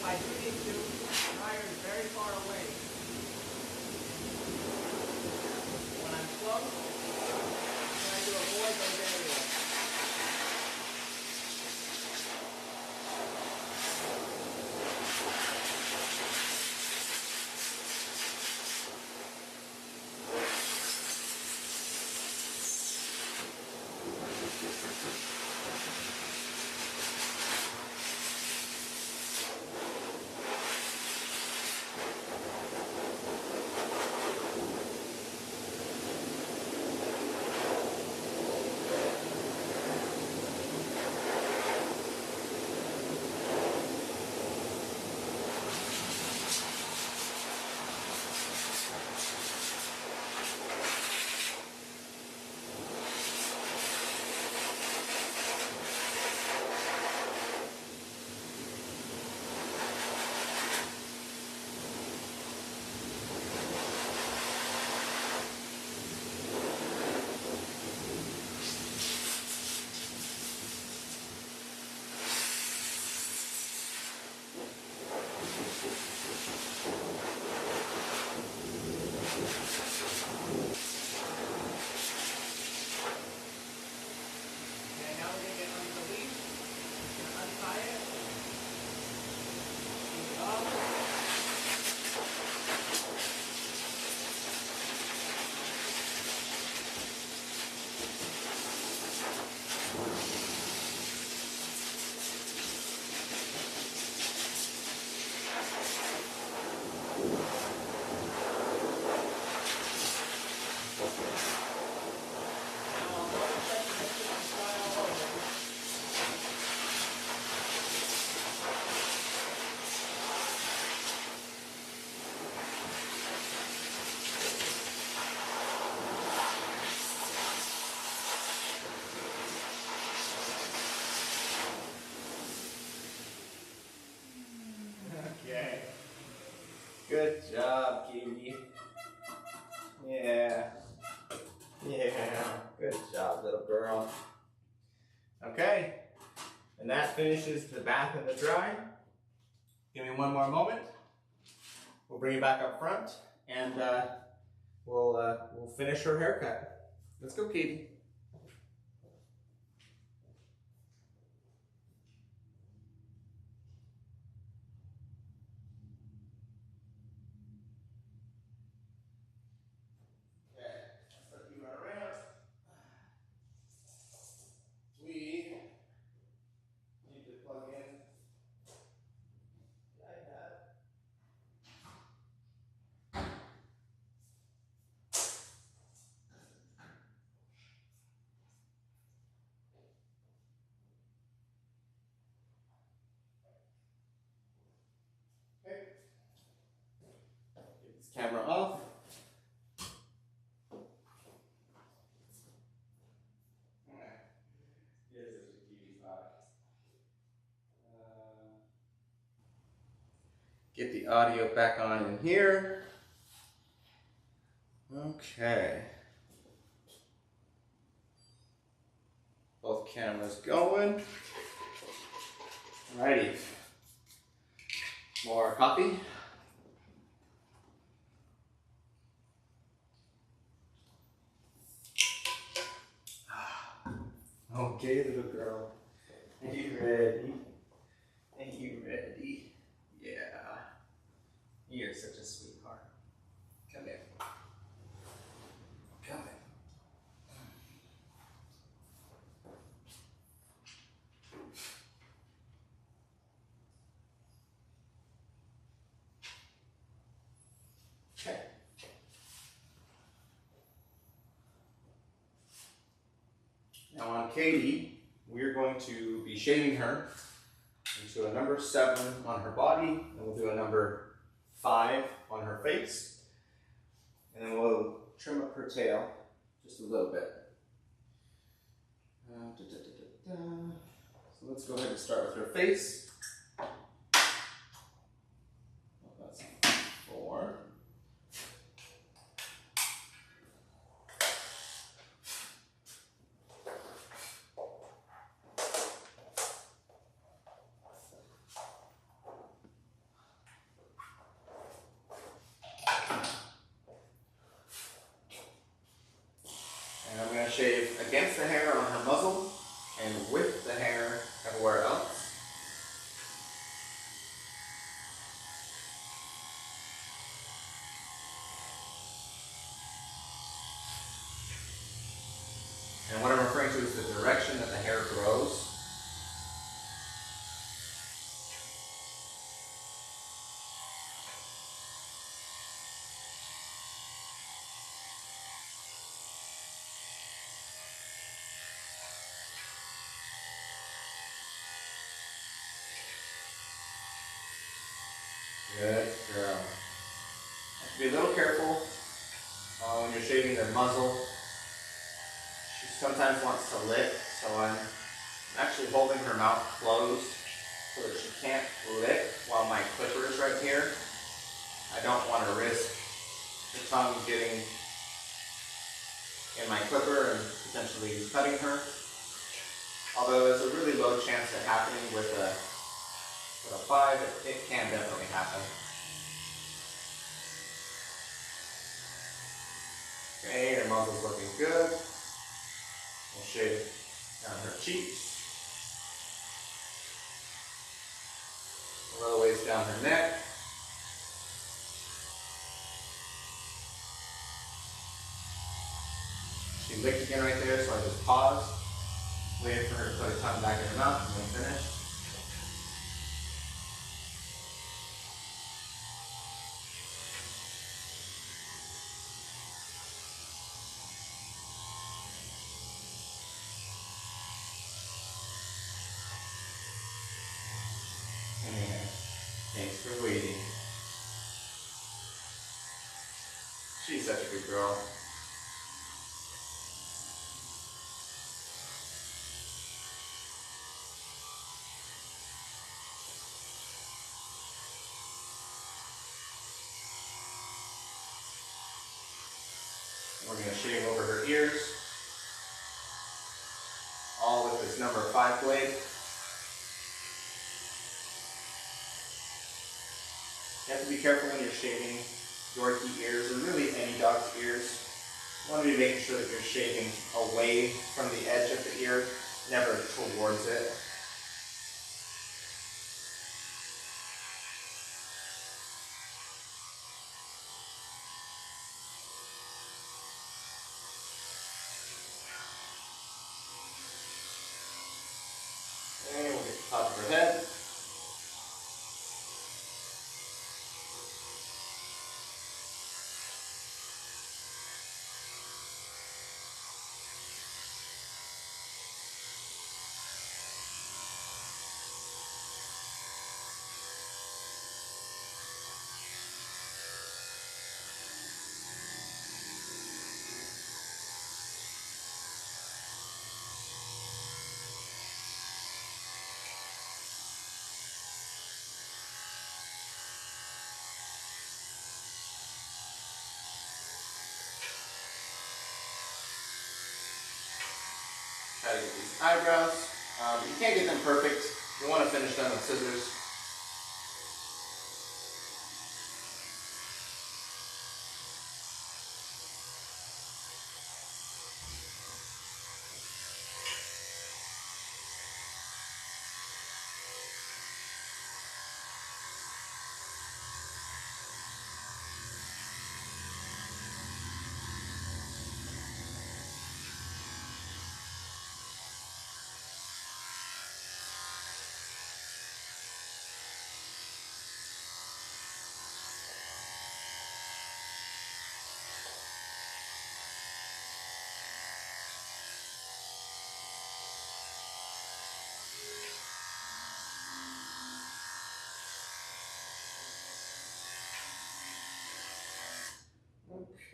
I do need to, the tire is very far away. When I'm close, I'm trying to avoid those areas. Good job, Katie. Yeah. Yeah. Good job, little girl. Okay. And that finishes the bath and the dry. Give me one more moment. We'll bring you back up front and we'll finish her haircut. Let's go, Katie. Camera off. Get the audio back on in here. Okay. Both cameras going. Alrighty. More coffee. Okay, little girl. Are you ready? Are you ready? Yeah. You're such a sweetheart. Come here. Come here. Okay. Now on Katie, we're going to be shaving her into a number 7 on her body, and we'll do a number 5 on her face, and then we'll trim up her tail just a little bit. So let's go ahead and start with her face. That's 4. And I'm going to shave against the hair on her muzzle and with the hair everywhere else. And what I'm referring to is the direction that the hair grows. Good girl. Have to be a little careful when you're shaving their muzzle. She sometimes wants to lick, so I'm actually holding her mouth closed so that she can't lick while my clipper is right here. I don't want to risk the tongue getting in my clipper and potentially cutting her. Although there's a really low chance of happening with a 5, it can definitely happen. Okay, her muzzle's looking good. We'll shave down her cheeks. A little ways down her neck. She licked again right there, so I just paused, waited for her to put her tongue back in her mouth, and then finished. And thanks for waiting. She's such a good girl. We're going to shave over her ears, all with this number 5 blade. You have to be careful when you're shaving Yorkie ears, or really any dog's ears. You want to be making sure that you're shaving away from the edge of the ear, never towards it. And we'll get the top of her head. Try to get these eyebrows. You can't get them perfect. You want to finish them with scissors.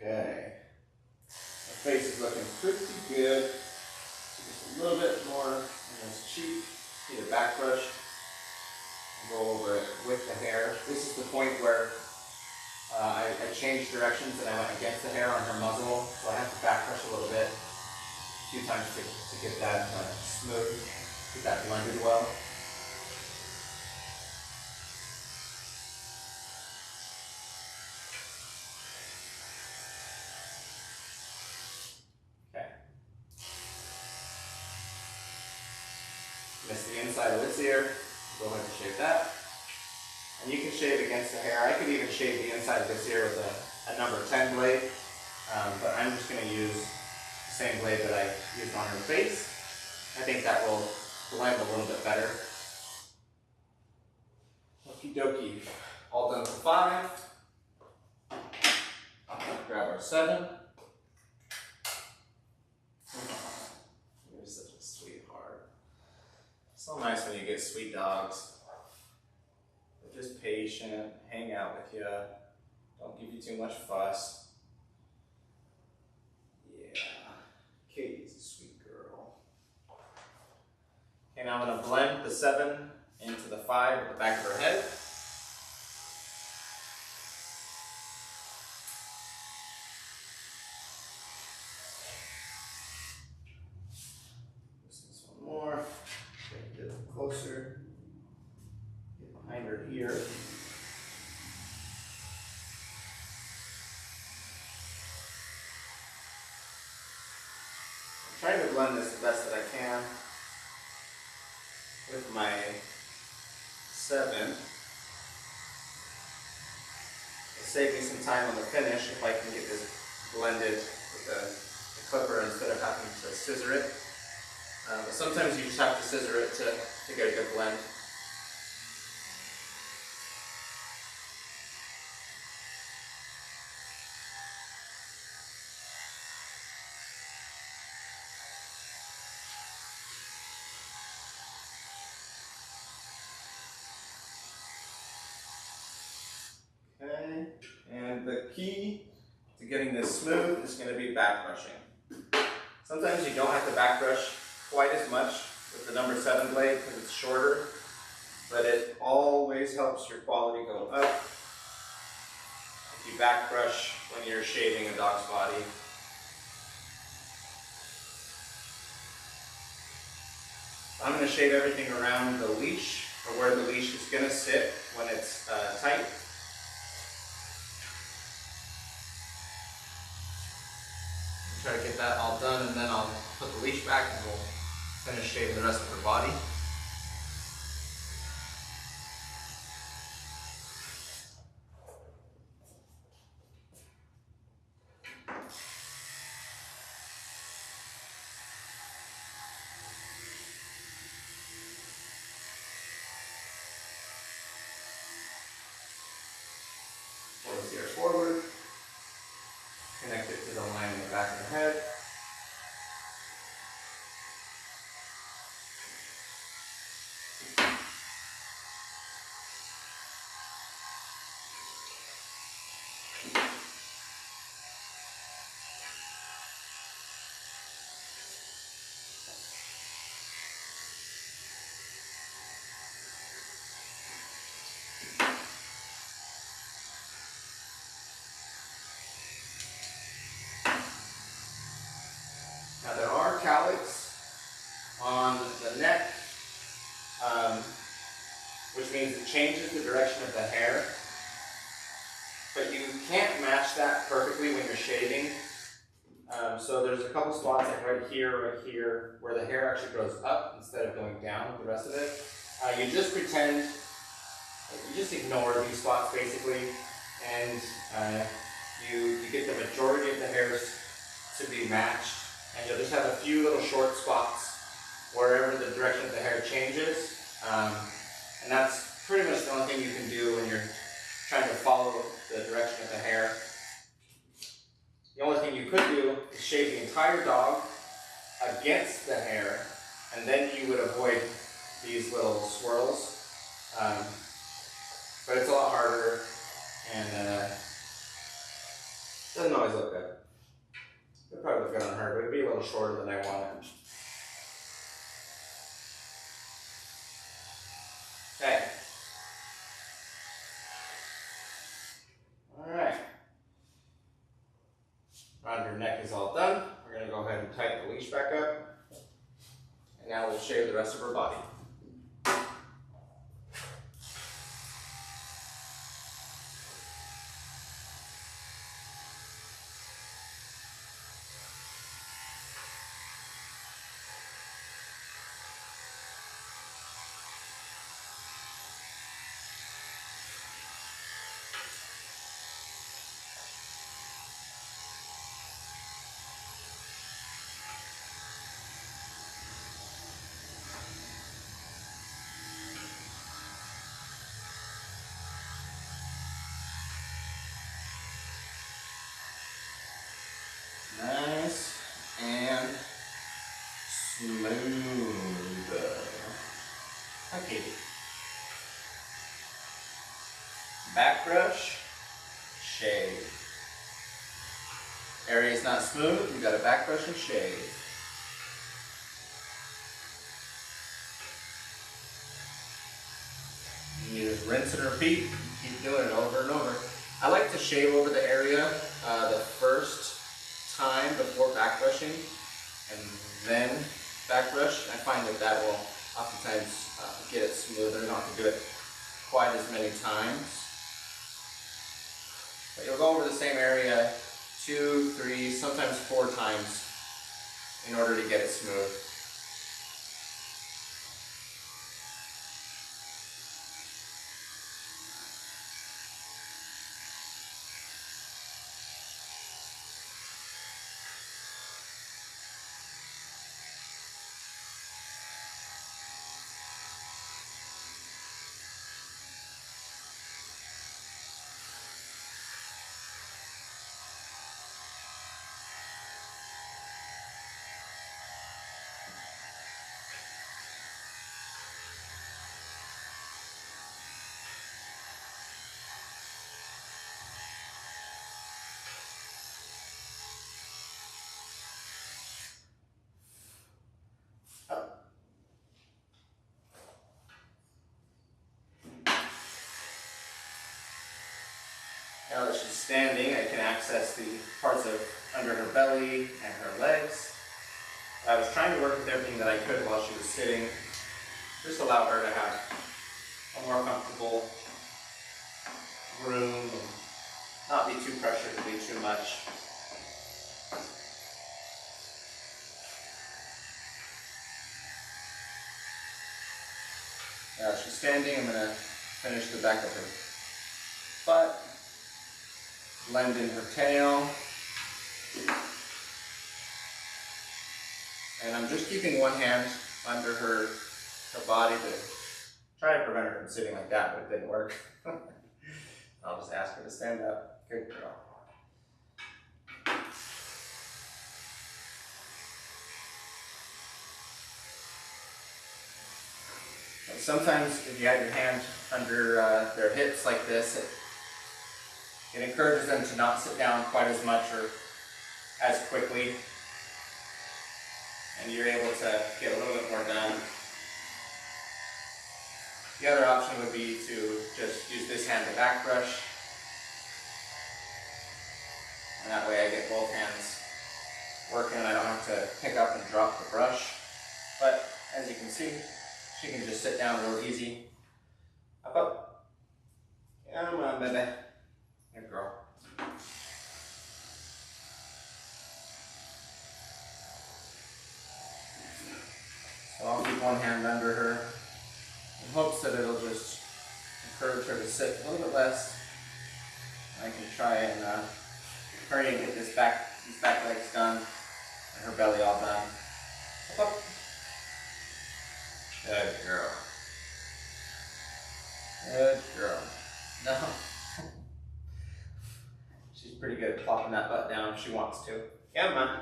Okay. Her face is looking pretty good. Just a little bit brush and go over it with the hair. This is the point where I changed directions and I went against the hair on her muzzle, so I have to back brush a little bit, a few times to get that smooth, get that blended well. Okay. Miss the inside of this ear. Go ahead and shave that. And you can shave against the hair. I could even shave the inside of this ear with a number 10 blade, but I'm just going to use the same blade that I used on her face. I think that will blend a little bit better. Okie dokie. All done for 5. Grab our 7. You're such a sweetheart. So nice when you get sweet dogs. They're just patient, hang out with you, don't give you too much fuss. Yeah, Katie's a sweet girl. Okay, now I'm going to blend the 7 into the 5 at the back of her head. This one more. Get a bit closer. Get behind her ear. I'm trying to blend this the best that I can with my 7. It'll save me some time on the finish if I can get this blended with the clipper instead of having to scissor it. But sometimes you just have to scissor it to get a good blend. Okay, and the key to getting this smooth is going to be back brushing. Sometimes you don't have to back brush quite as much with the number 7 blade because it's shorter, but it always helps your quality go up if you back brush when you're shaving a dog's body. I'm going to shave everything around the leash, or where the leash is going to sit when it's tight. Try to get that all done, and then I'll put the leash back and we'll finish shaving the rest of her body. Pull this ear forward. Connect it to the line in the back of the head. Now there are cowlicks on the neck, which means it changes the direction of the hair, but you can't match that perfectly when you're shaving. So there's a couple spots like right here, where the hair actually grows up instead of going down with the rest of it. You just pretend, you just ignore these spots basically, and you get the majority of the hairs to be matched. And you'll just have a few little short spots wherever the direction of the hair changes. And that's pretty much the only thing you can do when you're trying to follow the direction of the hair. The only thing you could do is shave the entire dog against the hair, and then you would avoid these little swirls. But it's a lot harder, and doesn't always look good. It'll probably look good on her, but it'd be a little shorter than I wanted. around your neck is all done. We're going to go ahead and tighten the leash back up. And now we'll shave the rest of her body. Nice and smooth. Okay. Back brush, shave. Area is not smooth, you got to back brush and shave. You just rinse and repeat, keep doing it over and over. I like to shave over the area the first time before back brushing, and then back brush. I find that that will oftentimes get it smoother. You don't have to do it quite as many times. But you'll go over the same area 2, 3, sometimes 4 times in order to get it smooth. Now that she's standing, I can access the parts of under her belly and her legs. I was trying to work with everything that I could while she was sitting. Just allow her to have a more comfortable groom and not be too pressured to do too much. Now she's standing, I'm going to finish the back of her butt. Blend in her tail. And I'm just keeping one hand under her body to try to prevent her from sitting like that, but it didn't work. I'll just ask her to stand up. Good girl. And sometimes if you have your hand under their hips like this, it encourages them to not sit down quite as much or as quickly, and you're able to get a little bit more done. The other option would be to just use this hand to back brush, and that way I get both hands working and I don't have to pick up and drop the brush. But as you can see, she can just sit down real easy. Up, up. Come on, baby. Good girl. So I'll keep one hand under her in hopes that it'll just encourage her to sit a little bit less. I can try and hurry and get these back legs done and her belly all done. Up, up. Good girl. Good girl. No. She's pretty good at plopping that butt down if she wants to. Yeah, man.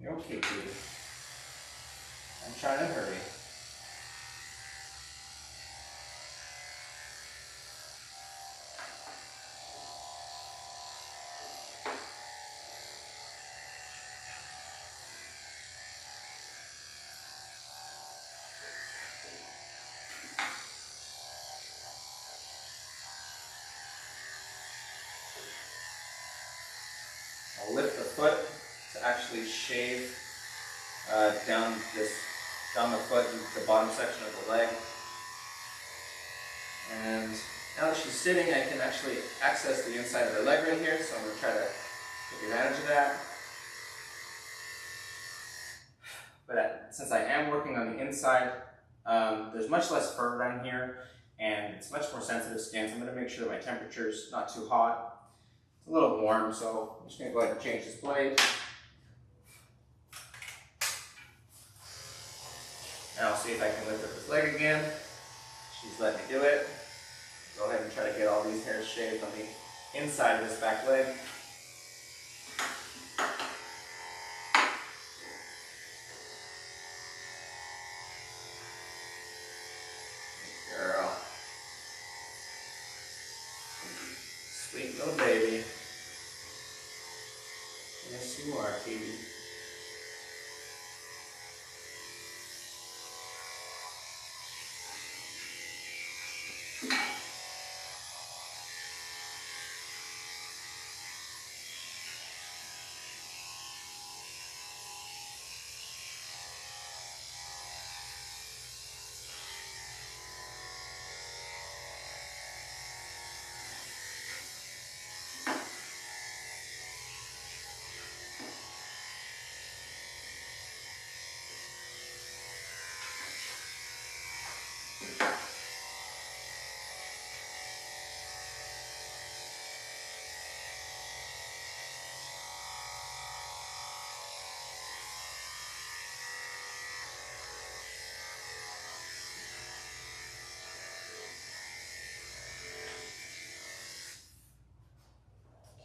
You're okay, cutie. I'm trying to hurry. I'll lift the foot to actually shave down the foot and the bottom section of the leg. And now that she's sitting, I can actually access the inside of her leg right here, so I'm going to try to take advantage of that. But since I am working on the inside, there's much less fur down here, and it's much more sensitive skin, so I'm going to make sure that my temperature is not too hot. It's a little warm, so I'm just going to go ahead and change this blade. And I'll see if I can lift up this leg again. She's letting me do it. Go ahead and try to get all these hairs shaved on the inside of this back leg. Girl. Sweet little baby. Yes, you are, baby.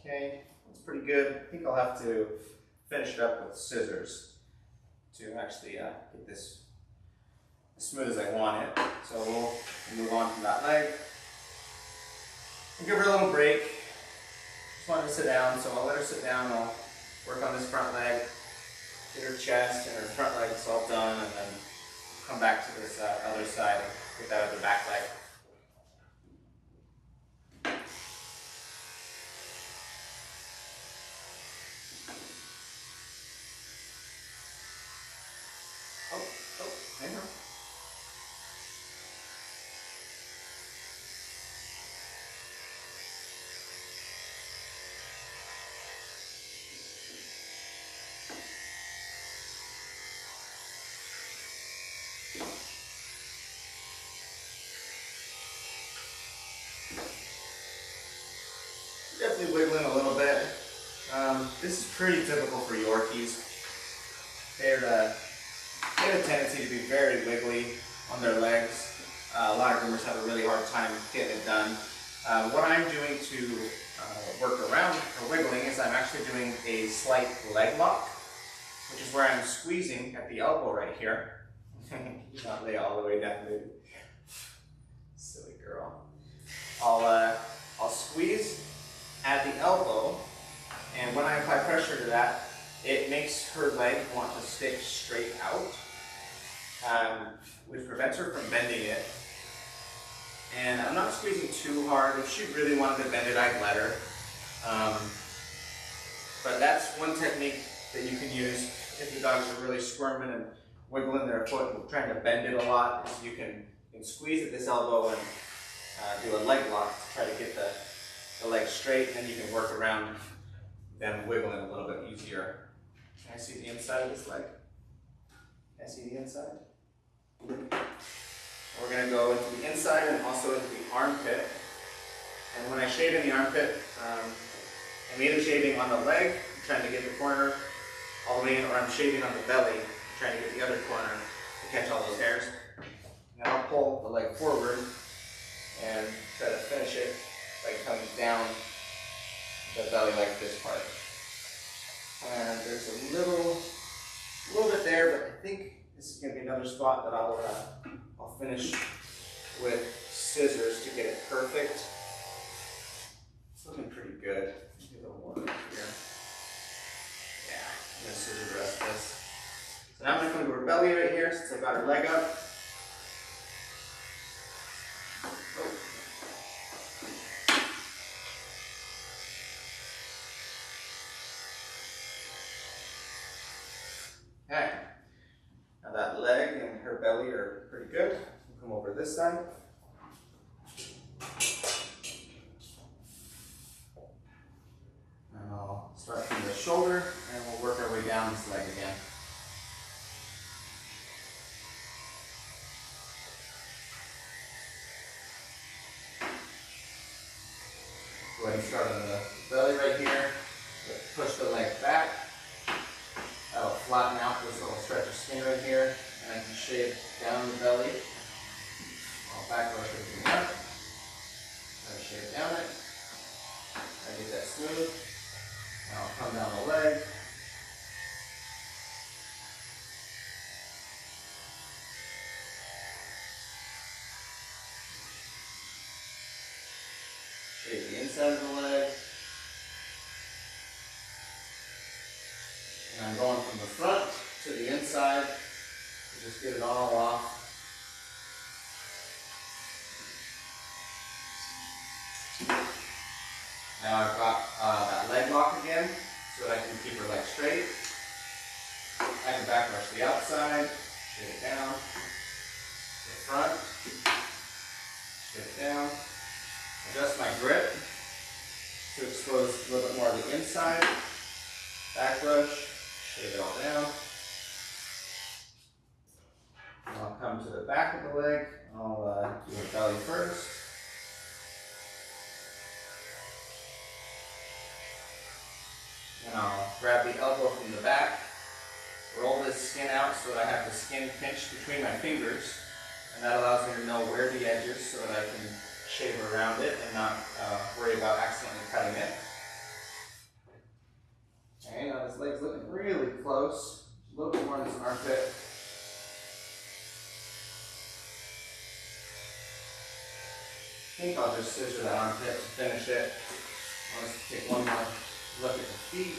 Okay, that's pretty good. I think I'll have to finish it up with scissors to actually get this as smooth as I want it. So we'll move on from that leg. We'll give her a little break. Just wanted to sit down, so I'll let her sit down. I'll work on this front leg, get her chest and her front legs all done, and then come back to this other side and get that other back leg. Hang on. Definitely wiggling a little bit. This is pretty typical for Yorkies. They have a tendency to be very wiggly on their legs. A lot of groomers have a really hard time getting it done. What I'm doing to work around her wiggling is I'm actually doing a slight leg lock, which is where I'm squeezing at the elbow right here. You not lay all the way down, baby. Silly girl. I'll squeeze at the elbow, and when I apply pressure to that, it makes her leg want to stick straight out, which prevents her from bending it. And I'm not squeezing too hard. If she really wanted to bend it, I'd let her. But that's one technique that you can use if the dogs are really squirming and wiggling their foot and trying to bend it a lot, is you can squeeze at this elbow and do a leg lock to try to get the leg straight, and then you can work around them wiggling a little bit easier. Can I see the inside of this leg? Can I see the inside? We're going to go into the inside and also into the armpit. And when I shave in the armpit, I'm either shaving on the leg, trying to get the corner all the way in, or I'm shaving on the belly, trying to get the other corner to catch all those hairs. And I'll pull the leg forward and try to finish it by coming down the belly like this part. And there's a little bit there, but I think this is going to be another spot that I'll finish with scissors to get it perfect. It's looking pretty good. Maybe a little more right here. Yeah, I'm going to scissor the rest of this. So now I'm going to come to her belly right here since I got her leg up. side. And I'll start from the shoulder and we'll work our way down this leg again. Go ahead and start on the belly right here. Push the leg back. That'll flatten out this little stretch of skin right here. And I can shave down the belly. I'll back rush everything up. Try to shave down it. Try to get that smooth. And I'll come down the leg. Shave the inside of the leg. And I'm going from the front to the inside to just get it all off. Now I've got that leg lock again so that I can keep her leg straight. I can back rush the outside, shave it down, the front, shave it down, adjust my grip to expose a little bit more of the inside, back rush, shave it all down. And I'll come to the back of the leg. I'll do the belly first. And I'll grab the elbow from the back, roll this skin out so that I have the skin pinched between my fingers. And that allows me to know where the edge is so that I can shave around it and not worry about accidentally cutting it. Okay, now this leg's looking really close, a little bit more in this armpit. I think I'll just scissor that armpit to finish it. I'll just take one more look at the feet.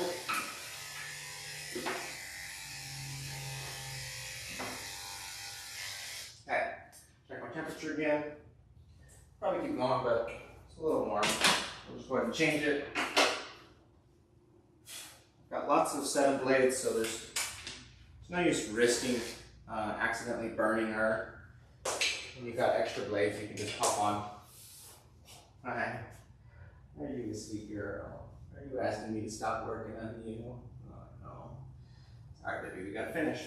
Oh. Okay, check my temperature again. Probably keep going, but it's a little warm. We'll just go ahead and change it. Got lots of 7 blades, so there's no use risking accidentally burning her. When you've got extra blades, you can just hop on. Alright. Are you a sweet girl? Are you asking me to stop working on you? Oh, no. Alright, baby, we gotta finish.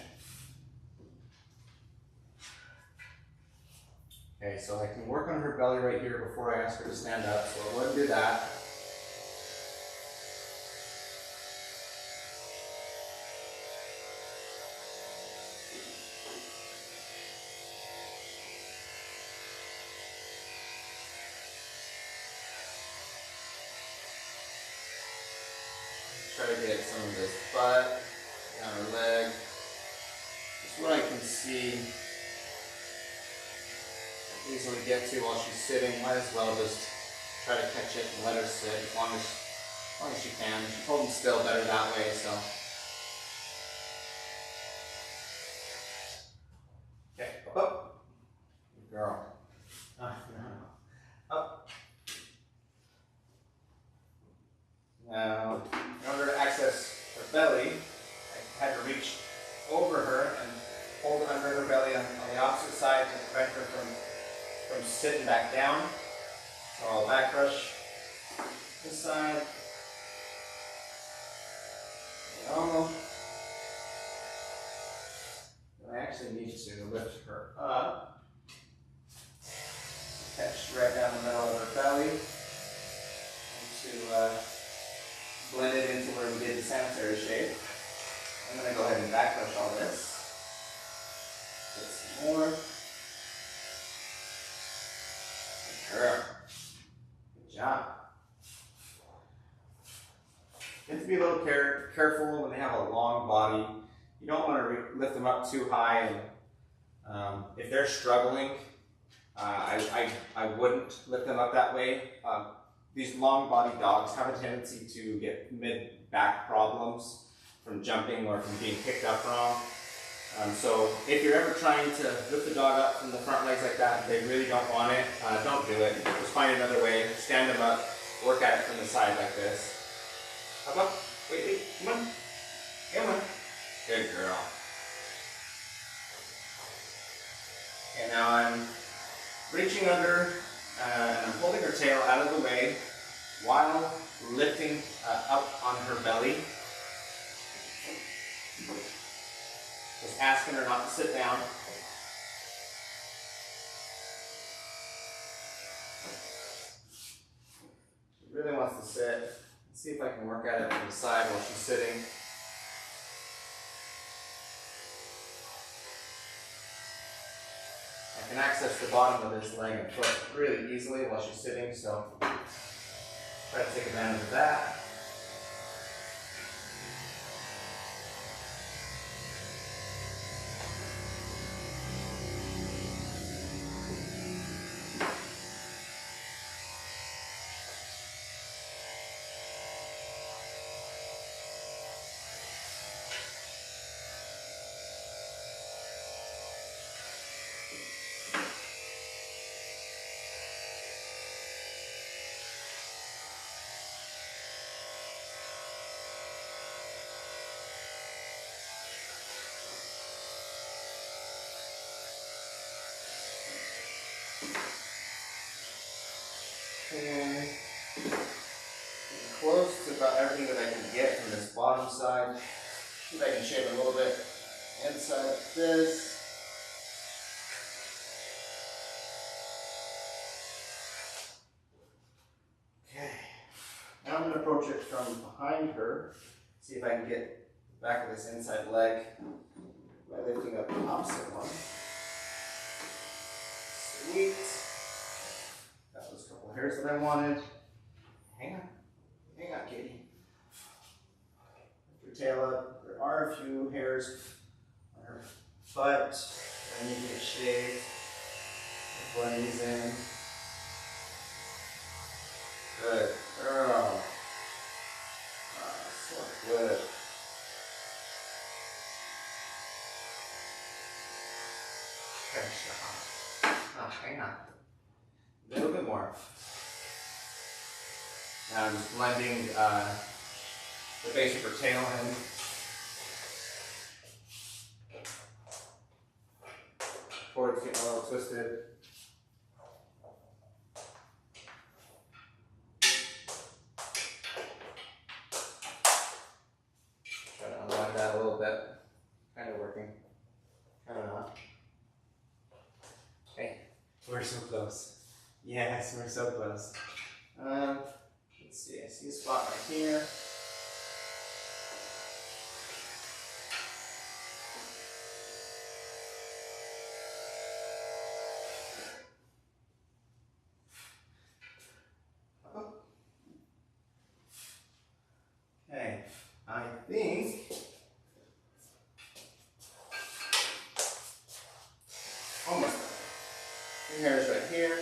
Okay, so I can work on her belly right here before I ask her to stand up, so I'll go ahead and do that. Try to get some of this butt down her leg. Just what I can see. Easily get to while she's sitting. Might as well just try to catch it and let her sit as long as she can. She's holding still better that way, so. Okay, up. Good girl. Up. Now, in order to access her belly, I had to reach over her and hold it under her belly on the opposite side to prevent her from sitting back down. So I'll back rush this side. Oh. I actually need to lift her up. Catch right down the middle of her belly. And to blend it into where we did the sanitary shave. I'm going to go ahead and back rush all this. Get some more. Good girl. Good job. You have to be a little careful when they have a long body. You don't want to lift them up too high, and if they're struggling, I wouldn't lift them up that way. These long body dogs have a tendency to get mid-back problems from jumping or from being picked up wrong. So if you're ever trying to lift the dog up from the front legs like that, they really don't want it, don't do it. Just find another way, stand them up, work at it from the side like this. Up, up, wait, come on, come on. Good girl. Okay, now I'm reaching under and I'm holding her tail out of the way while lifting up on her belly. Just asking her not to sit down. She really wants to sit. Let's see if I can work at it from the side while she's sitting. I can access the bottom of this leg and foot really easily while she's sitting, so try to take advantage of that. And close to about everything that I can get from this bottom side. See if I can shave a little bit inside like this. Okay. Now I'm going to approach it from behind her. See if I can get the back of this inside leg by lifting up the opposite one. Sweet. Got those couple hairs that I wanted. Hang on, kitty. Lift your tail up. There are a few hairs on her butt that I need to get shaved. Blend these in. Good girl. So good. Finish it off. Oh, hang on. A little bit more. Now I'm just blending the base of her tail in. Before it's getting a little twisted. Try to unwind that a little bit. Kind of working. Kind of not. Hey, we're so close. Yes, we're so close. Let's see, I see a spot right here. Okay, I think almost done. Your hair is right here.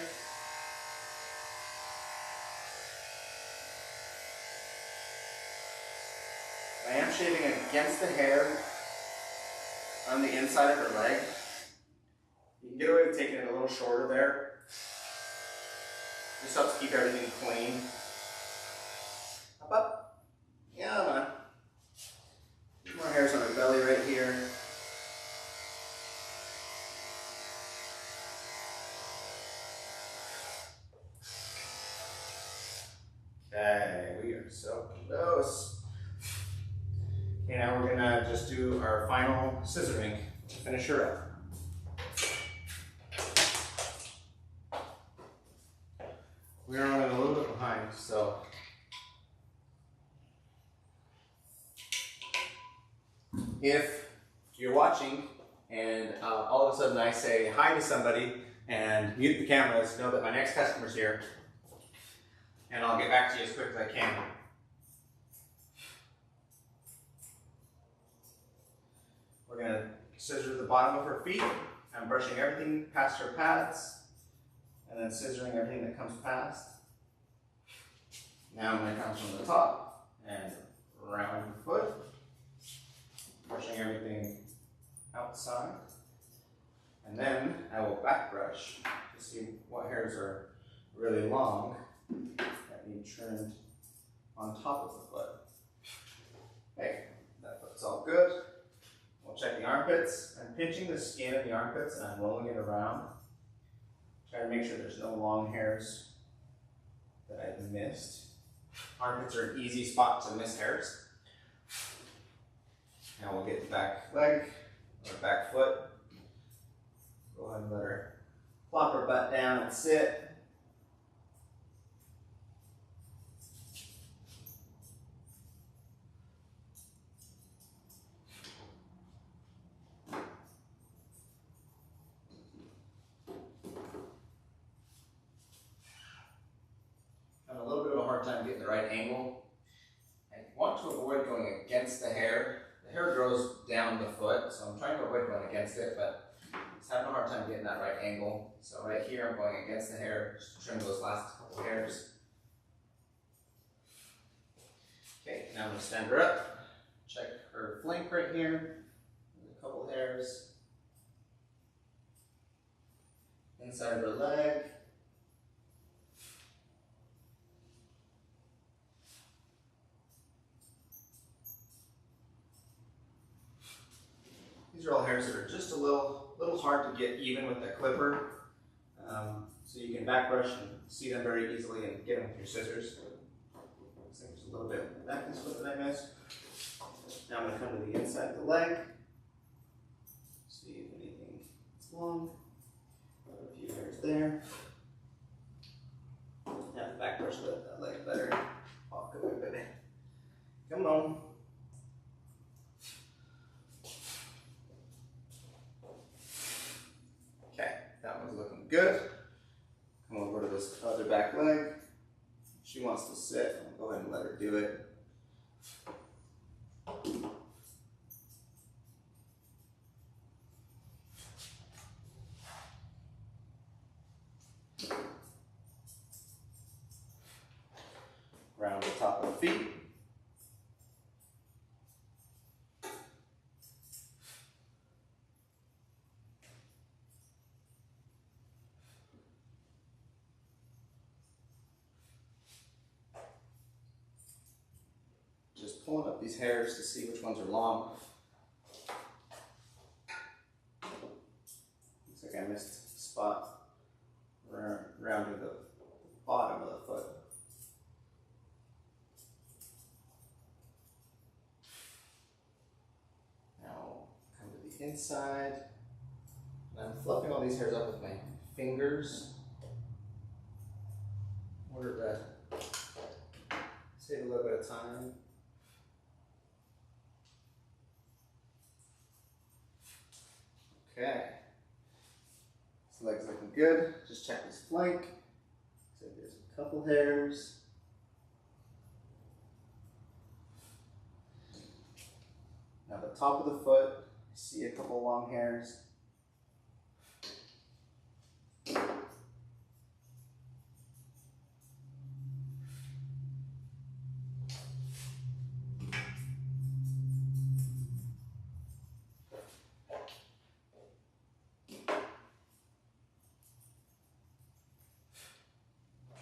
I am shaving against the hair on the inside of her leg. You can get away with taking it a little shorter there. Just helps keep everything clean. Up, up. Yeah, man. More hairs on her belly right here. Okay, we are so close. Okay, now we're gonna just do our final scissoring to finish her up. We're running a little bit behind, so if you're watching and all of a sudden I say hi to somebody and mute the cameras, know that my next customer's here, and I'll get back to you as quick as I can. We're going to scissor the bottom of her feet. I'm brushing everything past her pads and then scissoring everything that comes past. Now I'm going to come from the top and around her foot, brushing everything outside. And then I will back brush to see what hairs are really long that need trimmed on top of the foot. Okay, that foot's all good. We'll We'll check the armpits. I'm pinching the skin of the armpits and I'm rolling it around. Try to make sure there's no long hairs that I've missed. Armpits are an easy spot to miss hairs. Now we'll get the back leg or back foot. Go ahead and let her plop her butt down and sit. Having a little bit of a hard time getting the right angle. I want to avoid going against the hair. The hair grows down the foot, so I'm trying to avoid going against it, but just having a hard time getting that right angle. So right here, I'm going against the hair, just to trim those last couple hairs. Okay, now I'm going to stand her up. Check her flank right here. A couple hairs. Inside of her leg. These are all hairs that are just a little hard to get even with the clipper. So you can back brush and see them very easily and get them with your scissors. Looks like there's a little bit of the back of this foot that I missed. Now I'm going to come to the inside of the leg. See if anything is long. Got a few hairs there. Now the back brush that leg better. Oh, come on, baby. Come on. That one's looking good. Come over to this other back leg. She wants to sit. I'll go ahead and let her do it. Round the top of the feet. Just pulling up these hairs to see which ones are long. Looks like I missed a spot rounding the bottom of the foot. Now come to the inside. And I'm fluffing all these hairs up with my fingers. Order that. Save a little bit of time. Okay, this leg's looking good. Just check this flank. So there's a couple hairs. Now the top of the foot, see a couple long hairs.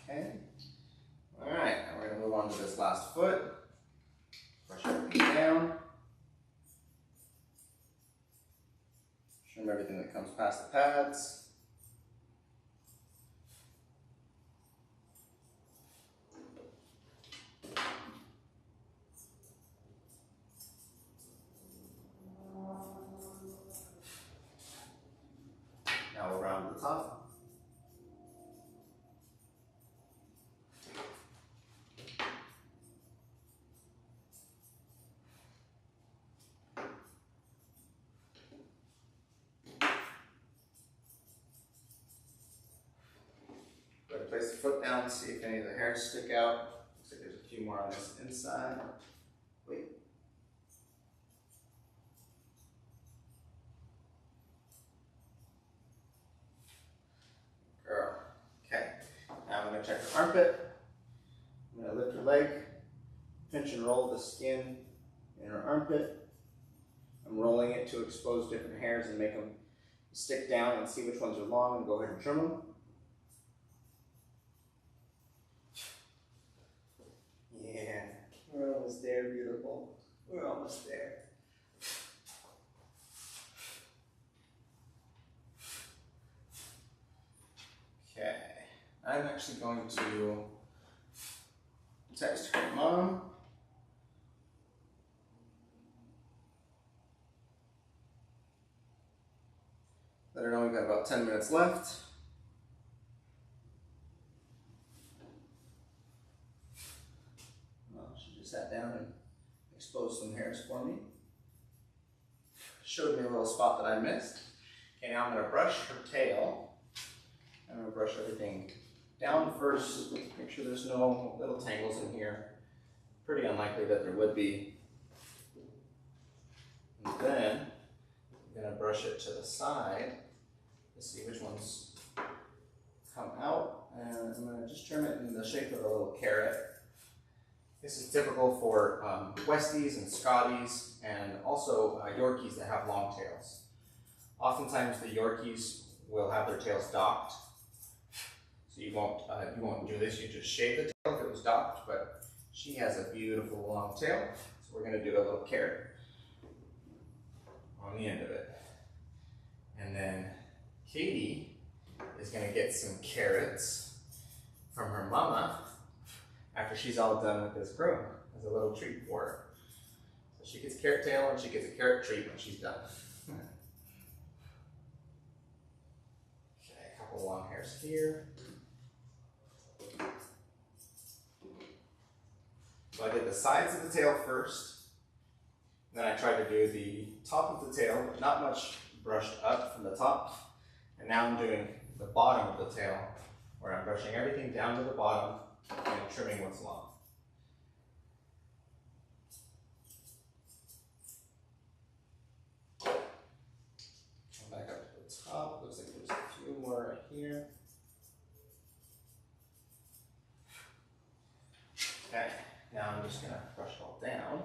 Okay. All right, now we're going to move on to this last foot. Brush everything down. Trim everything that comes past the pads. Now we'll round the top. Place the foot down, see if any of the hairs stick out. Looks like there's a few more on this inside. Wait. Girl. Okay. Now I'm going to check her armpit. I'm going to lift her leg, pinch and roll the skin in her armpit. I'm rolling it to expose different hairs and make them stick down and see which ones are long and go ahead and trim them. Yeah, we're almost there, beautiful. We're almost there. I'm actually going to text her mom. Let her know we've got about 10 minutes left. Well, she just sat down and exposed some hairs for me. Showed me a little spot that I missed. Okay, now I'm going to brush her tail. I'm going to brush everything down first. Make sure there's no little tangles in here. Pretty unlikely that there would be. And then I'm going to brush it to the side to see which ones come out. And I'm going to just trim it in the shape of a little carrot. This is typical for Westies and Scotties and also Yorkies that have long tails. Oftentimes the Yorkies will have their tails docked. So you won't do this, you just shave the tail if it was docked, but she has a beautiful long tail. So we're gonna do a little carrot on the end of it. And then Katie is gonna get some carrots from her mama after she's all done with this groom as a little treat for her. So she gets a carrot tail and she gets a carrot treat when she's done. Okay, a couple long hairs here. So I did the sides of the tail first, then I tried to do the top of the tail, but not much brushed up from the top. And now I'm doing the bottom of the tail, where I'm brushing everything down to the bottom and trimming what's long. Come back up to the top. Looks like there's a few more right here. Okay, now I'm just gonna brush it all down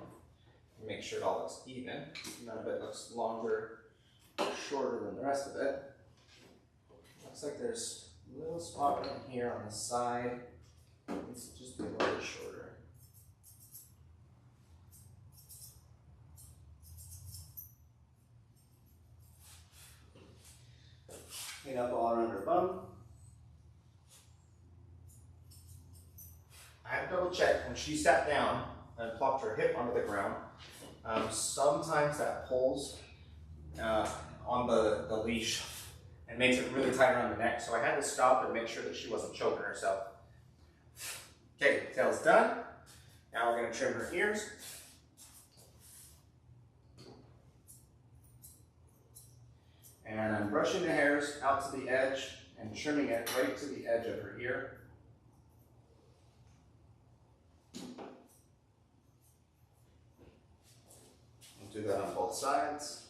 and make sure it all looks even. None of it looks longer or shorter than the rest of it. Looks like there's a little spot right here on the side. It needs to just be a little bit shorter. Clean up all around her bum. I had to double check when she sat down and plopped her hip onto the ground. Sometimes that pulls on the leash and makes it really tight around the neck. So I had to stop and make sure that she wasn't choking herself. Okay, tail's done. Now we're going to trim her ears. And I'm brushing the hairs out to the edge and trimming it right to the edge of her ear. We'll do that on both sides.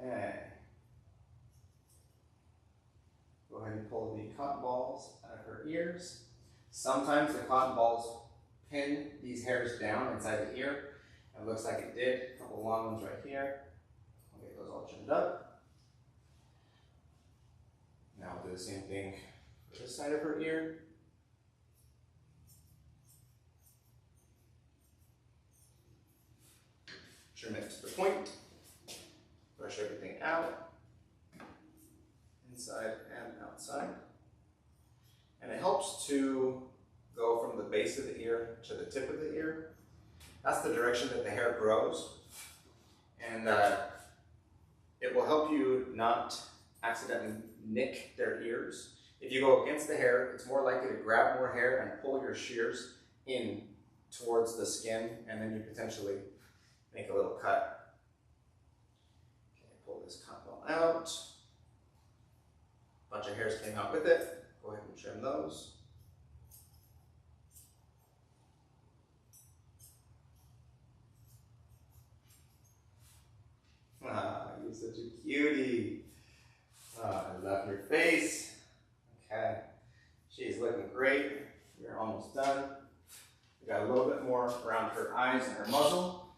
Okay. Go ahead and pull the cotton balls out of her ears. Sometimes the cotton balls pin these hairs down inside the ear. It looks like it did. A couple long ones right here. I'll get those all trimmed up. Now we'll do the same thing for this side of her ear. Trim it to the point. Brush everything out, inside and outside. And it helps to go from the base of the ear to the tip of the ear. That's the direction that the hair grows. And it will help you not accidentally nick their ears. If you go against the hair, it's more likely to grab more hair and pull your shears in towards the skin, and then you potentially make a little cut. Pull this cotton ball out. A bunch of hairs came out with it. Go ahead and trim those. Ah, you're such a cutie. Ah, I love your face. Okay, she's looking great. We're almost done. We got a little bit more around her eyes and her muzzle.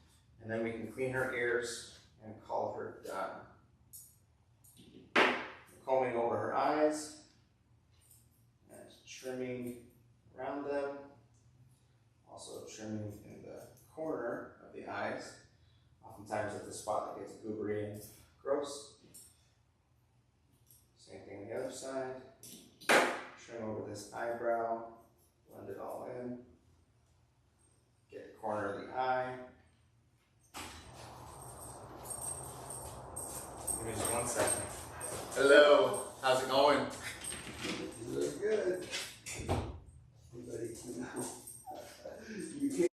And then we can clean her ears and call her done. Combing over her eyes and trimming around them. Also trimming in the corner of the eyes. Oftentimes it's the spot that gets goobery and gross. Same thing on the other side. Trim over this eyebrow, blend it all in. Get the corner of the eye. Give me just 1 second. Hello, how's it going?
You look good. Everybody, you can't.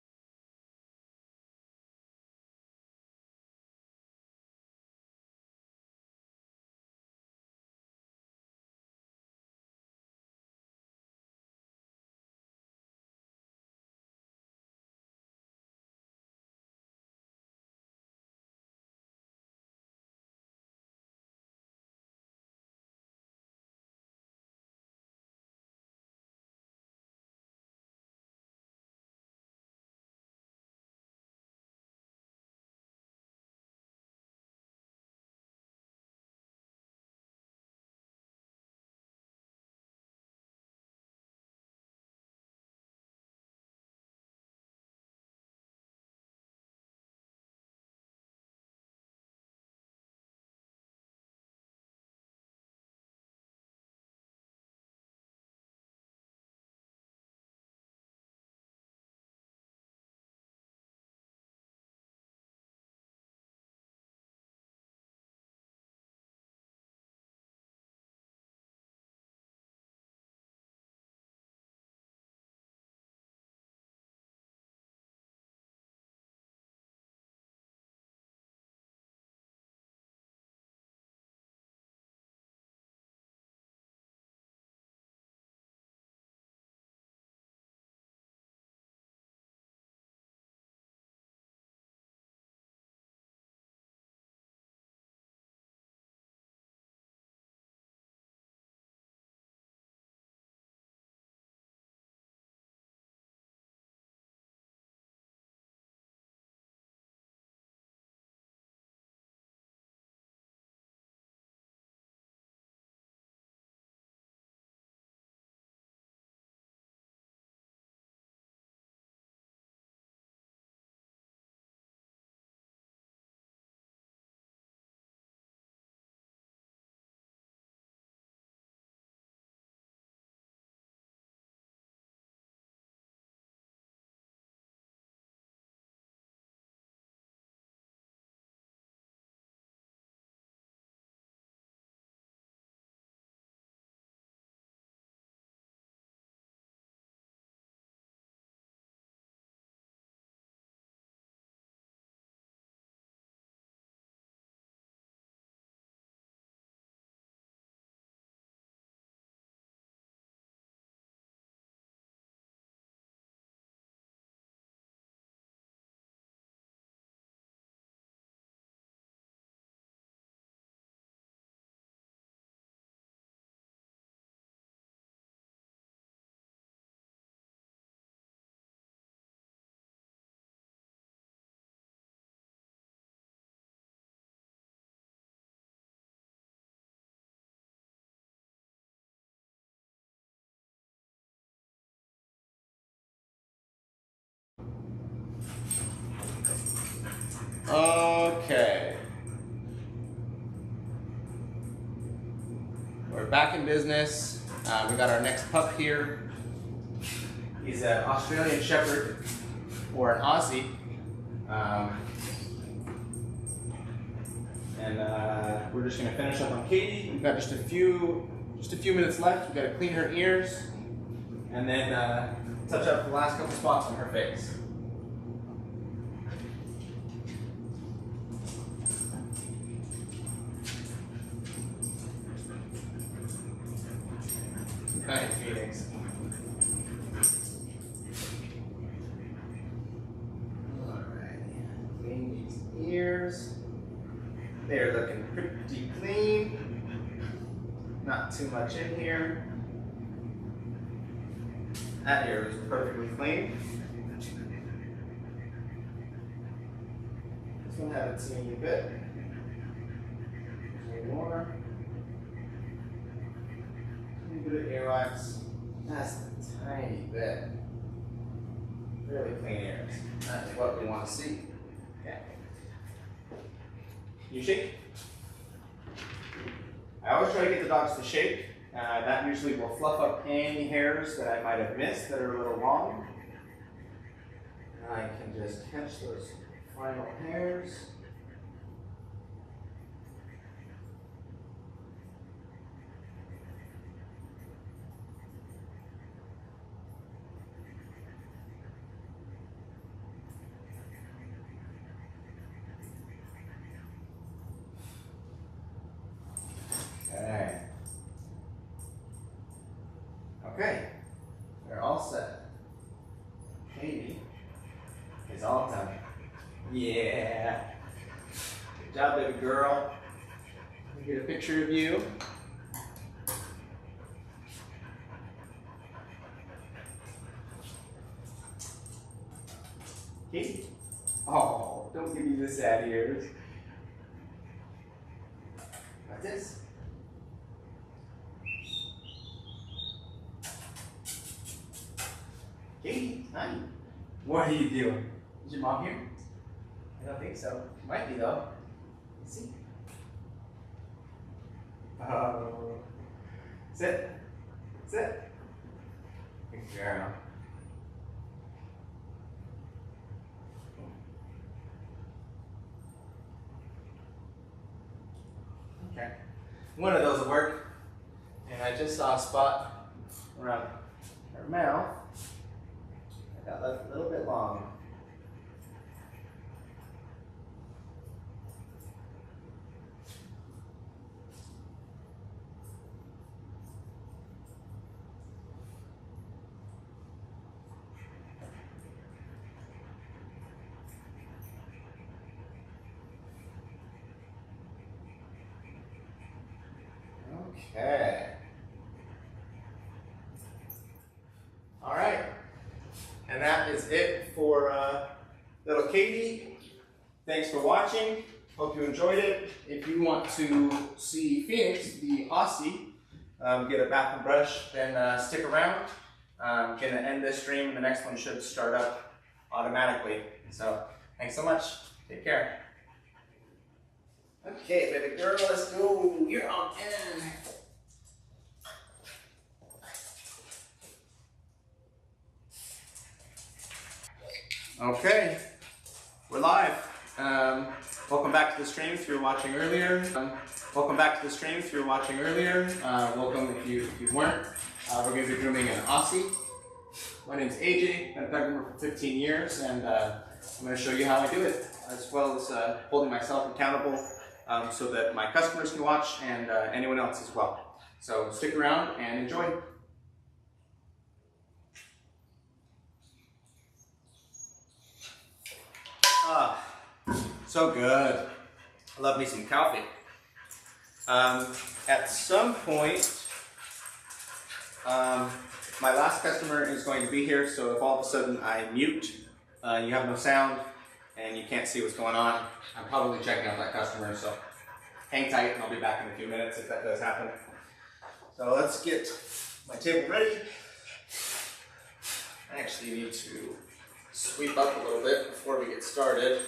Okay. We're back in business. We got our next pup here. He's an Australian Shepherd, or an Aussie. We're just gonna finish up on Katie. We've got just a few minutes left. We've got to clean her ears, and then touch up the last couple spots on her face. Nice, Phoenix. Alright, clean these ears. They're looking pretty clean. Not too much in here. That ear is perfectly clean. This one had a teeny bit. There's more. A bit of earwax. That's a tiny bit. Really clean ears. That's what we want to see. Okay. You shake. I always try to get the dogs to shake. That usually will fluff up any hairs that I might have missed that are a little long. And I can just catch those final hairs. Okay. Okay. They're all set. Katie is all done. Yeah. Good job, baby girl. Let me get a picture of you. Katie. Oh, don't give me the sad ears. Like this. Katie, honey. What are you doing? Is your mom here? I don't think so. She might be though. Let's see. Oh. Sit. Sit. Good girl. Okay. One of those will work. And I just saw a spot around her mouth. I got left a little bit long. Okay. All right. And that is it for little Katie. Thanks for watching. Hope you enjoyed it. If you want to see Phoenix, the Aussie, get a bath and brush, then stick around. I'm going to end this stream and the next one should start up automatically. So thanks so much. Take care. Okay, baby girl, let's go. You're on in. Okay, we're live. Welcome back to the stream if you were watching earlier. Welcome if you weren't. We're going to be grooming an Aussie. My name's AJ. I've been a groomer for 15 years, and I'm going to show you how I do it, as well as holding myself accountable so that my customers can watch and anyone else as well. So stick around and enjoy. Ah, so good. I love me some coffee. At some point, my last customer is going to be here, so if all of a sudden I mute, you have no sound, and you can't see what's going on, I'm probably checking out that customer, so hang tight and I'll be back in a few minutes if that does happen. So let's get my table ready. I actually need to sweep up a little bit before we get started.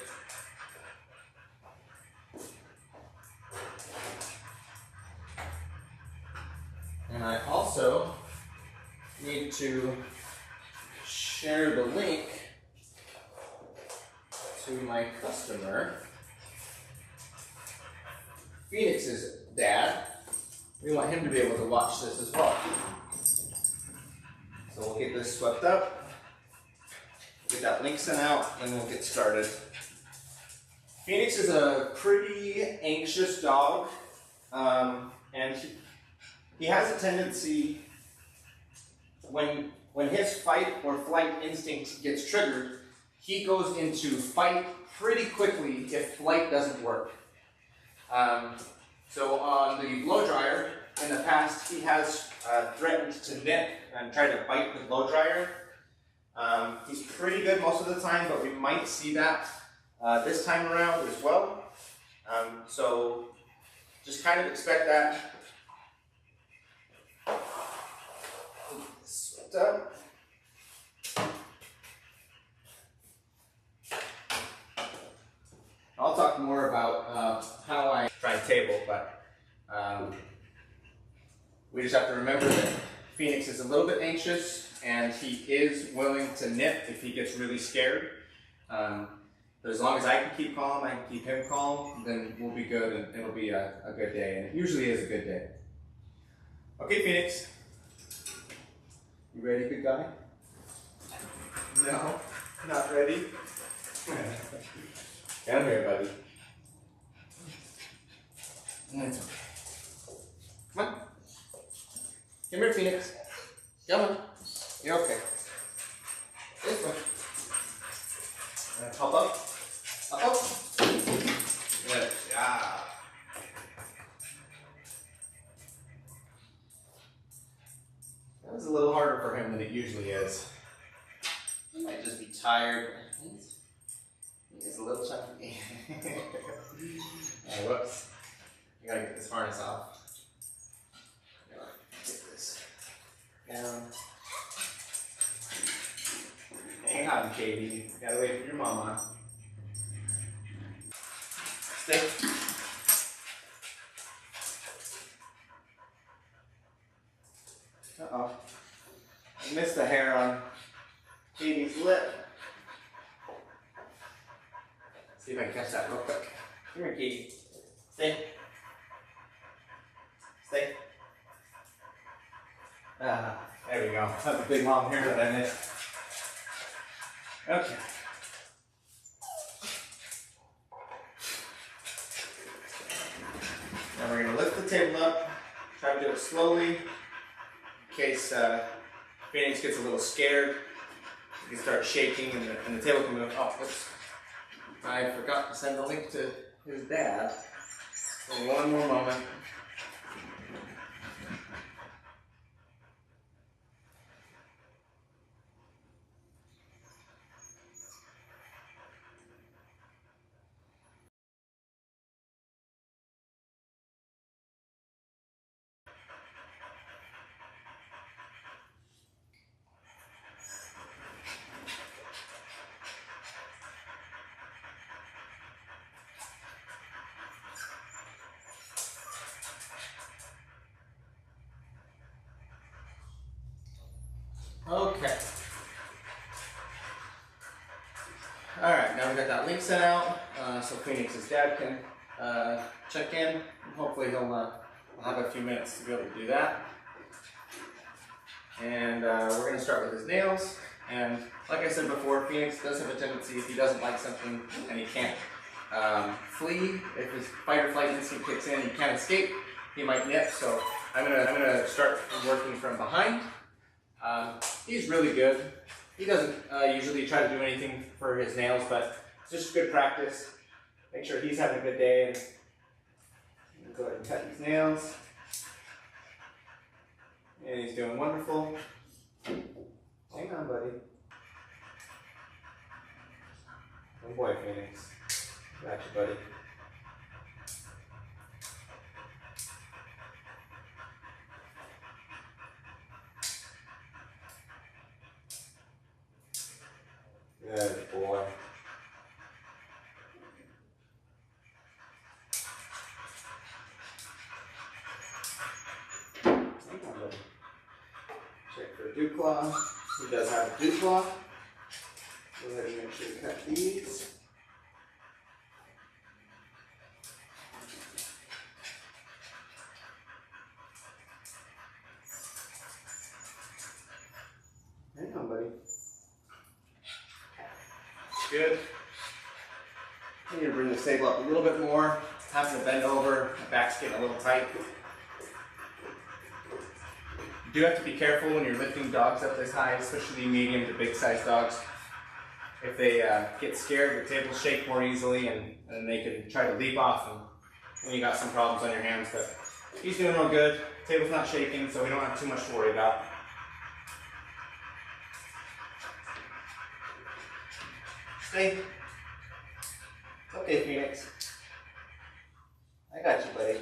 And I also need to share the link to my customer, Phoenix's dad. We want him to be able to watch this as well. So we'll get this swept up, get that link sent out, and we'll get started. Phoenix is a pretty anxious dog, and he has a tendency, when his fight or flight instinct gets triggered, he goes into fight pretty quickly if flight doesn't work. So on the blow dryer, in the past, he has threatened to nip and try to bite the blow dryer. He's pretty good most of the time, but we might see that this time around as well. So just kind of expect that. Swept up. I'll talk more about how I try table, but we just have to remember that Phoenix is a little bit anxious and he is willing to nip if he gets really scared. But as long as I can keep calm, I can keep him calm, then we'll be good and it'll be a good day. And it usually is a good day. Okay, Phoenix. You ready, good guy? No, not ready. Come here, buddy. That's okay. Come on. Come here, Phoenix. Come on. You're okay. This way. Hop up. Up, up. Good job. That was a little harder for him than it usually is. He might just be tired. He's a little chunky. Oh, whoops. I gotta get this harness off. Get this down. Hang on, Katie. Gotta wait for your mama. Stay. Uh-oh. I missed the hair on Katie's lip. See if I can catch that real quick. Come here, Katie. Stay. Stay. There we go. That's a big long hair that I missed. Okay. Now we're going to lift the table up. Try to do it slowly in case Phoenix gets a little scared. You can start shaking and the table can move. Oh, oops. I forgot to send the link to his dad. So one more moment. Okay. Alright, now we got that link sent out, so Phoenix's dad can check in. Hopefully he'll have a few minutes to be able to do that. And we're going to start with his nails. And like I said before, Phoenix does have a tendency, if he doesn't like something and he can't flee, if his fight or flight instinct kicks in, he can't escape, he might nip. So I'm gonna start working from behind. He's really good. He doesn't usually try to do anything for his nails, but it's just good practice. Make sure he's having a good day. And go ahead and cut these nails. And he's doing wonderful. Hang on, buddy. Good boy, Phoenix. Got you, buddy. Good boy. Hang on, buddy. Check for a dew claw. He does have a dew claw. Go ahead and make sure to cut these. Hang on, buddy. Good. I'm going to bring the table up a little bit more. Having to bend over. My back's getting a little tight. You do have to be careful when you're lifting dogs up this high, especially medium to big size dogs. If they get scared, the tables shake more easily and they can try to leap off and you got some problems on your hands. But he's doing real good. The table's not shaking, so we don't have too much to worry about. Stay. Okay, Phoenix. I got you, buddy.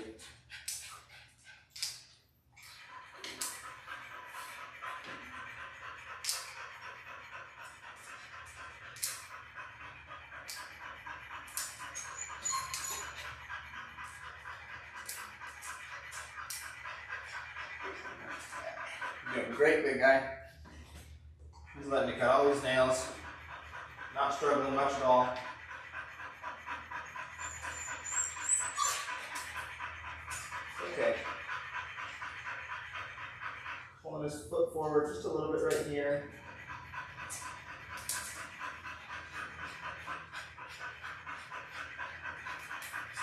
You're doing great, big guy. He's letting me cut all his nails. Not struggling much at all. Okay. Pulling his foot forward just a little bit right here.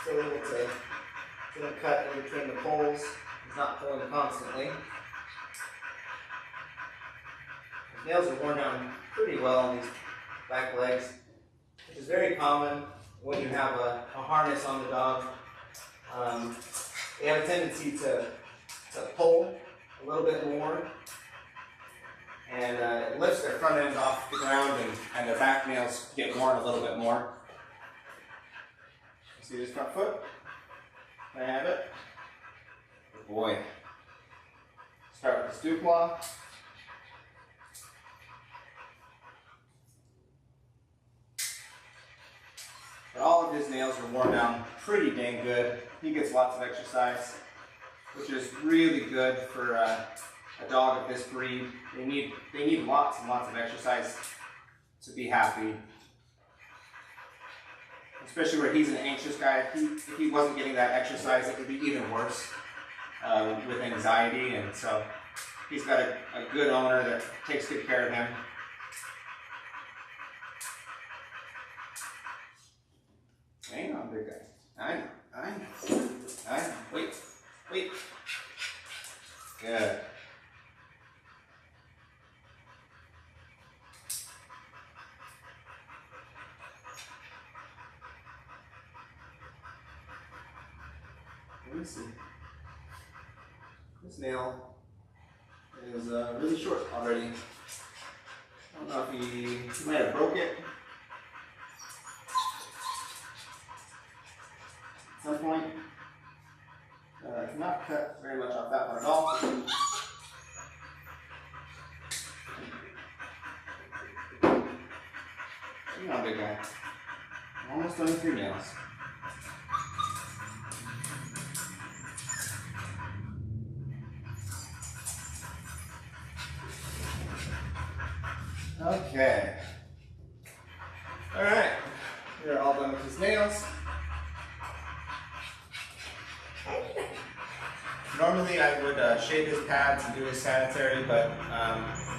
Still able to cut in between the poles. He's not pulling constantly. His nails are worn down pretty well on these back legs, which is very common when you have a harness on the dog. They have a tendency to pull a little bit more, and it lifts their front end off the ground, and their back nails get worn a little bit more. See this front foot? Can I have it? Good boy. Start with the stew claw. But all of his nails are worn down pretty dang good. He gets lots of exercise, which is really good for a dog of this breed. They need lots and lots of exercise to be happy. Especially where he's an anxious guy. If he wasn't getting that exercise, it would be even worse with anxiety. And so he's got a good owner that takes good care of him. Hang on, big guy. I know. Wait. Good. Let me see. This nail is really short already. I don't know if he might have broke it at some point. I cannot cut very much off that one at all. Come on, big guy. I'm almost done with your nails. Okay. All right. We're all done with his nails. Normally I would shave his pads and do his sanitary, but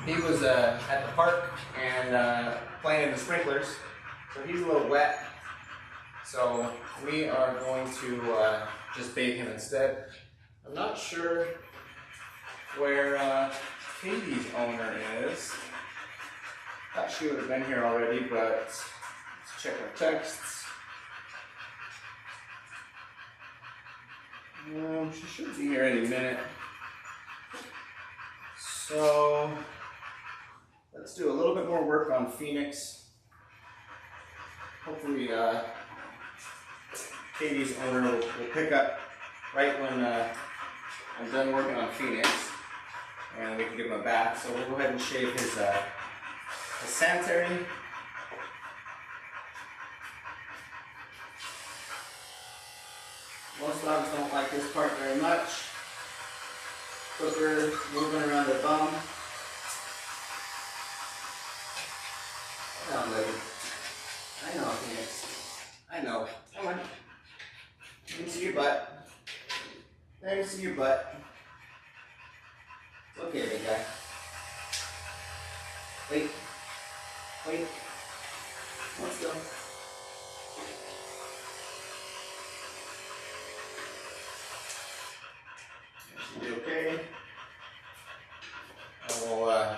he was at the park and playing in the sprinklers, so he's a little wet. So we are going to just bathe him instead. I'm not sure where Katie's owner is. Thought she would have been here already, but let's check our texts. She should be here any minute. So let's do a little bit more work on Phoenix. Hopefully Katie's owner will pick up right when I'm done working on Phoenix, and we can give him a bath. So we'll go ahead and shave his sanitary. Most dogs don't like this part very much. Clipper moving around their bum. Come on, baby. I know, Phoenix. I know. Come on. Let me see your butt. Let me see your butt. It's okay, big guy. Wait. Let's go. Should be okay. I will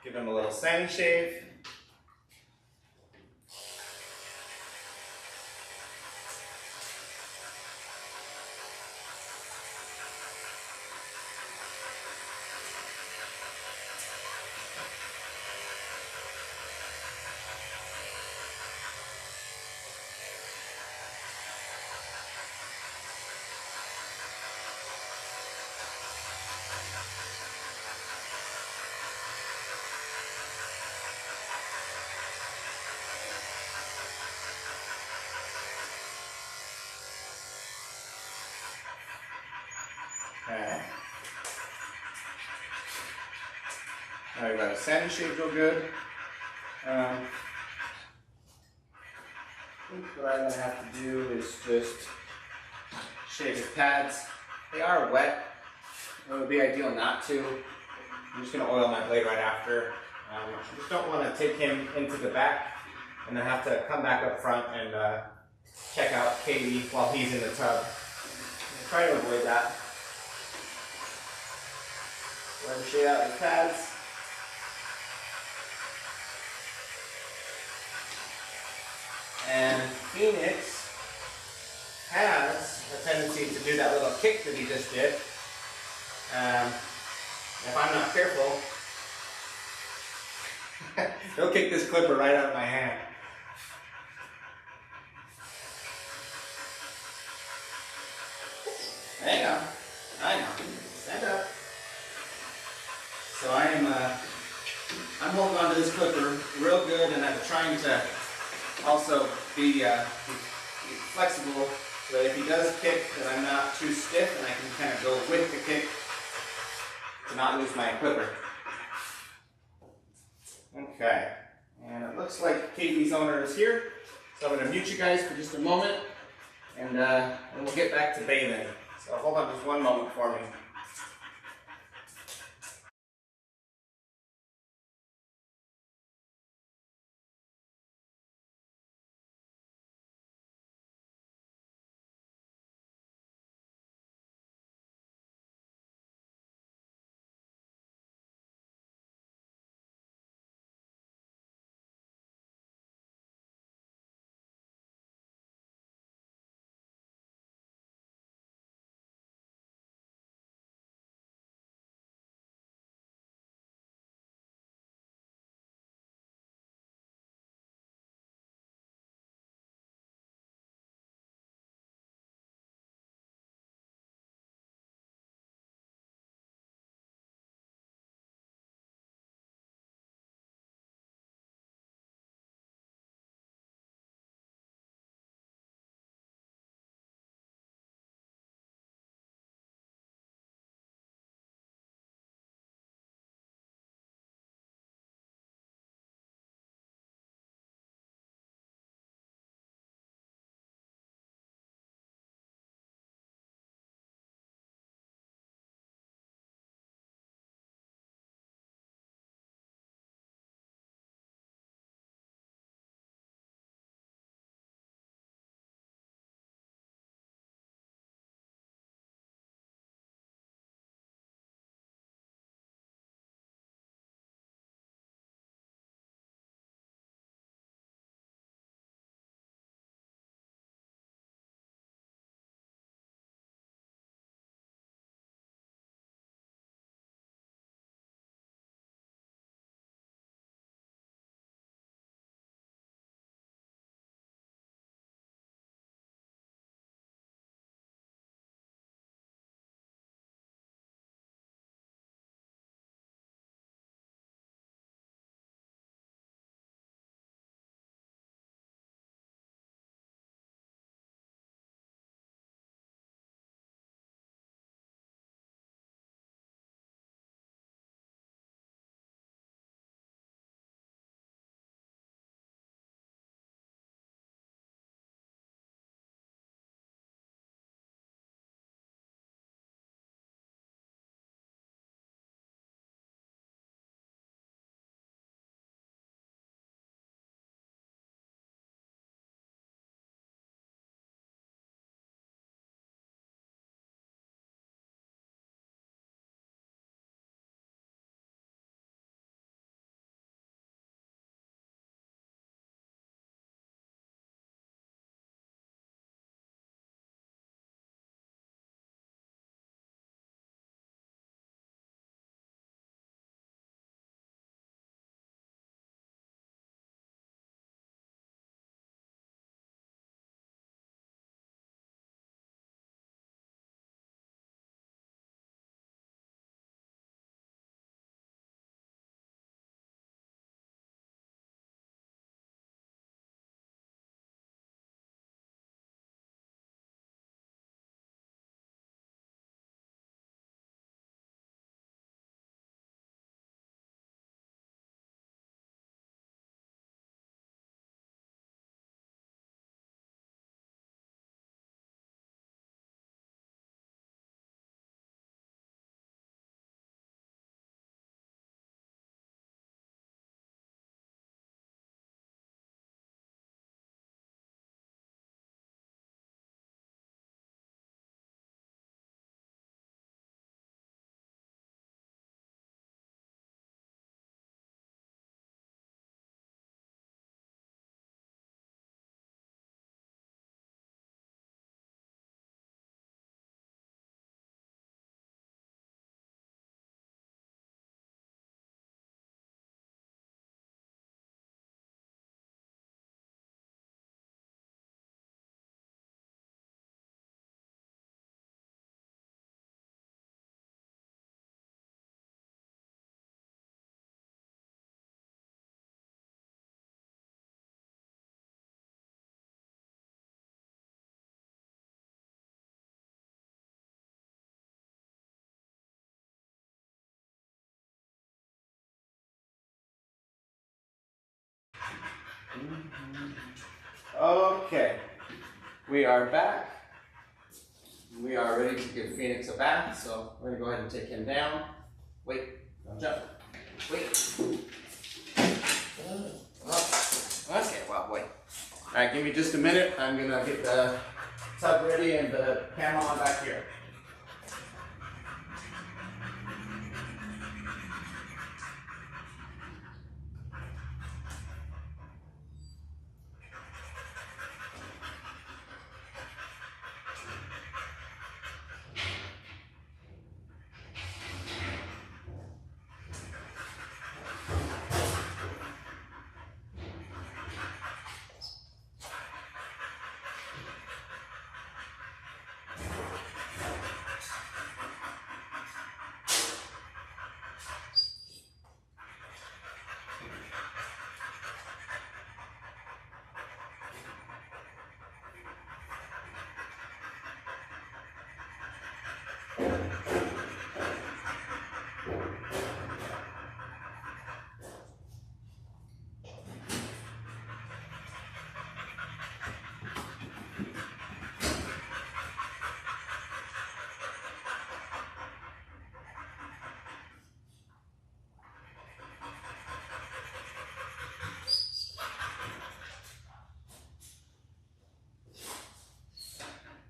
give him a little sani shave. Now we got his sandy shades real good. I think what I'm gonna have to do is just shave his pads. They are wet. It would be ideal not to. I'm just gonna oil my blade right after. I just don't want to take him into the back and then have to come back up front and check out Katie while he's in the tub. I'm trying to avoid that. Go ahead and shade out his pads. And Phoenix has a tendency to do that little kick that he just did. If I'm not careful, he'll kick this clipper right out of my hand. There you go. I know. Stand up. So I'm holding on to this clipper real good, and I'm trying to also be flexible so that if he does kick, that I'm not too stiff and I can kind of go with the kick to not lose my clipper. Okay, and it looks like Katie's owner is here, so I'm going to mute you guys for just a moment, and we'll get back to bathing. So hold on just one moment for me. Okay, we are back. We are ready to give Phoenix a bath, so we're gonna go ahead and take him down. Wait, don't jump. Wait. Okay, wow, boy. All right, give me just a minute. I'm gonna get the tub ready and the camera on back here.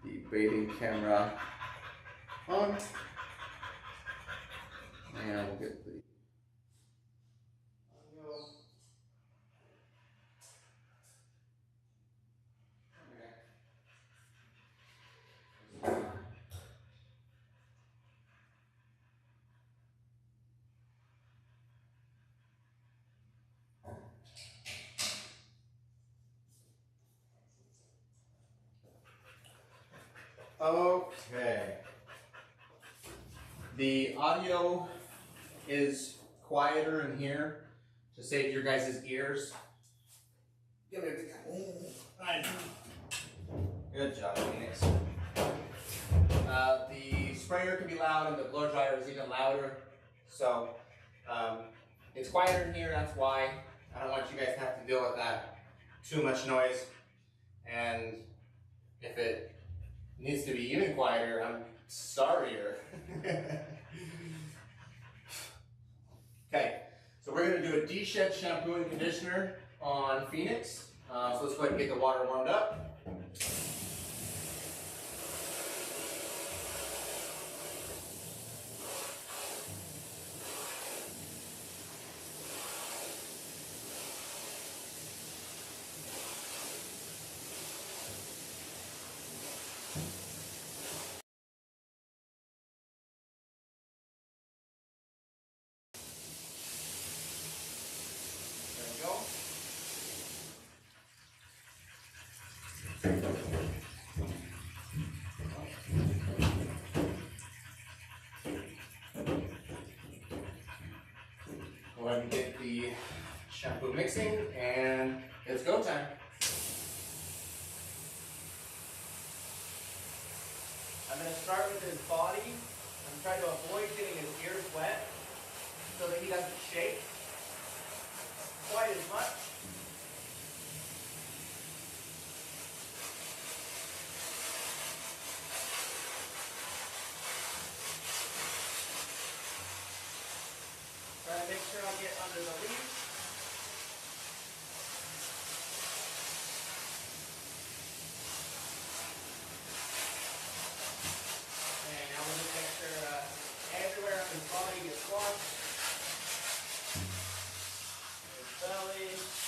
The baiting camera on. And we'll get the okay. The audio is quieter in here to save your guys' ears. Give me a big Good job, Phoenix. The sprayer can be loud and the blow dryer is even louder. So it's quieter in here, that's why. I don't want you guys to have to deal with that too much noise. And if it needs to be even quieter, I'm sorrier. Okay, so we're going to do a de-shed shampoo and conditioner on Phoenix. So let's go ahead and get the water warmed up. Go ahead and get the shampoo mixing, and it's go time. I'm going to start with his body. I'm trying to avoid getting his ears wet so that he doesn't shake quite as much. Trying to make sure I get under the leaves. And now we'll just make sure everywhere on his body gets washed. His belly.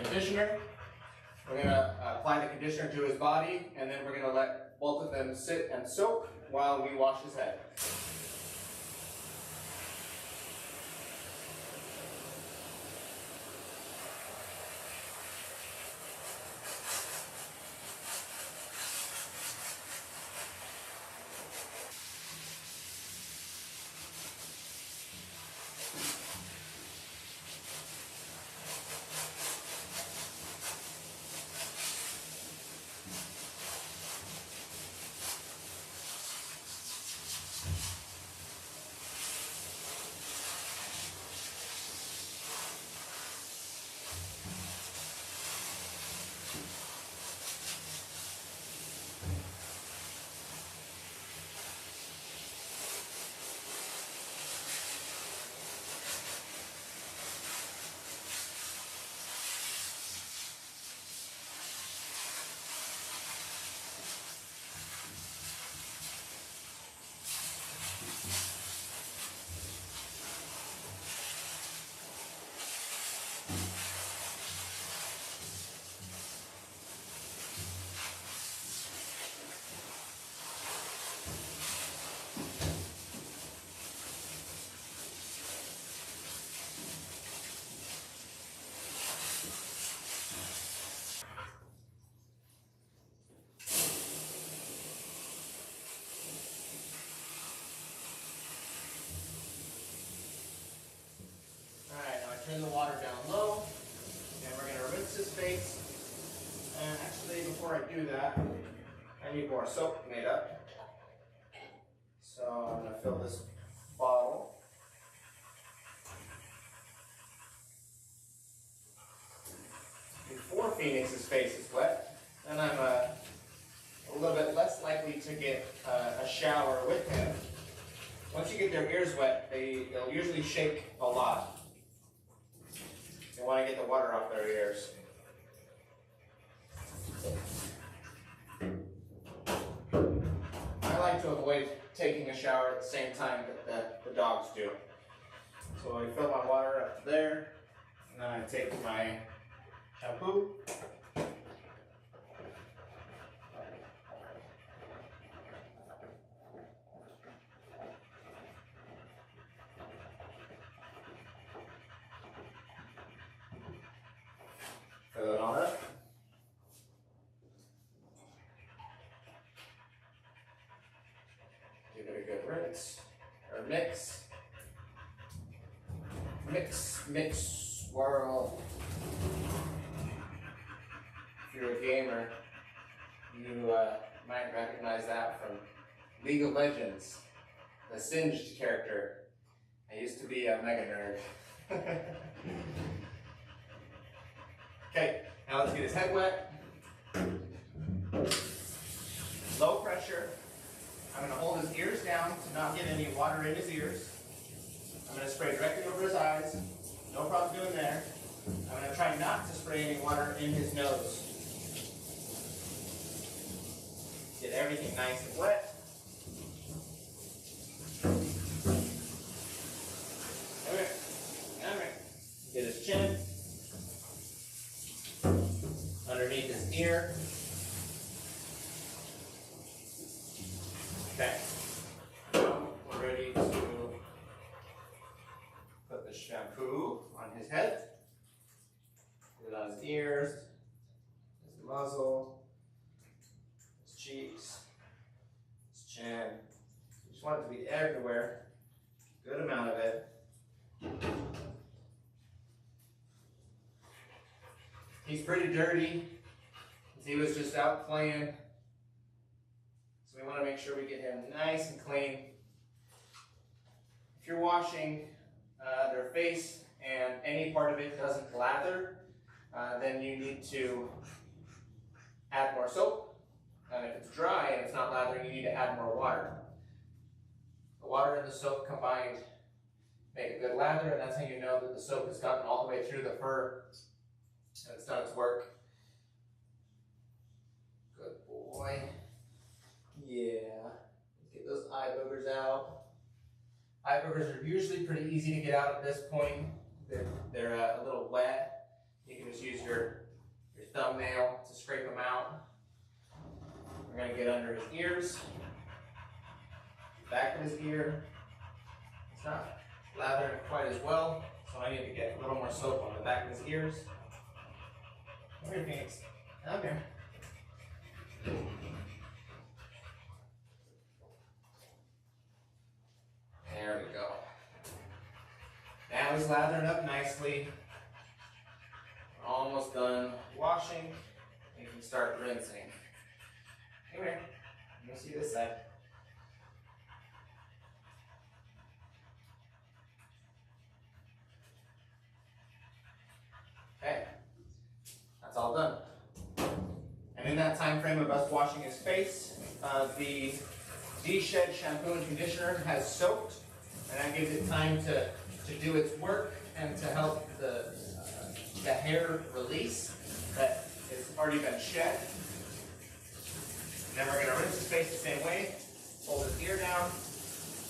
conditioner. We're gonna apply the conditioner to his body, and then we're gonna let both of them sit and soak while we wash his head. Alright, now I turn the water down low, and we're going to rinse his face. And actually, before I do that, I need more soap made up. So I'm going to fill this bottle. Before Phoenix's face is wet, then I'm a little bit less likely to get a shower with him. Once you get their ears wet, they'll usually shake a lot. They want to get the water off their ears. I like to avoid taking a shower at the same time that the dogs do. So I fill my water up to there, and then I take my shampoo. Fill it on up. Give it a good rinse, or mix. Mix, mix, swirl. If you're a gamer, you might recognize that from League of Legends, the Singed character. I used to be a mega nerd. Okay, now let's get his head wet. Low pressure. I'm going to hold his ears down to not get any water in his ears. I'm going to spray directly over his eyes. No problem doing there. I'm going to try not to spray any water in his nose. Get everything nice and wet. Alright. Get his chin. Underneath his ear. Okay. Now we're ready to put the shampoo on his head. Put it on his ears, his muzzle, his cheeks, his chin. You just want it to be everywhere. Good amount of it. He's pretty dirty. He was just out playing. So we want to make sure we get him nice and clean. If you're washing their face and any part of it doesn't lather, then you need to add more soap. And if it's dry and it's not lathering, you need to add more water. The water and the soap combined make a good lather, and that's how you know that the soap has gotten all the way through the fur and it's done its work. Good boy. Yeah. Get those eye boogers out. Eye boogers are usually pretty easy to get out at this point. They're a little wet. You can just use your thumbnail to scrape them out. We're going to get under his ears, back of his ear. It's not lathered quite as well, so I need to get a little more soap on the back of his ears. Come here, Phoenix. Come here. There we go. Now he's lathering up nicely. We're almost done washing. We can start rinsing. Come here. Let me see this side. Okay. That's all done. And in that time frame of us washing his face, the D-Shed shampoo and conditioner has soaked, and that gives it time to do its work and to help the hair release that has already been shed. And then we're going to rinse his face the same way. Hold his ear down.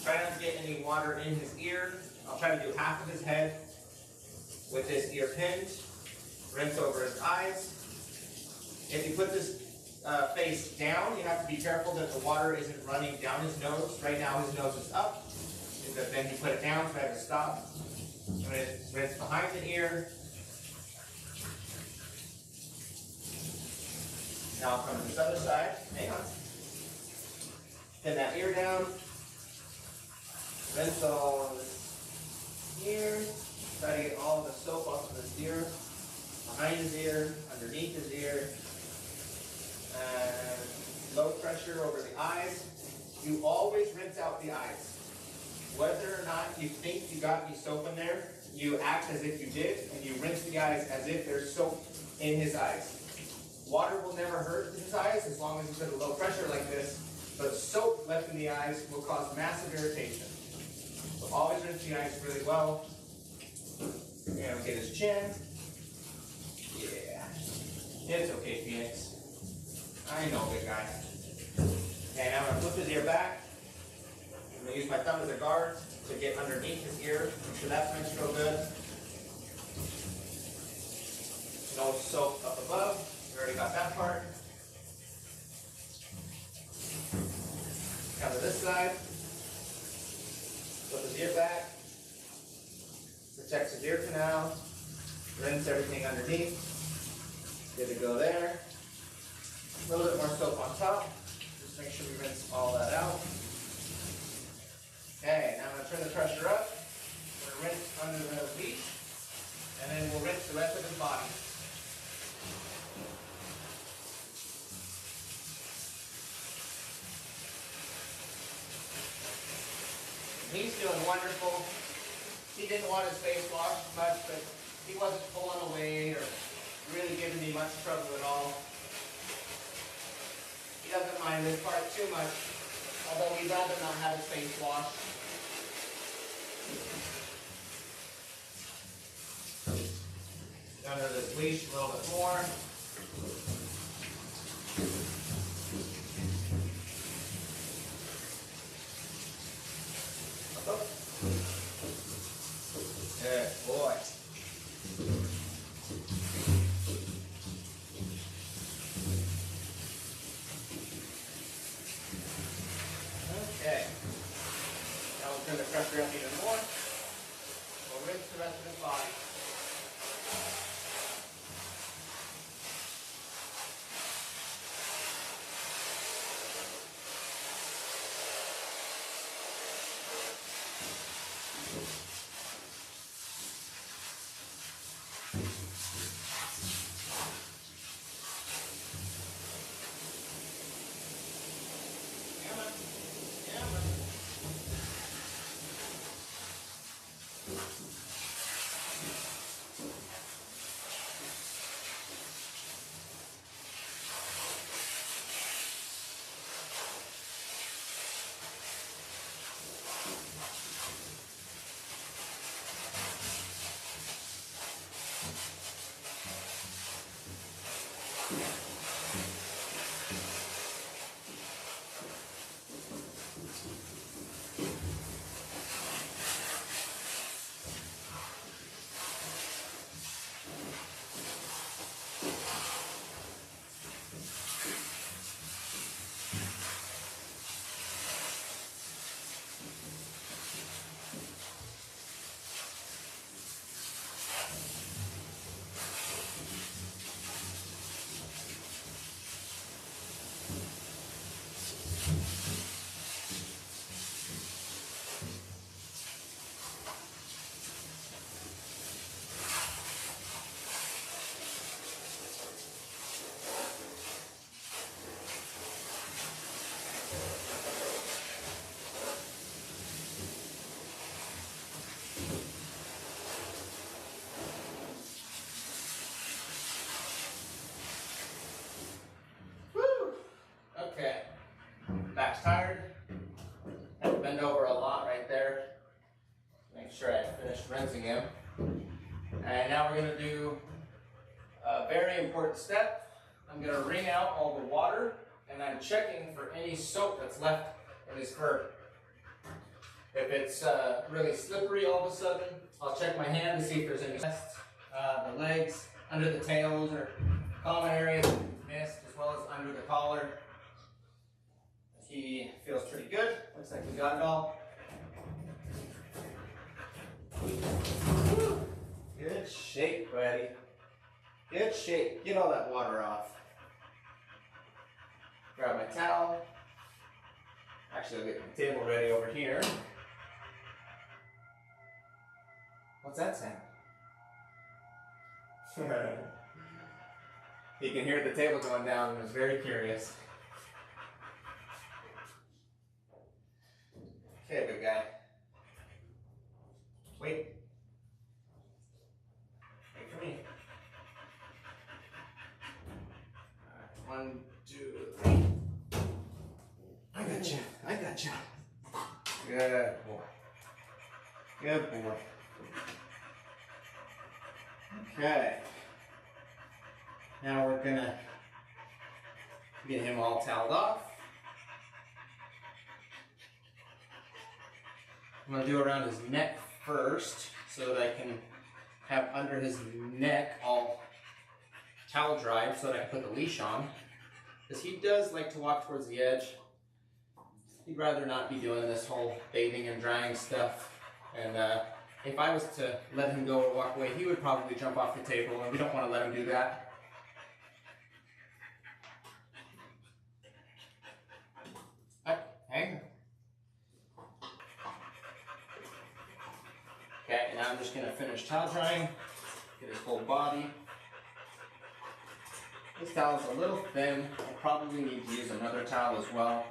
Try not to get any water in his ear. I'll try to do half of his head with this ear pinned. Rinse over his eyes. If he puts his face down, you have to be careful that the water isn't running down his nose. Right now his nose is up. But then he put it down, so I have to stop. I'm going to rinse behind the ear. Now I'll come to this other side. Hang on. Pin that ear down. Rinse all of his ear. Try to get all the soap off of his ear. Behind his ear, underneath his ear. And low pressure over the eyes. You always rinse out the eyes. Whether or not you think you got any soap in there, you act as if you did, and you rinse the eyes as if there's soap in his eyes. Water will never hurt his eyes as long as you put a low pressure like this, but soap left in the eyes will cause massive irritation. So always rinse the eyes really well. And we'll get his chin. Yeah. It's okay, Phoenix. I know, big guy. Okay, now I'm going to flip his ear back. I'm going to use my thumb as a guard to get underneath his ear. Make sure that's rinsed real good. No soap up above. We already got that part. Come to this side. Flip his ear back. Protects his ear canal. Rinse everything underneath. Good to go there. A little bit more soap on top. Just make sure we rinse all that out. Okay, now I'm going to turn the pressure up. We're going to rinse under the leash, and then we'll rinse the rest of his body. He's doing wonderful. He didn't want his face washed much, but he wasn't pulling away or really giving me much trouble at all. He doesn't mind this part too much, although he'd rather not have his face washed. Under this leash a little bit more. Good boy. Okay. Now we'll turn the pressure up even more. We'll rinse the rest of his body. tired. I had to bend over a lot right there. Make sure I finished rinsing him. And now we're gonna do a very important step. I'm gonna wring out all the water, and I'm checking for any soap that's left in his fur. If it's really slippery all of a sudden, I'll check my hand to see if there's any tests. The legs, under the tails, or common areas missed, as well as under the collar. He feels pretty good. Looks like we got it all. Good shape, buddy. Good shape. Get all that water off. Grab my towel. Actually, I'll get my table ready over here. What's that sound? He can hear the table going down and is very curious. Okay, big guy. Wait. Wait for me. Alright, 1, 2, 3. I got you. I got you. Good boy. Good boy. Okay. Now we're gonna get him all toweled off. I'm gonna do around his neck first so that I can have under his neck all towel dried so that I can put the leash on. Because he does like to walk towards the edge. He'd rather not be doing this whole bathing and drying stuff. And if I was to let him go or walk away, he would probably jump off the table, and we don't want to let him do that. Hang. Okay, now I'm just going to finish towel drying, get his whole body. This towel is a little thin. I'll probably need to use another towel as well.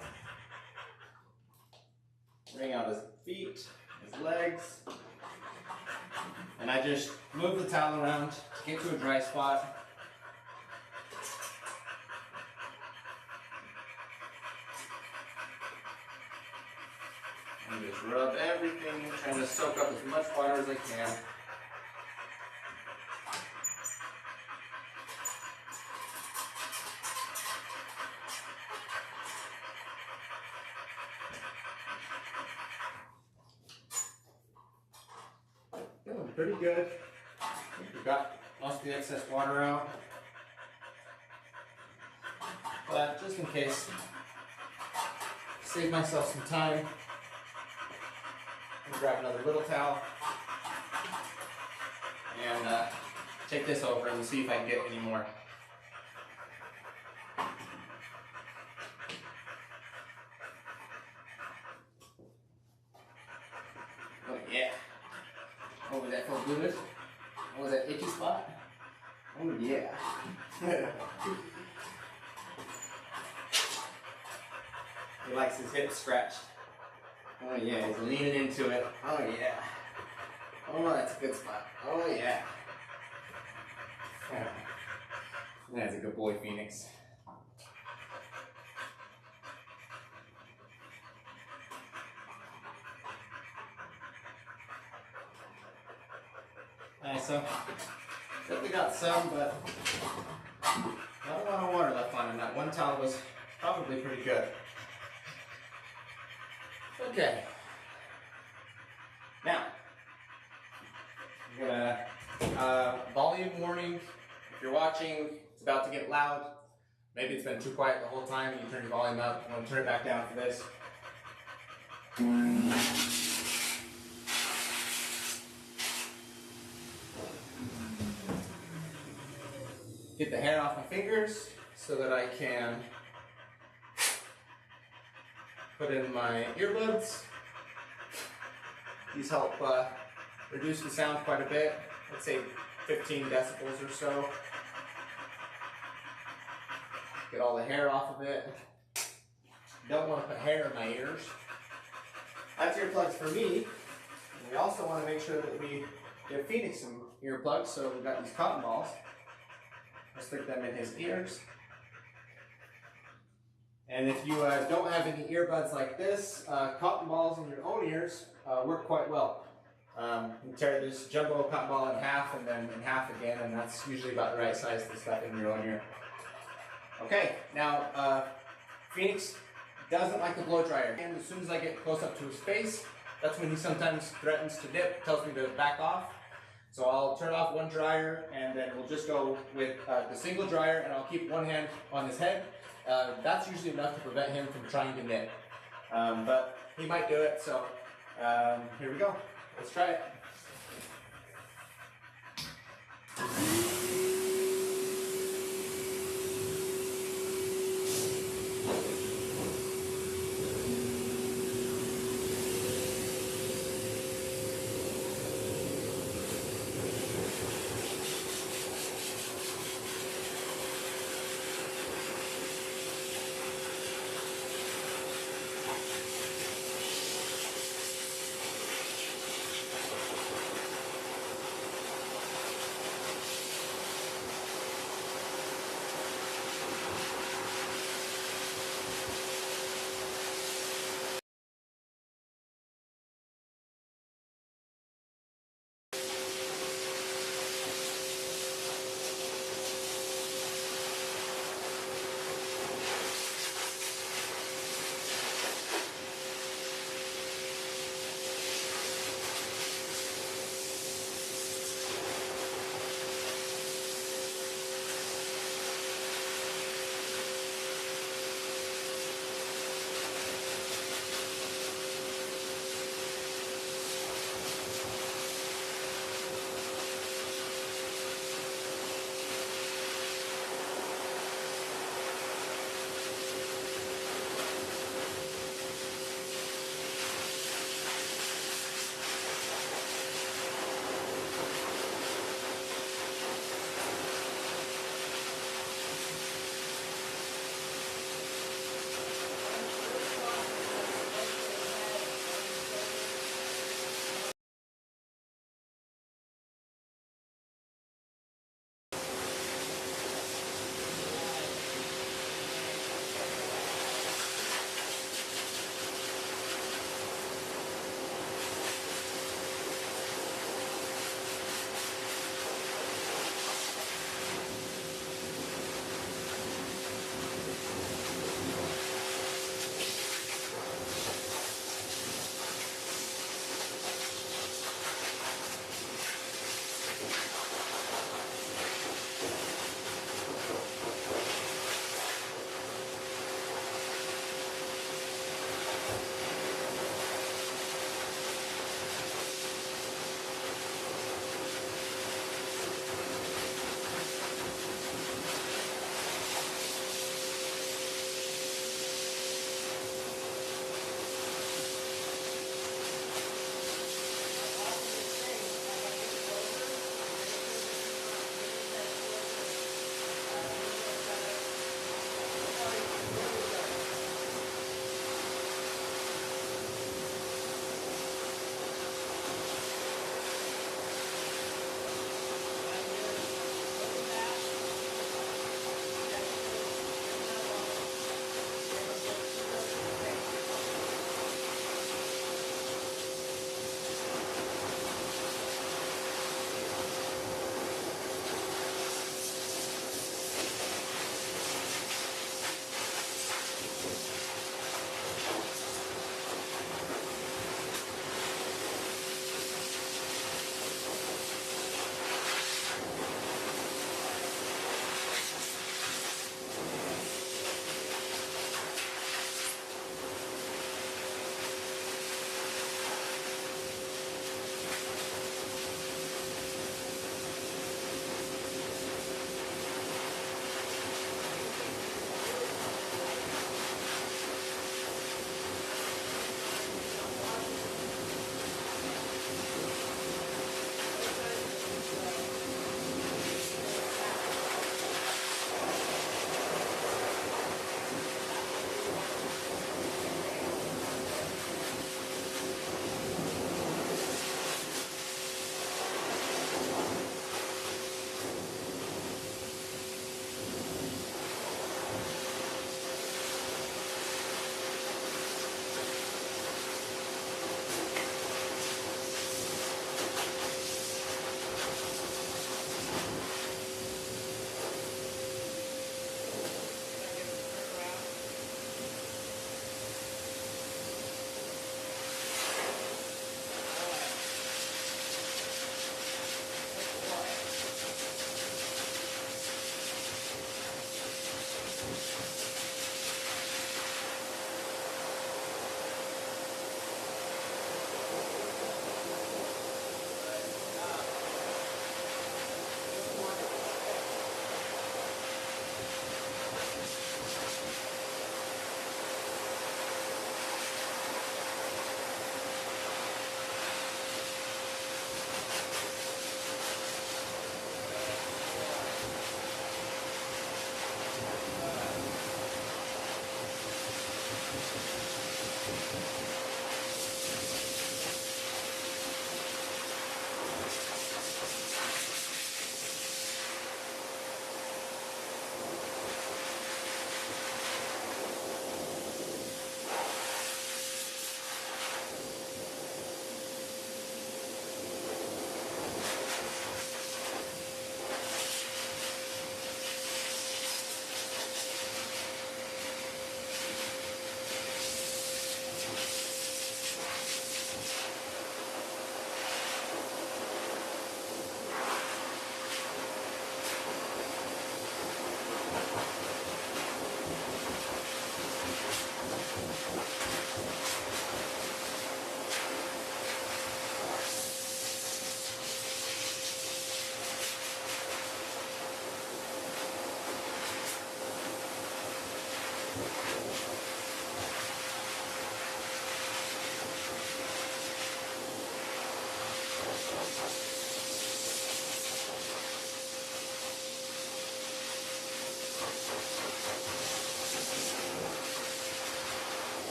Wring out his feet, his legs. And I just move the towel around to get to a dry spot. And just rub everything, trying to soak up as much water as I can. Feeling pretty good. I think we got most of the excess water out. But just in case, save myself some time. I'm gonna grab another little towel and take this over and see if I can get any more. Oh yeah. Oh, was that feel good? Oh, was that itchy spot? Oh yeah. He likes his hips scratched. Oh yeah, he's leaning into it. Oh yeah. Oh, that's a good spot. Oh yeah. That's a good boy, Phoenix. Alright, so definitely got some, but not a lot of water left on him. That one towel was probably pretty good. Okay. Now, I'm gonna, volume warning. If you're watching, it's about to get loud. Maybe it's been too quiet the whole time and you turn your volume up. I'm gonna turn it back down for this. Get the hair off my fingers so that I can put in my earbuds. These help reduce the sound quite a bit. Let's say 15 decibels or so. Get all the hair off of it. Don't want to put hair in my ears. That's earplugs for me. And we also want to make sure that we give Phoenix some earplugs, so we've got these cotton balls. Let's stick them in his ears. And if you don't have any earbuds like this, cotton balls in your own ears work quite well. You tear this jumbo cotton ball in half and then in half again, and that's usually about the right size to stuff in your own ear. Okay, now Phoenix doesn't like the blow dryer. And as soon as I get close up to his face, that's when he sometimes threatens to dip, tells me to back off. So I'll turn off one dryer, and then we'll just go with the single dryer, and I'll keep one hand on his head. That's usually enough to prevent him from trying to nip. But he might do it, so here we go. Let's try it.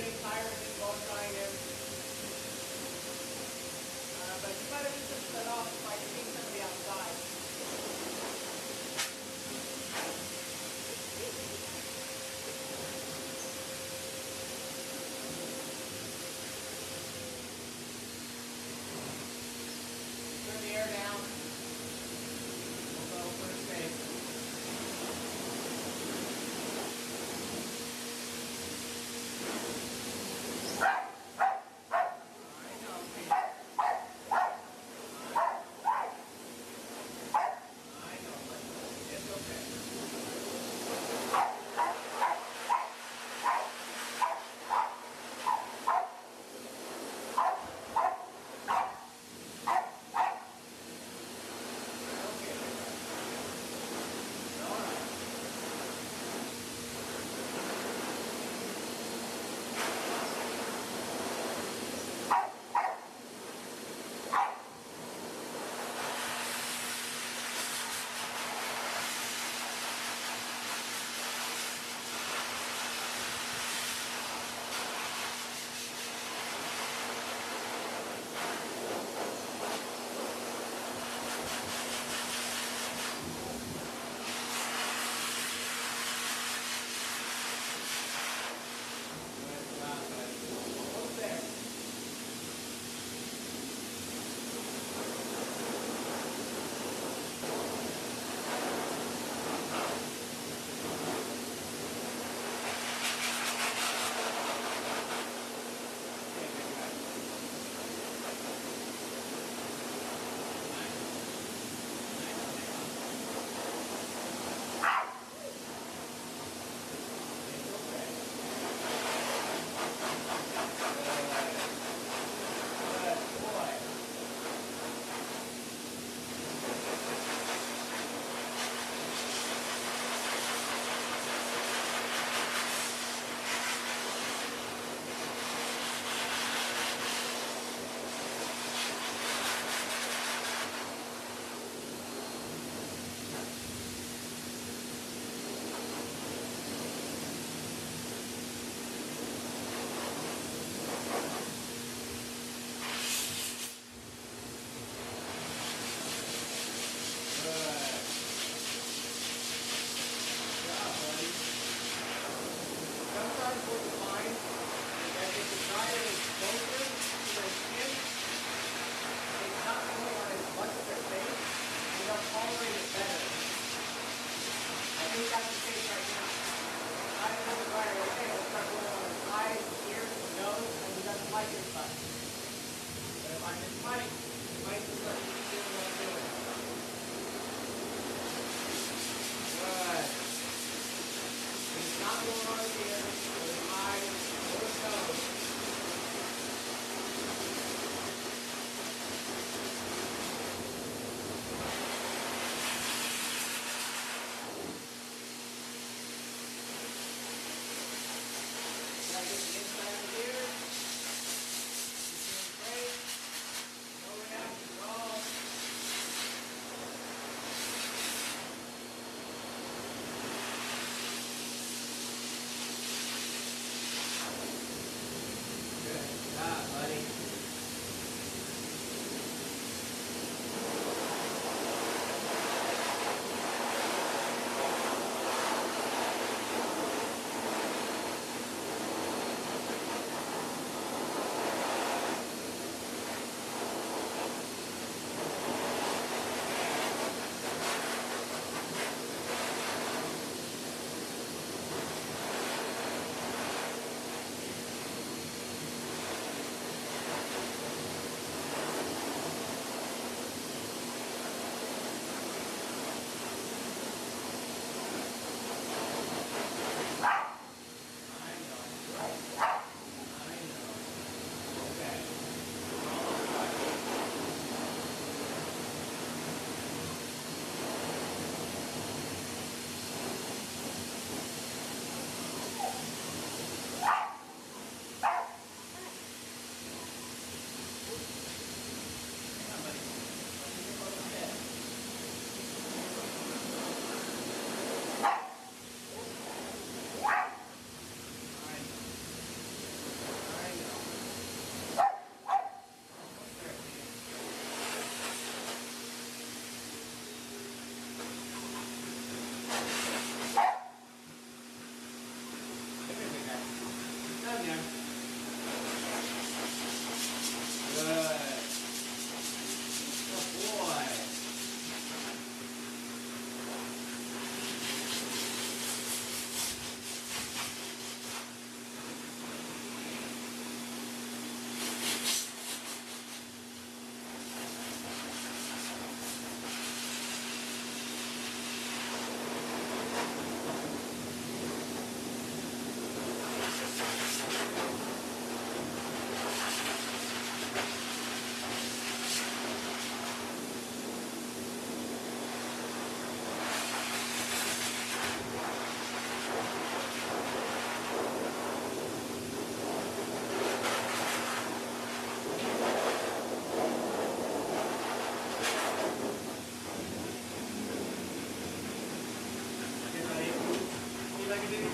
getting tired of this bone drying him. But you might have just set off by seeing somebody outside. Turn the air down. We'll go first base.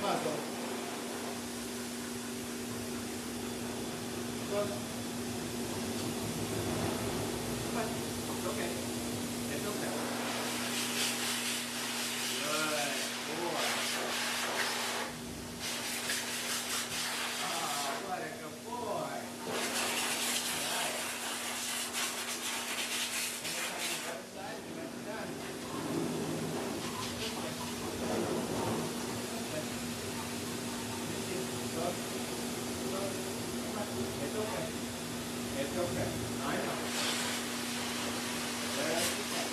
muscle. Look. But it's okay. It's okay. Good boy. Oh, what a good boy. Right. Anytime you go outside, you might be done. Good boy. It's okay. It's okay. I know. That's okay.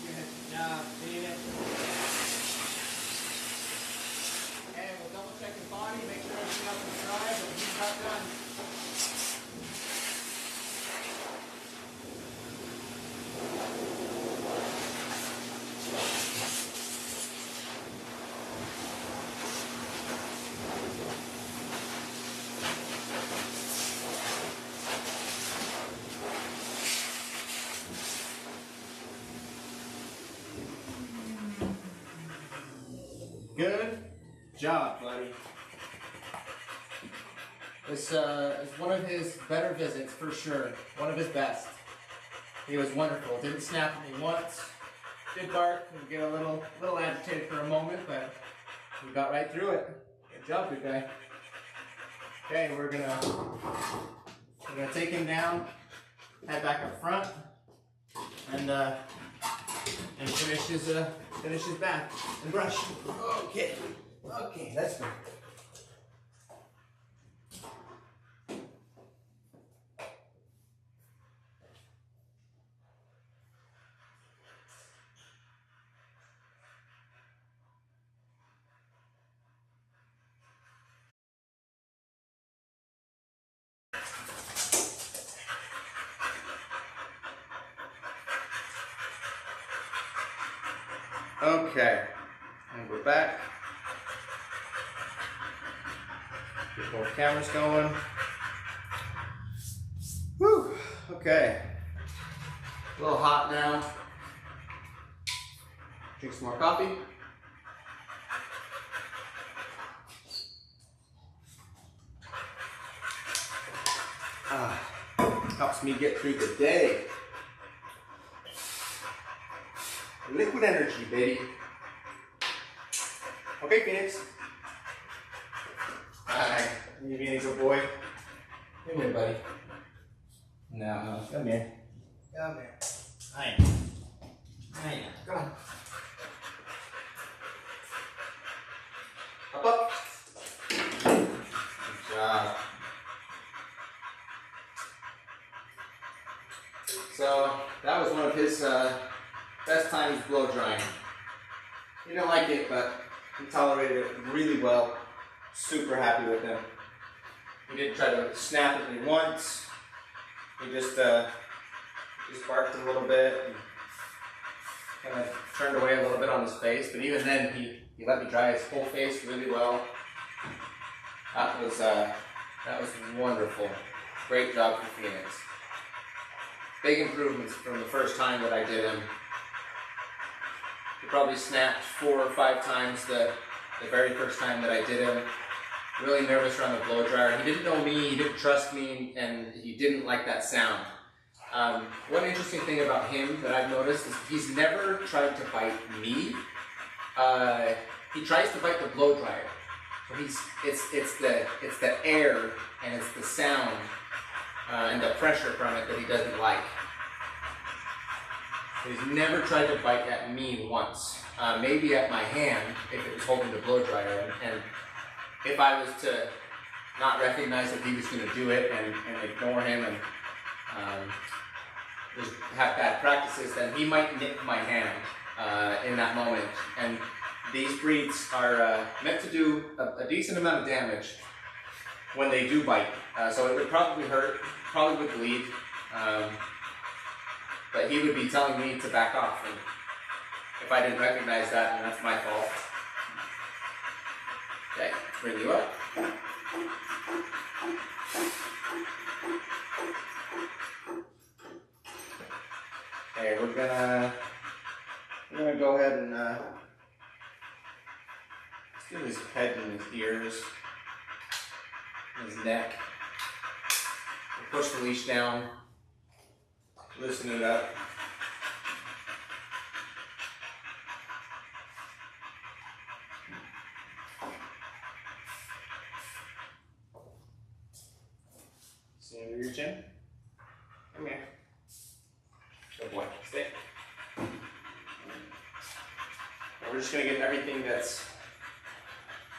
Good job, Phoenix. Okay, we'll double check his body, make sure everything else is dry, but he's not done. Good job, buddy. This is one of his better visits for sure. One of his best. He was wonderful. Didn't snap at me once. Did bark and get a little agitated for a moment, but we got right through it. Good job, good guy. Okay, we're gonna take him down, head back up front, and finish his bath and brush. Okay, that's good. Okay, and we're back. Get both cameras going. Whew, okay. A little hot now. Drink some more coffee. Helps me get through the day. Liquid energy, baby. Okay, Phoenix. Alright, you being a good boy. Come here, buddy. No, come here. Come here. Hi. Hi. Come on. Up, up. Good job. So, that was one of his best times blow drying. He didn't like it, but he tolerated it really well. Super happy with him. He didn't try to snap at me once. He just barked a little bit and kind of turned away a little bit on his face. But even then, he let me dry his whole face really well. That was wonderful. Great job for Phoenix. Big improvements from the first time that I did him. He probably snapped 4 or 5 times the very first time that I did him. Really nervous around the blow dryer. He didn't know me, he didn't trust me, and he didn't like that sound. One interesting thing about him that I've noticed is he's never tried to bite me. He tries to bite the blow dryer. So it's the air and it's the sound and the pressure from it that he doesn't like. He's never tried to bite at me once. Maybe at my hand if it was holding the blow dryer, and if I was to not recognize that he was going to do it and ignore him and just have bad practices, then he might nip my hand in that moment. And these breeds are meant to do a decent amount of damage.
when they do bite. So it would probably hurt, probably would bleed, but he would be telling me to back off. And if I didn't recognize that, then that's my fault. Okay, bring you up. Okay, we're gonna go ahead and let's do his head and his ears, his neck. We'll push the leash down, loosen it up. See under your chin? Come here. Good boy. Stay. And we're just going to get everything that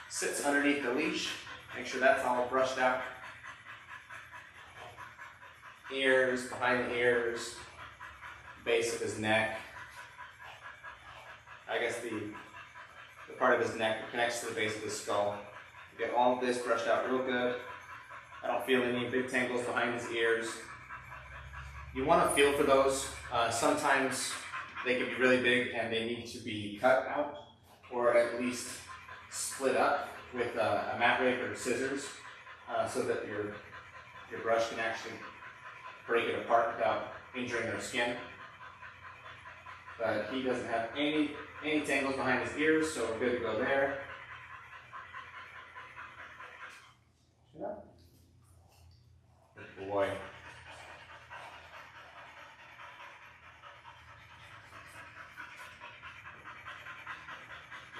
sits underneath the leash. Make sure that's all brushed out. Ears, behind the ears, base of his neck. I guess the part of his neck that connects to the base of his skull. Get all of this brushed out real good. I don't feel any big tangles behind his ears. You want to feel for those. Sometimes they can be really big and they need to be cut out or at least split up with a mat rake or scissors so that your brush can actually break it apart without injuring their skin. But he doesn't have any tangles behind his ears, so we're good to go there. Yeah. Good boy.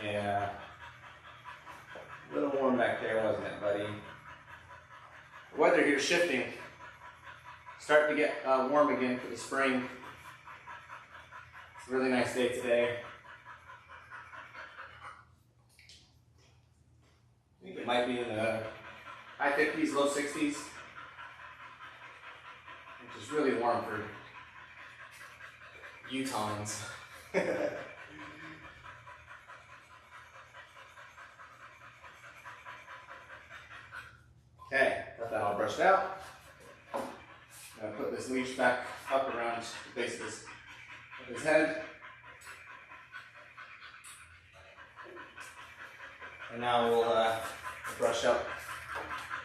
Yeah. A little warm back there, wasn't it, buddy? The weather here is shifting. Starting to get warm again for the spring. It's a really nice day today. I think it might be in the high 50s, low 60s. Which is really warm for Utahns. Okay, got that all brushed out. I'm going to put this leash back up around the base of his head. And now we'll brush up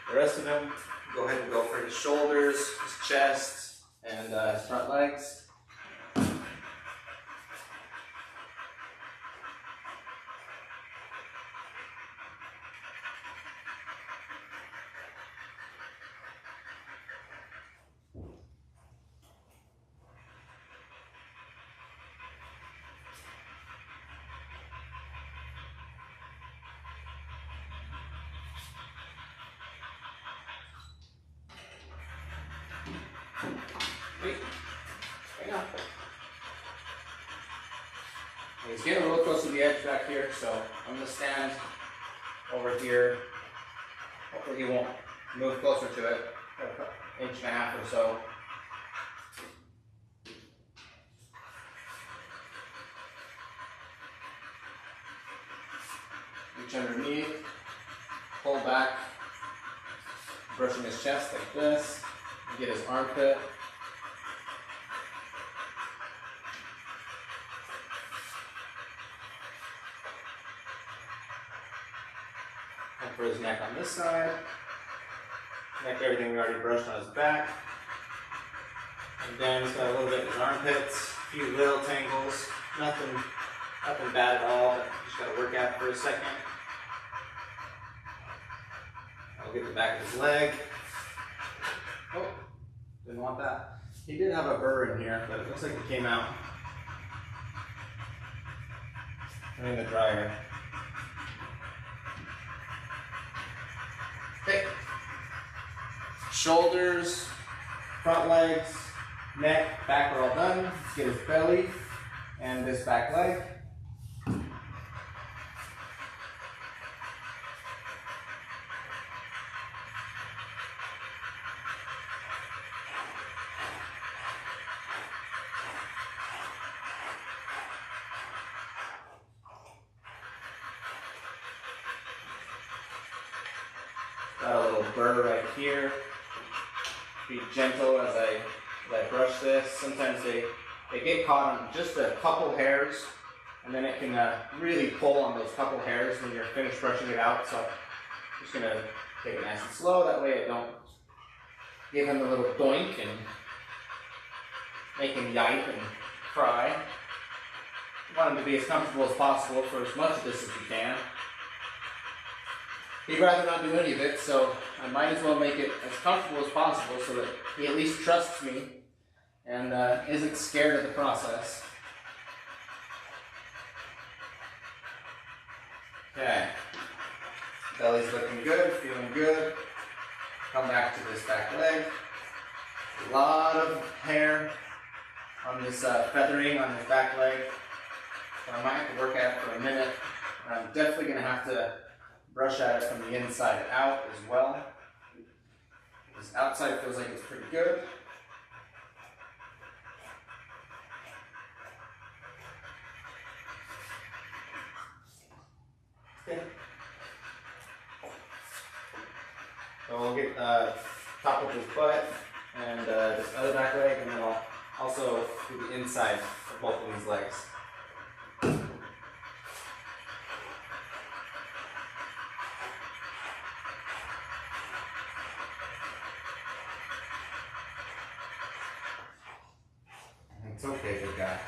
the rest of him. Go ahead and go for his shoulders, his chest, and his front legs. Wait, hang on. He's getting a little close to the edge back here, so I'm going to stand over here. Hopefully he won't move closer to it, an inch and a half or so. Reach underneath, pull back, brushing his chest like this. Get his armpit. And for his neck on this side. Neck, everything we already brushed on his back. And then he's got a little bit in his armpits, a few little tangles. Nothing bad at all, but just got to work at it for a second. I'll get the back of his leg. Oh, didn't want that. He did have a burr in here, but it looks like it came out in the dryer. Okay. Shoulders, front legs, neck, back are all done. Let's get his belly and this back leg. Got a little burr right here. Be gentle as I brush this. Sometimes they get caught on just a couple hairs, and then it can really pull on those couple hairs when you're finished brushing it out. So I'm just gonna take it nice and slow. That way I don't give him a little doink and make him yipe and cry. You want him to be as comfortable as possible for as much of this as you can. He'd rather not do any of it, so I might as well make it as comfortable as possible so that he at least trusts me and isn't scared of the process. Okay, belly's looking good, feeling good. Come back to this back leg. A lot of hair on this feathering on his back leg. So I might have to work at it for a minute. I'm definitely going to have to brush at it from the inside out as well. This outside feels like it's pretty good. Okay. So we'll get top of his butt and this other back leg, and then I'll also do the inside of both of these legs. It's okay, good guy.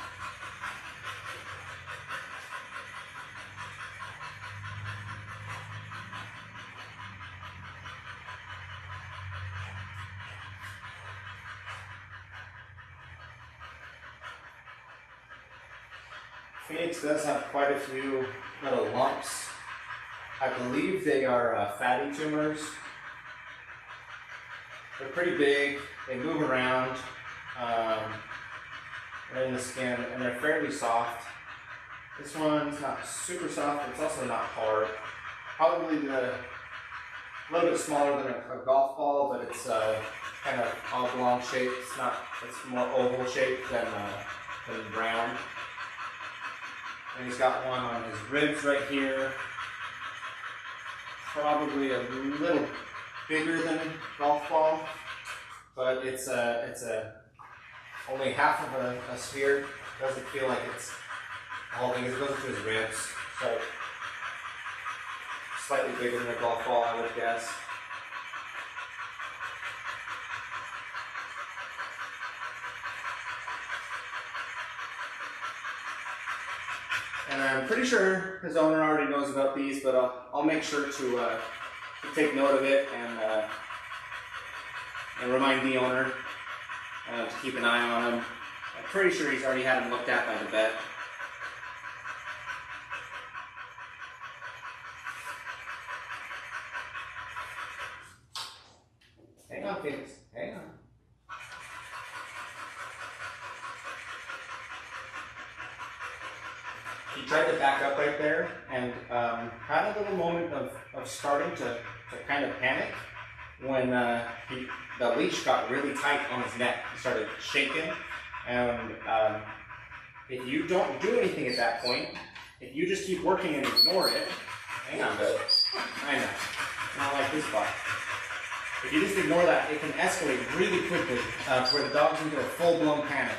Phoenix does have quite a few little lumps. I believe they are fatty tumors. They're pretty big, they move around in the skin, and they're fairly soft. This one's not super soft, but it's also not hard. Probably a little bit smaller than a golf ball, but it's kind of oblong shaped. It's more oval shaped than round. And he's got one on his ribs right here. Probably a little bigger than a golf ball, but it's only half of a sphere. Doesn't feel like it's all things. It goes to his ribs, so slightly bigger than a golf ball, I would guess. And I'm pretty sure his owner already knows about these, but I'll make sure to take note of it and remind the owner to keep an eye on him. I'm pretty sure he's already had him looked at by the vet. Hang on, Phoenix. Hang on. He tried to back up right there and had a little moment of starting to kind of panic when the leash got really tight on his neck. He started shaking, and if you don't do anything at that point, if you just keep working and ignore it, hang on, bud. I know, not like this spot. If you just ignore that, it can escalate really quickly where the dog's into a full-blown panic.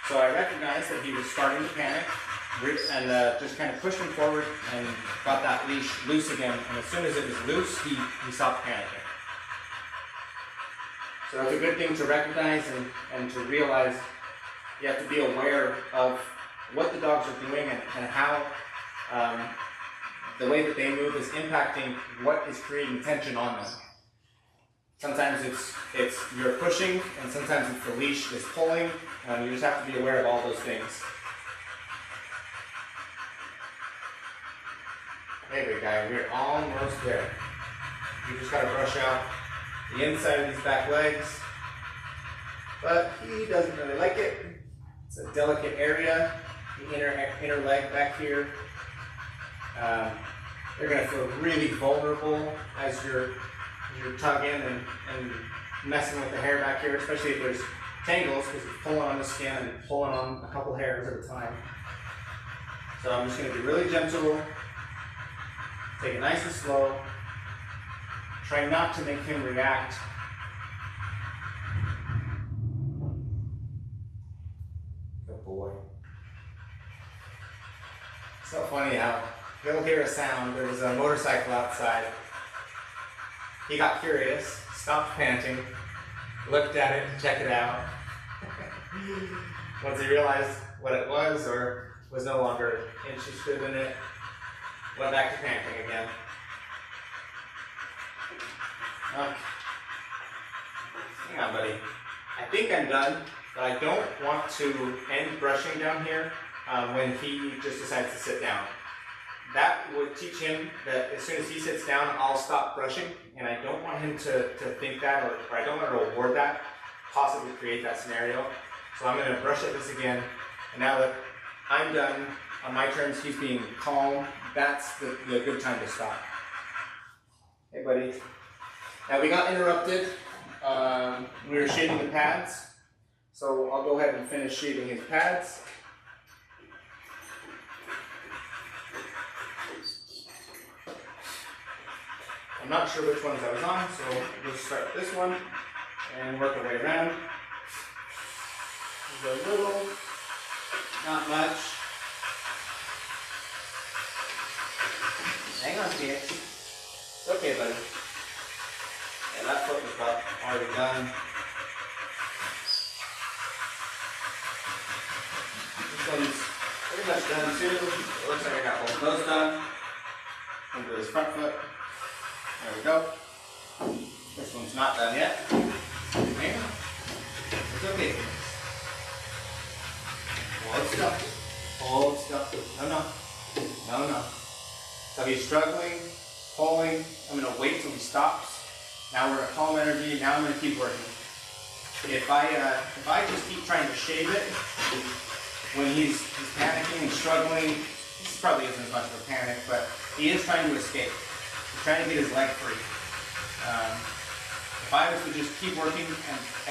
So I recognized that he was starting to panic and just kind of pushed him forward and got that leash loose again. And as soon as it was loose, he stopped panicking. So it's a good thing to recognize and to realize you have to be aware of what the dogs are doing and how the way that they move is impacting what is creating tension on them. Sometimes it's you're pushing, and sometimes it's the leash is pulling. You just have to be aware of all those things. There we go, we're almost there. You just gotta brush out the inside of these back legs. But he doesn't really like it. It's a delicate area, the inner leg back here. They're gonna feel really vulnerable as you're tugging and messing with the hair back here, especially if there's tangles, because it's pulling on the skin and pulling on a couple hairs at a time. So I'm just going to be really gentle, take it nice and slow, Try not to make him react. Good boy. So funny how he'll hear a sound. There was a motorcycle outside. He got curious, stopped panting, looked at it to check it out. Once he realized what it was or was no longer interested in it, went back to panting again. Okay. Hang on, buddy. I think I'm done, but I don't want to end brushing down here when he just decides to sit down. That would teach him that as soon as he sits down, I'll stop brushing, and I don't want him to think that, or I don't want to reward that, possibly create that scenario. So I'm going to brush at this again, and now that I'm done, on my terms, he's being calm, that's the good time to stop. Hey, buddy. Now we got interrupted. We were shading the pads, so I'll go ahead and finish shading his pads. I'm not sure which ones I was on, so we'll start this one and work our way around. There's a little, not much. Hang on, Phoenix. It's okay, buddy. Yeah, that foot was about already done. This one's pretty much done too. It looks like I got both those done. Into this front foot. There we go. This one's not done yet. Hang on. It's okay. Hold still. Hold still. No, no. No, no. So he's struggling, pulling. I'm going to wait till he stops. Now we're at calm energy. Now I'm going to keep working. If I just keep trying to shave it, when he's panicking and struggling, this probably isn't as much of a panic, but he is trying to escape. He's trying to get his leg free. If I was to just keep working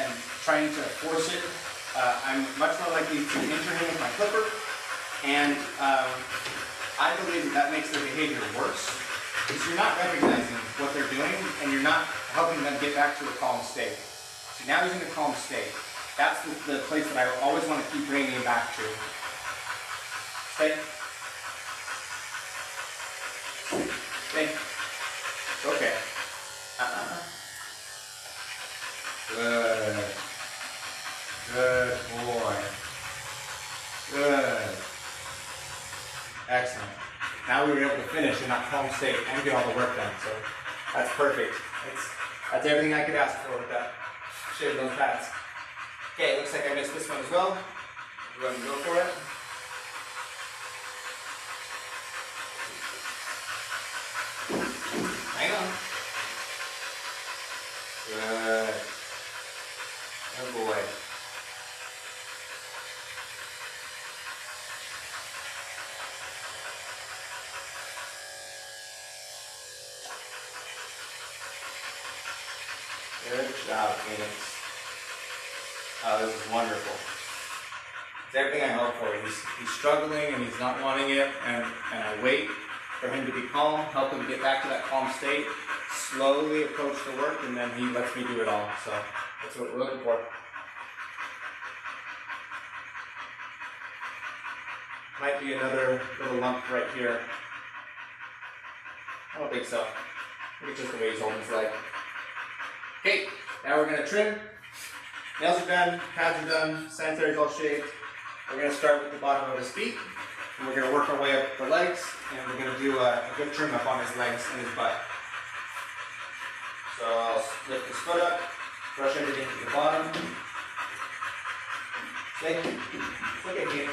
and trying to force it, I'm much more likely to injure him with my clipper, and I believe that makes their behavior worse, because you're not recognizing what they're doing, and you're not helping them get back to a calm state. So now he's in a calm state. That's the place that I always want to keep bringing him back to. Stay. Stay. It's okay. Good. Good boy. Good. Excellent. Now we were able to finish in that calm state and get all the work done. So that's perfect. That's everything I could ask for with that. Shave those pads. Okay, it looks like I missed this one as well. Go ahead and go for it. Hang on. Good. Good boy. Good job, Phoenix. Oh, this is wonderful. It's everything I hope for. He's struggling and he's not wanting it, and I wait for him to be calm, help him get back to that calm state, slowly approach the work, and then he lets me do it all. So that's what we're looking for. Might be another little lump right here. I don't think so. I think it's just the way he's holding his leg. Okay, now we're going to trim. Nails are done, pads are done, sanitary's all shaved. We're going to start with the bottom of his feet, and we're going to work our way up the legs, and we're going to do a good trim up on his legs and his butt. So I'll lift his foot up, brush everything to the bottom. Stay. Look at me.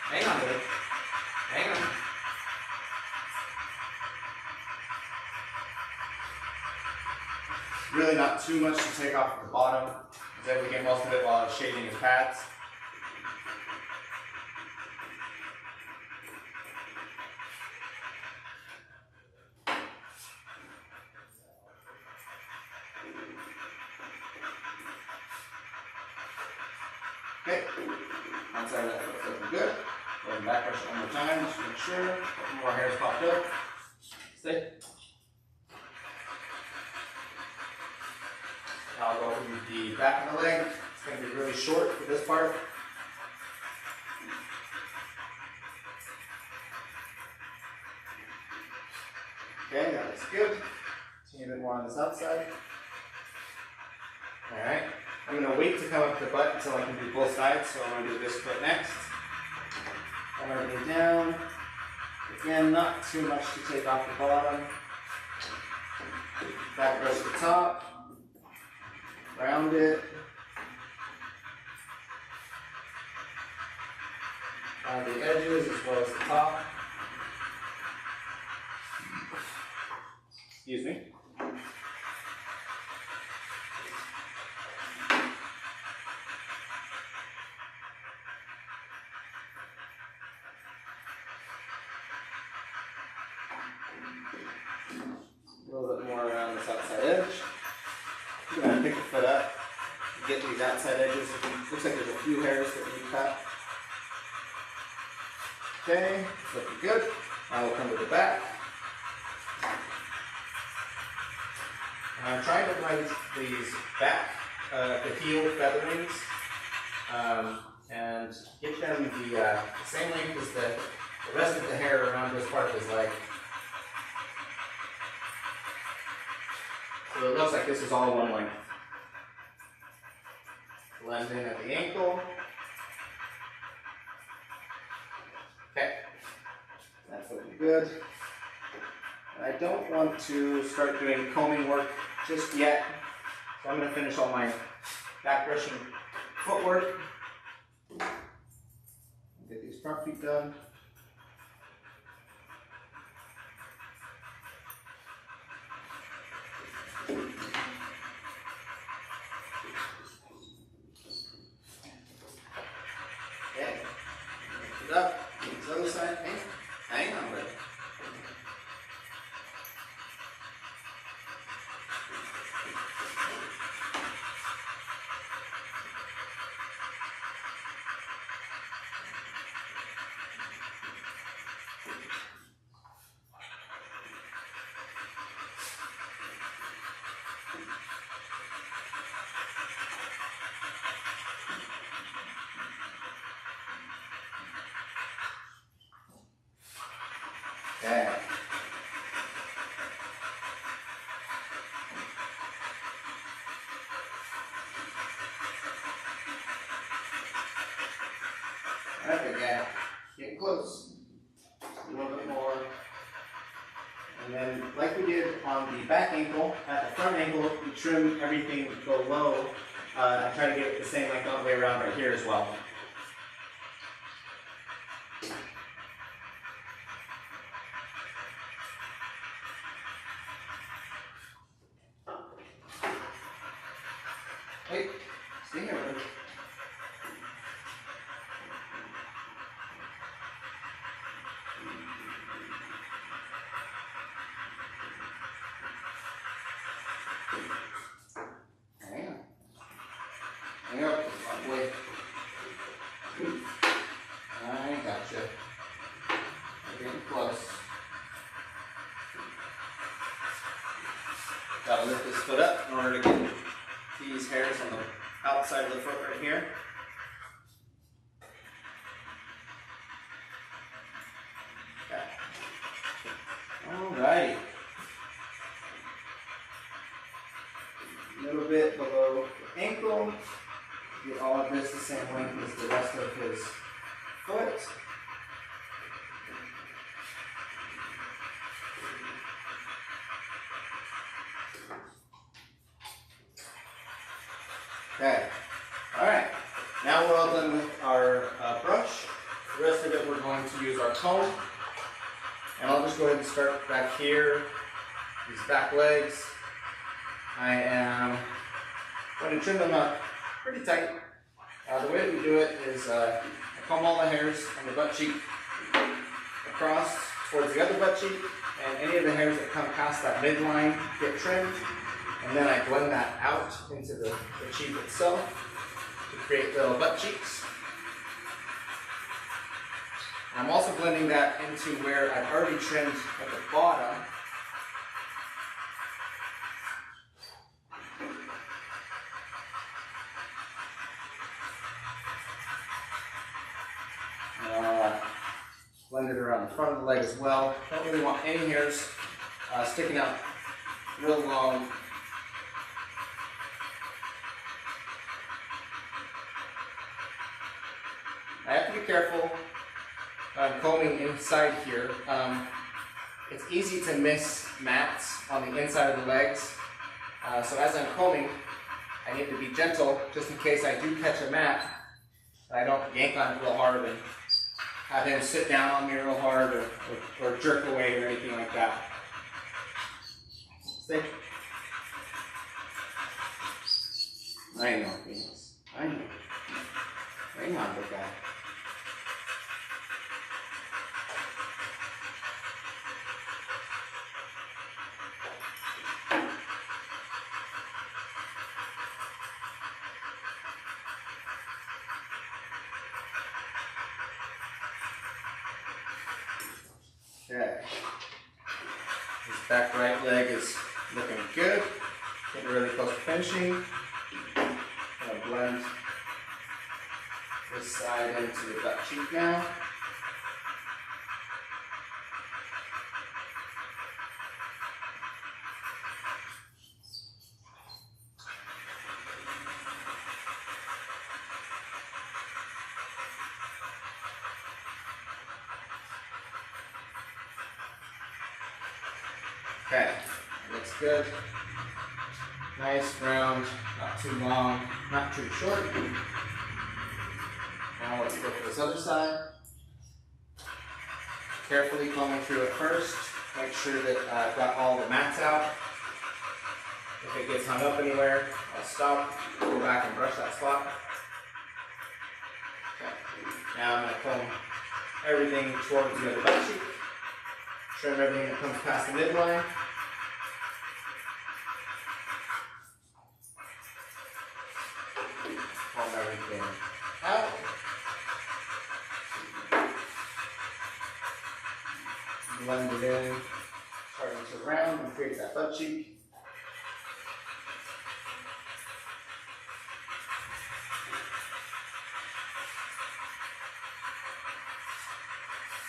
Hang on, baby. Hang on. Really not too much to take off at the bottom. I was able to get most of it while I was shading his pads. Okay, outside of that foot's looking good. Go ahead and back brush it one more time, just to make sure. A couple more hairs popped up. Stay. the back of the leg. It's going to be really short for this part. Okay, that looks good. See a bit more on this outside. Alright, I'm going to wait to come up the butt until I can do both sides, so I'm going to do this foot next. Come everything down. Again, not too much to take off the bottom. Back brush the top. Round it. Round the edges as well as the top. Excuse me. A little bit more around this outside edge. I'm going to pick the foot up, get these outside edges. Looks like there's a few hairs that need cut. Okay, it's looking good. Now we'll come to the back. I'm trying to ride these back, the heel featherings, and get them the same length as the rest of the hair around this part of his leg. So it looks like this is all one length. Blend in at the ankle. Okay, that's looking good. I don't want to start doing combing work just yet, so I'm going to finish all my back brushing footwork. Get these front feet done. Okay, lift it up, this other side, hang on with it. Okay. Alright, again, getting close. Just a little bit more. And then, like we did on the back ankle, at the front ankle, we trim everything below. I try to get it the same length all the way around right here as well. Hey, stay here, buddy. Hang on. Hang up, boy. I gotcha. We're getting close. Gotta lift this foot up in order to get these hairs on the outside of the foot right here. Okay. Alright. A little bit below the ankle. Get all of this the same length as the rest of his foot. Okay, alright, now we're all done with our brush. The rest of it we're going to use our comb. And I'll just go ahead and start back here, these back legs. I am going to trim them up pretty tight. The way that we do it is I comb all the hairs on the butt cheek across towards the other butt cheek, and any of the hairs that come past that midline get trimmed. And then I blend that out into the cheek itself to create little butt cheeks. I'm also blending that into where I've already trimmed at the bottom. around the front of the leg as well. Don't really want any hairs sticking out real long. I have to be careful. I'm combing inside here. It's easy to miss mats on the inside of the legs. So as I'm combing, I need to be gentle just in case I do catch a mat. I don't yank on it real hard and have him sit down on me real hard or jerk away or anything like that. Stay. I know, Venus. I know. Hang on, big guy. Okay. His back right leg is looking good. Getting really close to finishing. Gonna blend this side into the butt cheek now. Okay, looks good. Nice, round, not too long, not too short. Now let's go for this other side. Carefully combing through it first. Make sure that I've got all the mats out. If it gets hung up anywhere, I'll stop, go back and brush that spot. Okay. Now I'm going to comb everything towards the other butt cheek. Trim everything that comes past the midline. Comb everything out. Blend it in, starting to round and create that butt cheek.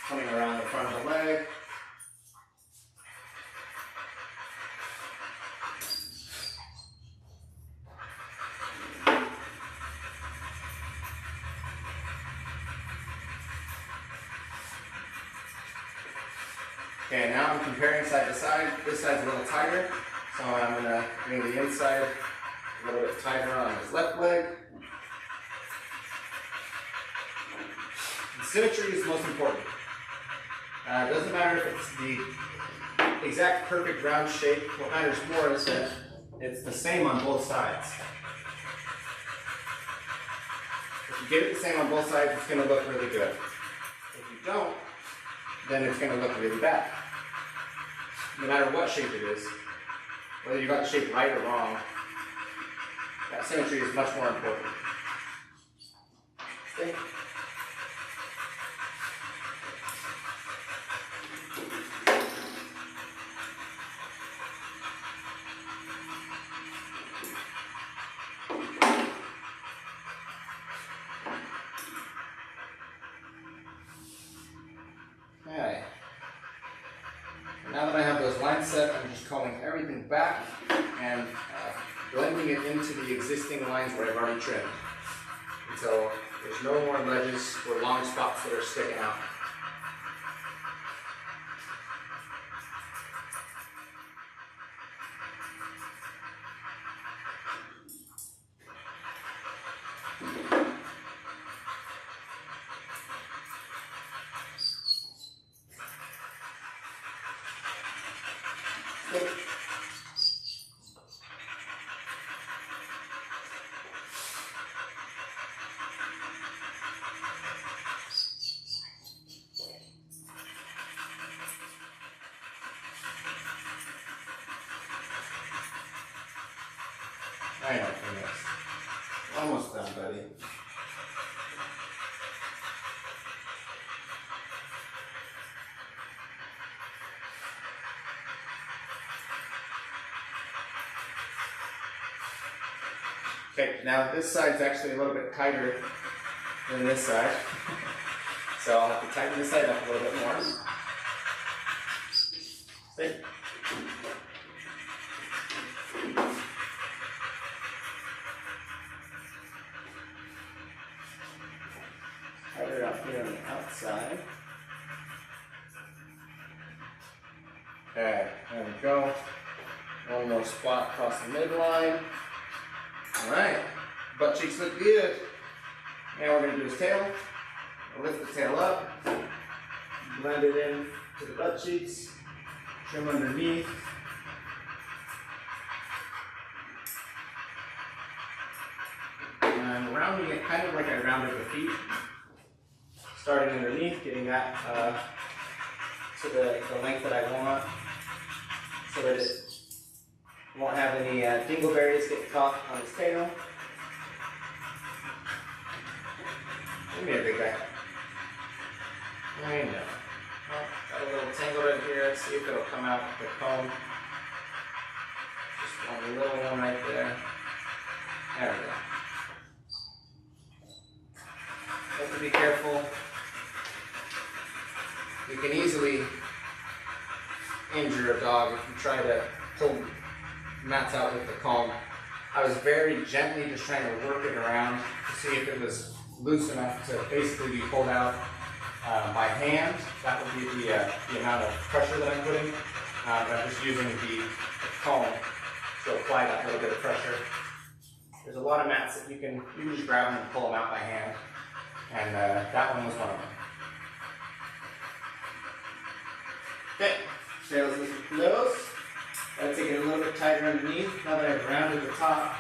Coming around the front of the leg. Okay, now I'm comparing side to side. This side's a little tighter, so I'm going to bring the inside a little bit tighter on his left leg. The symmetry is most important. It doesn't matter if it's the exact perfect round shape. What matters more is that it's the same on both sides. If you get it the same on both sides, it's going to look really good. If you don't, then it's going to look really bad. No matter what shape it is, whether you got the shape right or wrong, that symmetry is much more important. Okay. Okay. Now that I have those lines set, I'm just combing everything back and blending it into the existing lines where I've already trimmed until there's no more ledges or long spots that are sticking out. I know, Phoenix. Almost done, buddy. Okay, now this side's actually a little bit tighter than this side. So I'll have to tighten this side up a little bit more. See? Tighten it up here on the outside. Okay, there we go. One more spot across the midline. Alright, butt cheeks look good. Now we're going to do his tail. We'll lift the tail up, blend it in to the butt cheeks, trim underneath. And rounding it kind of like I rounded the feet. Starting underneath, getting that to the length that I want, so that it won't have any dingleberries get caught on his tail. Give me a big guy. I know. Oh, got a little tangle right here. Let's see if it'll come out with the comb. Just one little one right there. There we go. You have to be careful. You can easily injure a dog if you try to pull mats out with the comb. I was very gently just trying to work it around to see if it was loose enough to basically be pulled out by hand. That would be the amount of pressure that I'm putting. I'm just using the comb to apply that little bit of pressure. There's a lot of mats that you can just grab them and pull them out by hand, and that one was one of them. Okay, tails looking close. Gotta take it a little bit tighter underneath. Now that I've rounded the top,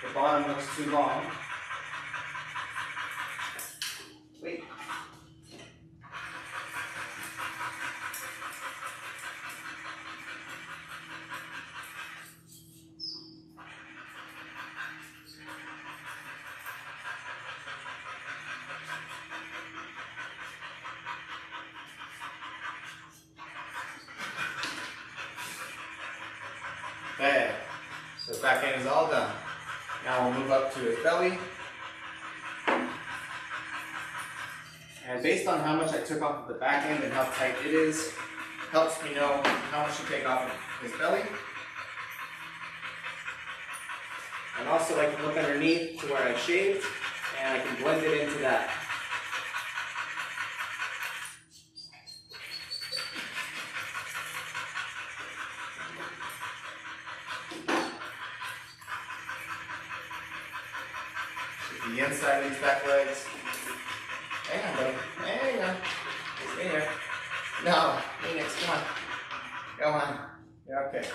the bottom looks too long. Wait. Okay, so the back end is all done. Now we'll move up to his belly. And based on how much I took off of the back end and how tight it is, helps me know how much to take off of his belly. And also I can look underneath to where I shaved, and I can blend it into that. The inside of these back legs. Hang on, buddy. Hang on. Stay there. No, Phoenix, come on. Come on. You're okay.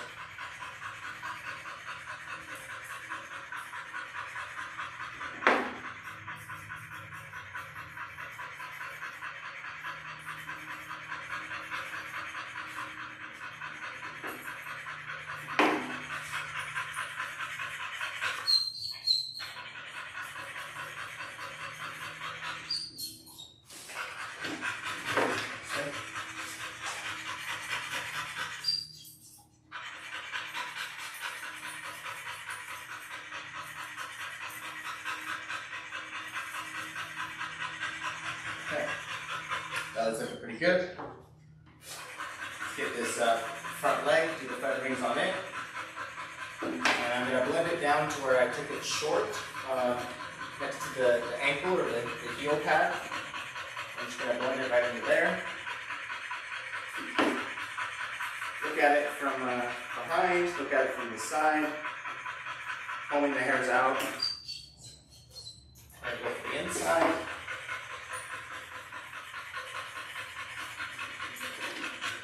Okay, that is looking pretty good. Let's get this front leg, do the featherings on it. And I'm going to blend it down to where I took it short, next to the ankle or the heel pad. I'm just going to blend it right into there. Look at it from behind, look at it from the side, pulling the hairs out. I go for the inside.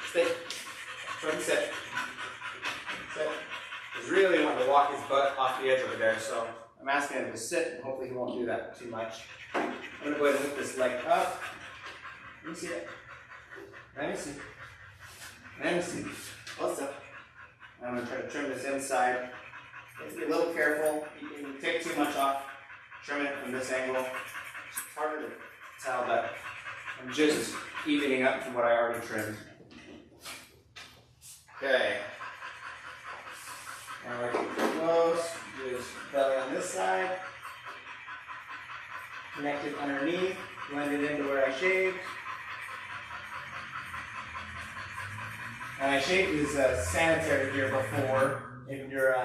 Stay. Try to sit. Sit. He's really wanting to walk his butt off the edge over there, so I'm asking him to sit, and hopefully he won't do that too much. I'm going to go ahead and lift this leg up. Let me see it. Let me see. Let me see. Close up. I'm going to try to trim this inside. Let's be a little careful. You can take too much off. Trim it from this angle. It's harder to tell, but I'm just evening up from what I already trimmed. Okay. Now we're getting close. Do his belly on this side. Connect it underneath. blend it into where I shaved. And I shaved his sanitary here before, if you're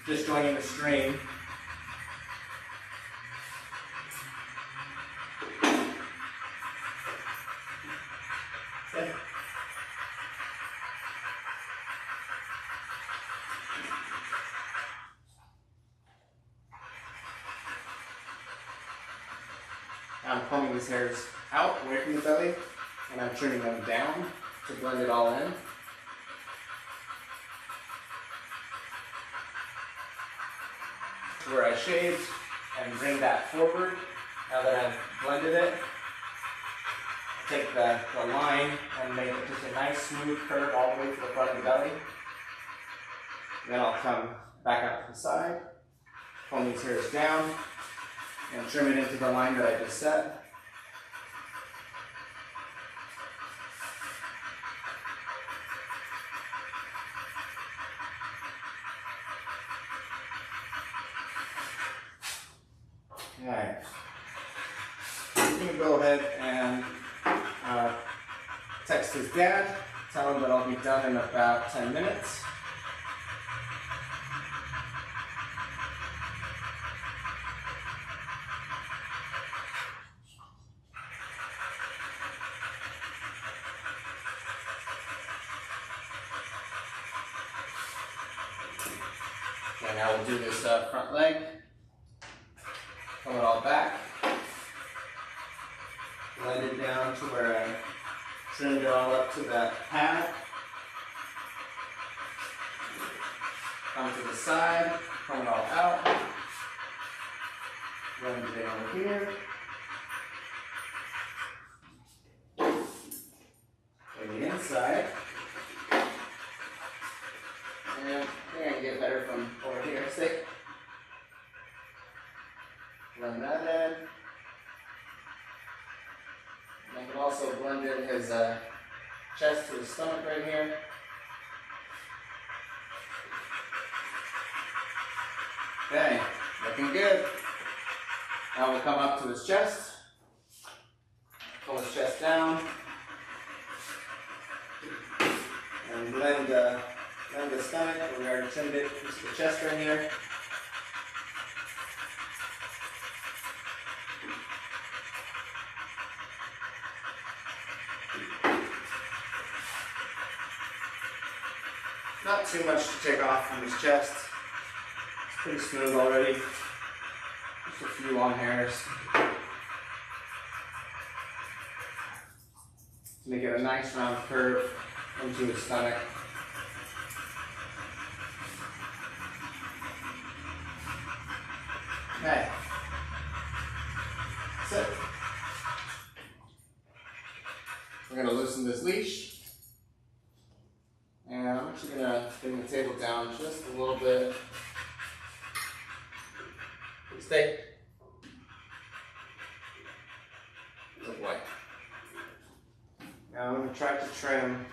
just joining the stream. Okay. I'm combing these hairs out, away from the belly, and I'm trimming them down to blend it all in. Where I shaved, and bring that forward. Now that I've blended it, take the line and make it just a nice smooth curve all the way to the front of the belly. Then I'll come back out to the side, comb these hairs down, and trim it into the line that I just set. Okay. I'm going to go ahead and text his dad, tell him that I'll be done in about 10 minutes. Okay, now we'll do this front leg. Pull it all back. Blend it down to where I trimmed it all up to that pad. Come to the side, pull it all out. Blend it in over here. And the inside. And I think I can get better from over here. Stick. Blend that in. And I can also blend in his chest to his stomach right here. Okay, looking good. Now we'll come up to his chest. Pull his chest down. And blend the stomach. We already trimmed it. Just the chest right here. Not too much to take off from his chest. It's pretty smooth already. Just a few long hairs. To make it a nice round curve into his stomach. Okay. So, we're going to loosen this leash. And I'm actually going to bring the table down just a little bit. Stay. Good boy. Now I'm going to try to trim.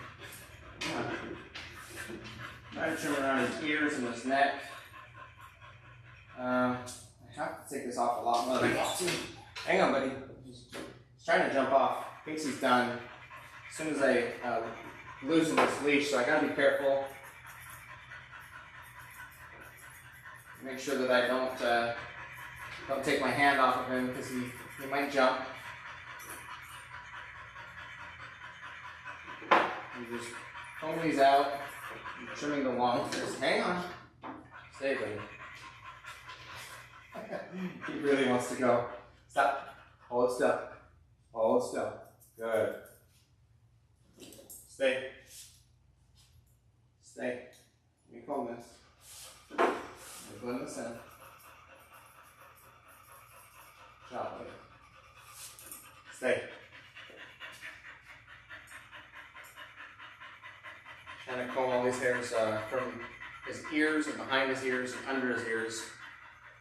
Try to trim around his ears and his neck. I have to take this off a lot more than I want to. Hang on, buddy. He's trying to jump off. Thinks he's done. As soon as I loosen this leash, so I gotta be careful. Make sure that I don't take my hand off of him because he might jump. And just comb these out. I'm trimming the long hairs. Hang on. Stay, buddy. He really wants to go. Stop. Hold still. Hold still. Good. Stay. Stay. Let me comb this. Let me blend this in. Chop it. Stay. Trying to comb all these hairs from his ears and behind his ears and under his ears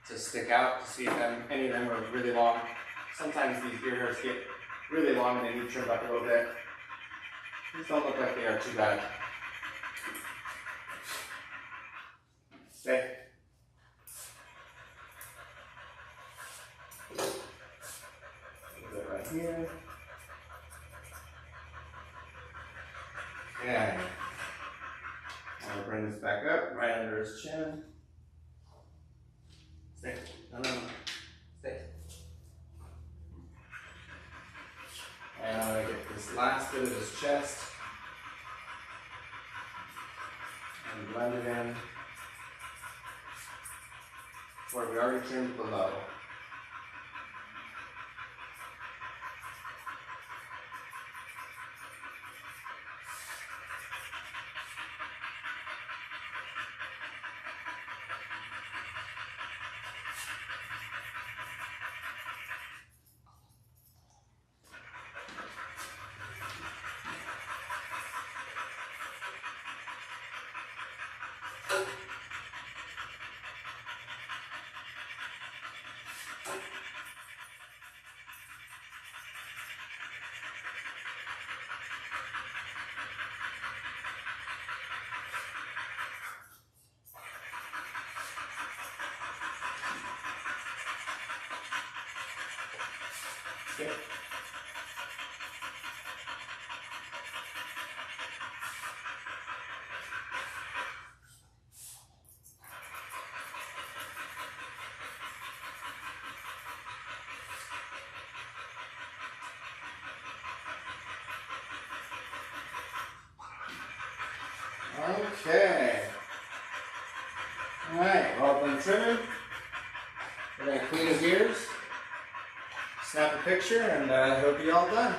to stick out to see if any of them are really long. Sometimes these ear hairs get really long and they need trimmed up a little bit. These don't look like they are too bad. Stay. Put that right here. Okay. I'm gonna bring this back up, right under his chin. Stay. No. Stay. And I'm gonna get this last bit of his chest and blend it in where we already trimmed below. Okay. Okay. Alright, all done trimming. We're going to clean his ears, snap a picture, and he'll be all done.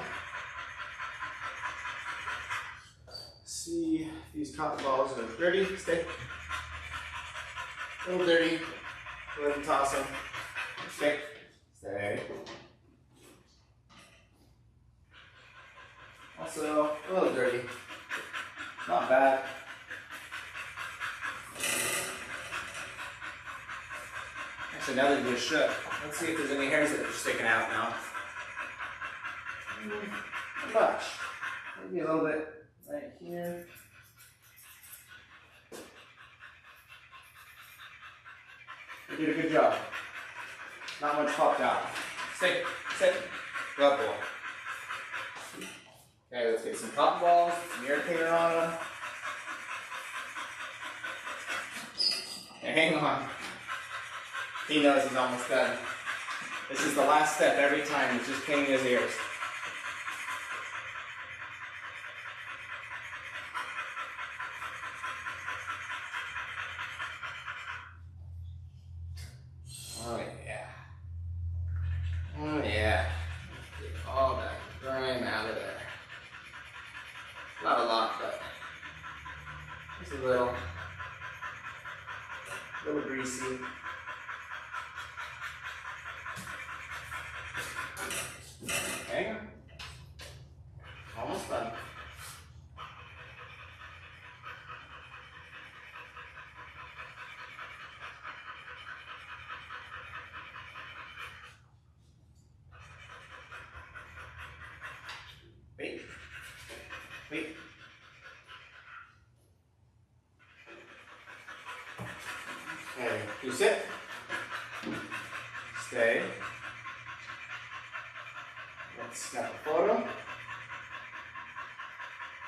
See if these cotton balls are dirty. Stay. A little dirty. Go ahead and toss them. Stay. Stay. Also, a little dirty. Not bad. Actually, now that you shook, let's see if there's any hairs that are sticking out now. Not much. Maybe a little bit right here. You did a good job. Not much popped out. Stay. Sit. Good boy. Okay, let's get some cotton balls, some ear cleaner on them. Hey, hang on. He knows he's almost done. This is the last step every time. He's just cleaning his ears. Oh yeah. Oh yeah. Get all that grime out of there. Not a lot, but just a little greasy. Hang on. Almost done. Wait. Wait. Okay, you sit. Stay. Let's snap a photo.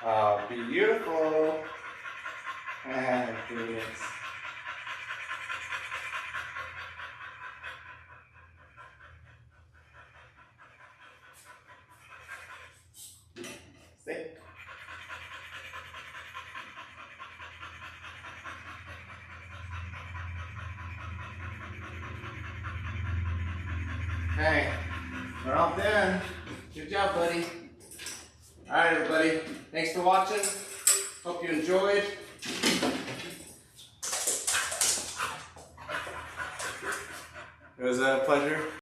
Oh, beautiful. And Phoenix. Stay. Okay, we're all done. Good job, buddy. All right, everybody. Thanks for watching. Hope you enjoyed. It was a pleasure.